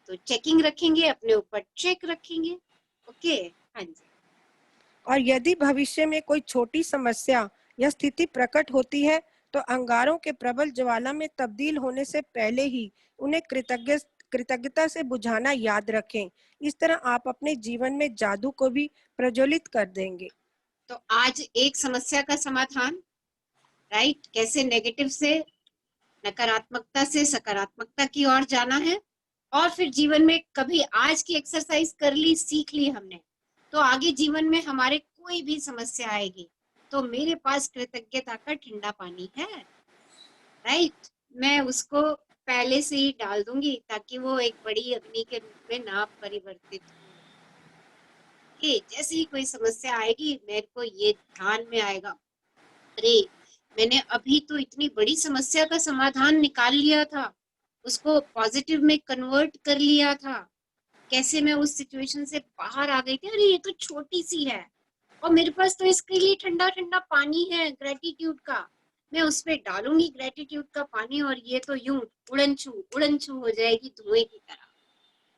तो चेकिंग रखेंगे, अपने ऊपर चेक रखेंगे। ओके, हाँ जी। और यदि भविष्य में कोई छोटी समस्या या स्थिति प्रकट होती है तो अंगारों के प्रबल ज्वाला में तब्दील होने से पहले ही उन्हें कृतज्ञता से बुझाना याद रखें। इस तरह आप अपने जीवन में जादू को भी प्रज्वलित कर देंगे। तो आज एक समस्या का समाधान, राइट, कैसे नेगेटिव से, नकारात्मकता से सकारात्मकता की ओर जाना है। और फिर जीवन में कभी आज की एक्सरसाइज कर ली, सीख ली हमने, तो आगे जीवन में हमारे कोई भी समस्या आएगी तो मेरे पास कृतज्ञता का ठंडा पानी है, राइट, मैं उसको पहले से ही डाल दूंगी ताकि वो एक बड़ी अग्नि के रूप में ना परिवर्तित हो। जैसे ही कोई समस्या आएगी मेरे को ये ध्यान में आएगा, अरे मैंने अभी तो इतनी बड़ी समस्या का समाधान निकाल लिया था, उसको पॉजिटिव में कन्वर्ट कर लिया था, कैसे मैं उस सिचुएशन से बाहर आ गई थी, अरे ये तो छोटी सी है और मेरे पास तो इसके लिए ठंडा ठंडा पानी है ग्रेटिट्यूड का, मैं उस पे डालूंगी ग्रेटिट्यूड का पानी और ये तो यूं उड़न छू हो जाएगी धुएं की तरह।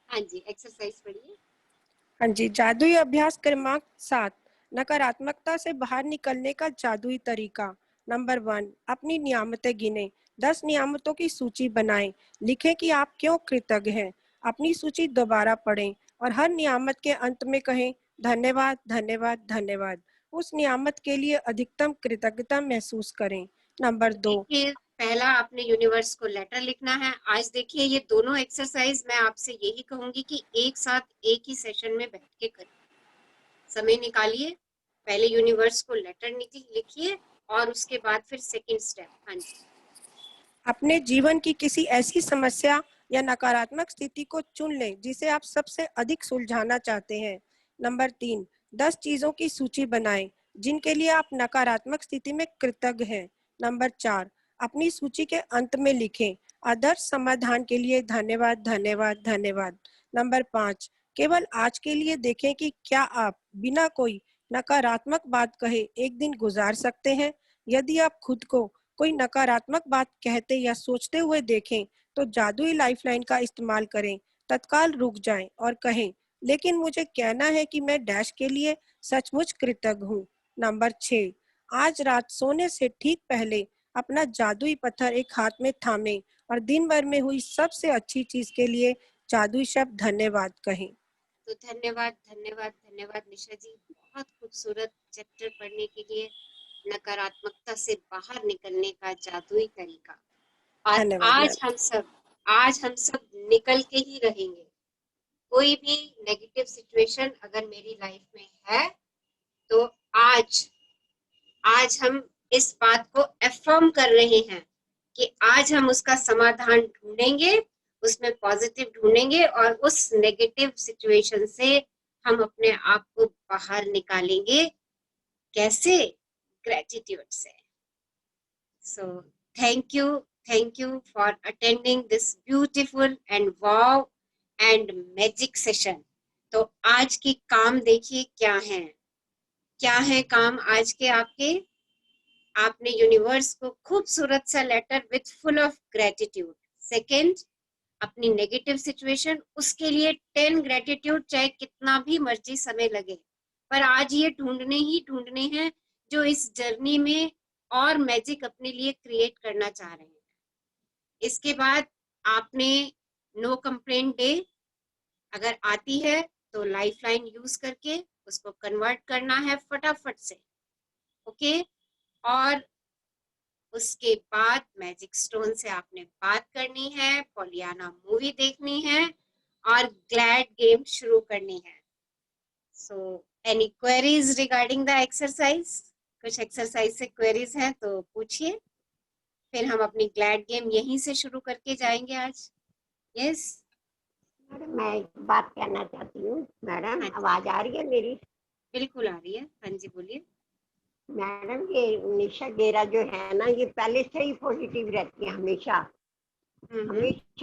हाँ जी, एक्सरसाइज पढ़िए। हाँ जी, जादुई अभ्यास क्रमांक 7, नकारात्मकता से बाहर निकलने का जादुई तरीका। नंबर 1, अपनी नियामतें गिने। 10 नियामतों की सूची बनाएं। लिखें कि आप क्यों कृतज्ञ हैं। अपनी सूची दोबारा पढ़ें और हर नियामत के अंत में कहें धन्यवाद, धन्यवाद, धन्यवाद। उस नियामत के लिए अधिकतम कृतज्ञता महसूस करें। नंबर 2, पहला आपने यूनिवर्स को लेटर लिखना है। आज देखिए ये दोनों एक्सरसाइज मैं आपसे यही कहूंगी कि एक साथ एक ही सेशन में बैठ के करिए, समय निकालिए, पहले यूनिवर्स को लेटर लिखिए और उसके बाद फिर सेकंड स्टेप। हाँ जी, अपने जीवन की किसी ऐसी समस्या या नकारात्मक स्थिति को चुन लें जिसे आप सबसे अधिक सुलझाना चाहते हैं। नंबर 3, 10 चीजों की सूची बनाएं जिनके लिए आप नकारात्मक स्थिति में कृतज्ञ हैं। नंबर 4, अपनी सूची के अंत में लिखें आदर्श समाधान के लिए धन्यवाद, धन्यवाद, धन्यवाद। नंबर 5, केवल आज के लिए देखें कि क्या आप बिना कोई नकारात्मक बात कहे एक दिन गुजार सकते हैं। यदि आप खुद को कोई नकारात्मक बात कहते या सोचते हुए देखें तो जादुई लाइफलाइन का इस्तेमाल करें। तत्काल रुक जाएं और कहें लेकिन मुझे कहना है कि मैं डैश के लिए सचमुच कृतज्ञ हूँ। नंबर 6, आज रात सोने से ठीक पहले अपना जादुई पत्थर एक हाथ में थामें और दिन भर में हुई सबसे अच्छी चीज के लिए जादुई शब्द धन्यवाद कहें। तो धन्यवाद, धन्यवाद, धन्यवाद निशा जी, बहुत खूबसूरत चैप्टर पढ़ने के लिए, नकारात्मकता से बाहर निकलने का जादुई तरीका। और आज हम सब निकल के ही रहेंगे। कोई भी नेगेटिव सिचुएशन अगर मेरी लाइफ में है तो आज हम इस बात को अफर्म कर रहे हैं कि आज हम उसका समाधान ढूंढेंगे, उसमें पॉजिटिव ढूंढेंगे और उस नेगेटिव सिचुएशन से हम अपने आप को बाहर निकालेंगे। कैसे? ग्रेटिट्यूड से। So thank you for attending this beautiful and wow and magic session. तो आज की काम देखिए क्या है काम आज के आपके। आपने यूनिवर्स को खूबसूरत सा letter with full of gratitude. Second, अपनी नेगेटिव सिचुएशन, उसके लिए 10 ग्रेटिट्यूड, चाहे कितना भी मर्जी समय लगे, पर आज ये ढूंढने हैं जो इस जर्नी में और मैजिक अपने लिए क्रिएट करना चाह रहे हैं। इसके बाद आपने नो कंप्लेंट डे अगर आती है तो लाइफलाइन यूज करके उसको कन्वर्ट करना है फटाफट से, ओके। और उसके बाद मैजिक स्टोन से आपने बात करनी है, पोलियाना मूवी देखनी है और ग्लैड गेम शुरू करनी है। So any queries regarding the exercise? कुछ एक्सरसाइज से क्वेरीज हैं तो पूछिए, फिर हम अपनी ग्लैड गेम यहीं से शुरू करके जाएंगे आज। यस मैडम, मैं एक बात कहना चाहती हूँ। मैडम, आवाज आ रही है मेरी? बिल्कुल आ रही है। हाँ जी, बोलिए। मैडम, ये निशा गेरा जो है ना, ये पहले से ही पॉजिटिव रहती है, हमेशा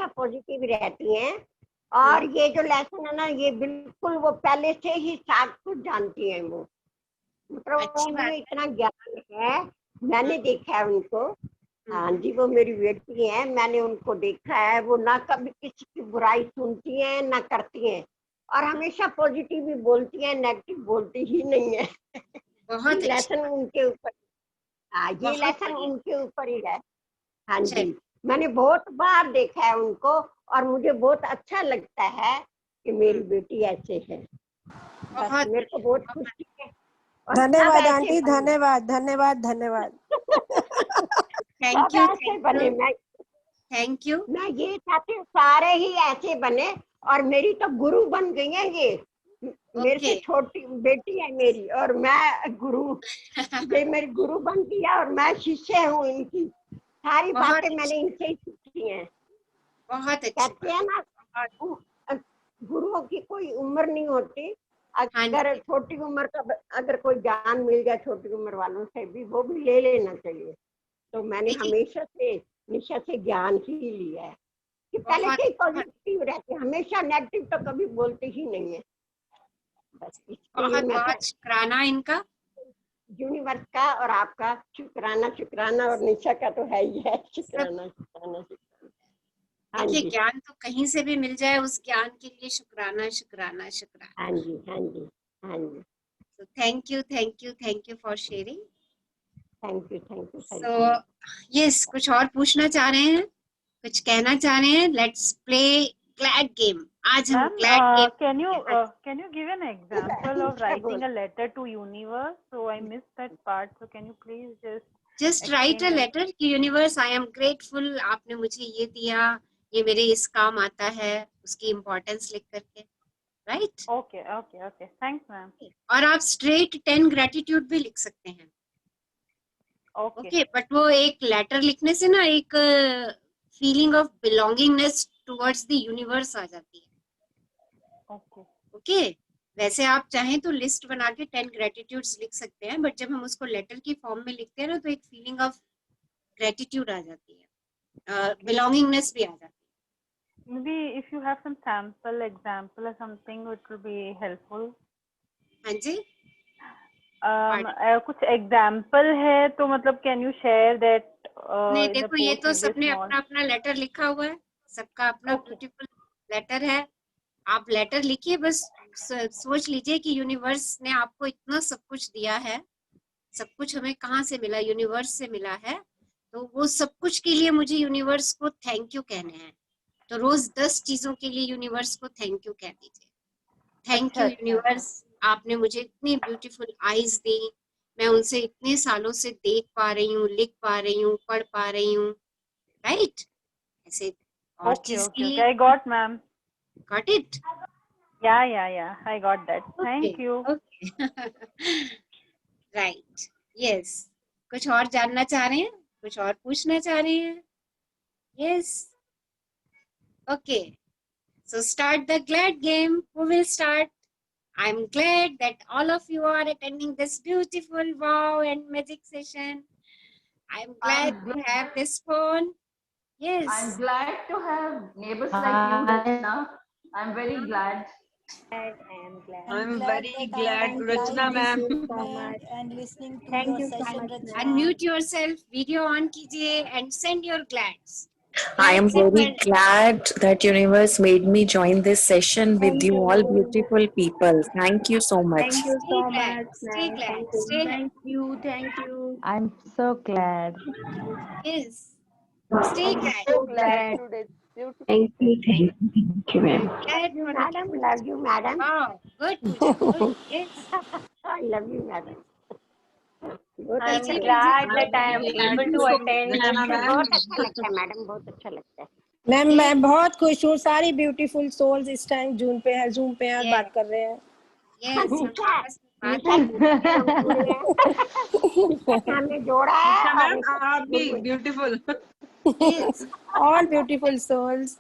पॉजिटिव रहती हैं। और ये जो लेसन है ना, ये बिल्कुल वो पहले से ही सब कुछ जानती हैं। वो मतलब उनमें इतना ज्ञान है, मैंने देखा है उनको। हाँ जी, वो मेरी बेटी है, मैंने उनको देखा है। वो ना कभी किसी की बुराई सुनती हैं ना करती हैं, और हमेशा पॉजिटिव ही बोलती हैं, नेगेटिव बोलती ही नहीं है। बहुत लेसन उनके ऊपर, ये लेसन उनके ऊपर ही है। हाँ जी, मैंने बहुत बार देखा है उनको और मुझे बहुत अच्छा लगता है कि मेरी बेटी ऐसे है। बस मेरे को बहुत खुशी है। धन्यवाद आंटी, धन्यवाद धन्यवाद धन्यवाद। थैंक यू, ऐसे बने। मैं थैंक यू। मैं ये चाहती हूँ सारे ही ऐसे बने, और मेरी तो गुरु बन गई है ये। मेरे से छोटी बेटी है मेरी, और मैं गुरु, ये मेरी गुरु बन गया, और मैं शिष्य हूँ इनकी। सारी बातें मैंने इनसे ही सीखी हैं। बहुत अच्छी। कहते हैं ना, गुरुओं की कोई उम्र नहीं होती। अगर छोटी उम्र का अगर कोई ज्ञान मिल जाए छोटी उम्र वालों से भी, वो भी ले लेना चाहिए। तो मैंने हमेशा से निशा से ज्ञान ही लिया है कि पहले से ही पॉजिटिव रहते, हमेशा नेगेटिव तो कभी बोलते ही नहीं है। बस बहुत बहुत शुक्राना इनका, यूनिवर्स का और आपका शुक्राना। शुक्राना और निशा का तो है ही है। शुक्राना शुक्राना शुक्राना। देखिए ज्ञान तो कहीं से भी मिल जाए, उस ज्ञान के लिए शुक्राना शुक्राना शुक्राना। हाँ जी हाँ जी हाँ जी। तो thank you for sharing. Thank you. So yes, कुछ और पूछना चाह रहे हैं, कुछ कहना चाह रहे हैं? Let's play glad game. आज हम glad game. Can you give an example of writing a letter to universe? So I missed that part. So can you please just write a letter कि यूनिवर्स, आई एम ग्रेटफुल, आपने मुझे ये दिया, ये मेरे इस काम आता है, उसकी इम्पोर्टेंस लिख करके, राइट? Okay thanks ma'am. और आप स्ट्रेट 10 ग्रेटिट्यूड भी लिख सकते हैं। ओके, बट वो एक लेटर लिखने से ना एक feeling of belongingness towards the universe आ जाती है। ओके, वैसे आप चाहें तो लिस्ट बना के 10 ग्रेटिट्यूड्स लिख सकते हैं, बट जब हम उसको लेटर की फॉर्म में लिखते हैं ना, तो एक फीलिंग ऑफ ग्रेटिट्यूड आ जाती है, बिलोंगिंगनेस भी आ जाती है। Maybe if you have some sample example or something, it will be helpful. हाँ जी। कुछ एग्जाम्पल है तो मतलब कैन यू शेयर दैट? नहीं देखो, ये तो सबने अपना अपना लेटर लिखा हुआ है, सबका अपना ब्यूटीफुल लेटर है। आप लेटर लिखिए, बस सोच लीजिए कि यूनिवर्स ने आपको इतना सब कुछ दिया है, सब कुछ हमें कहाँ से मिला? यूनिवर्स से मिला है। तो वो सब कुछ के लिए मुझे यूनिवर्स को थैंक यू कहने हैं। तो रोज 10 चीजों के लिए यूनिवर्स को थैंक यू कह दीजिए। थैंक यू यूनिवर्स, आपने मुझे इतनी ब्यूटीफुल आईज दी, मैं उनसे इतने सालों से देख पा रही हूँ, लिख पा रही हूँ, पढ़ पा रही हूँ, राइट? ऐसे और चीज के लिए। I got ma'am. Got it? Yeah. I got that. Thank you. Okay. Right. Yes. कुछ और जानना चाह रहे हैं? कुछ और पूछना चाह रहे हैं? Yes. Okay. So start the glad game. Who will start? I'm glad that all of you are attending this beautiful wow and magic session. I'm glad to have this phone. Yes. I'm glad to have neighbors like you, Rachna. I'm very glad. I'm very glad, Rachna ma'am. And listening to Thank your you so session, much. Rachna. Unmute yourself, video on कीजिए and send your glads. I am very glad that universe made me join this session with you all beautiful people. Thank you so much. Thank you so much. Stay glad. Stay glad. Thank you. I'm so glad. Yes. Stay glad. So glad today. Beautiful. Thank you, ma'am. Glad for Madam, love you, madam. Wow, good, Pooja. Good. Yes. I love you, madam. I'm glad that I am able to attend. बहुत अच्छा लगता है madam, बहुत अच्छा लगता है ma'am. मैं बहुत खुश हूँ, सारी ब्यूटीफुल सोल्स इस टाइम जूम पे है और बात कर रहे हैं। हमने जोड़ा है। मैम आप भी ब्यूटीफुल। All beautiful souls.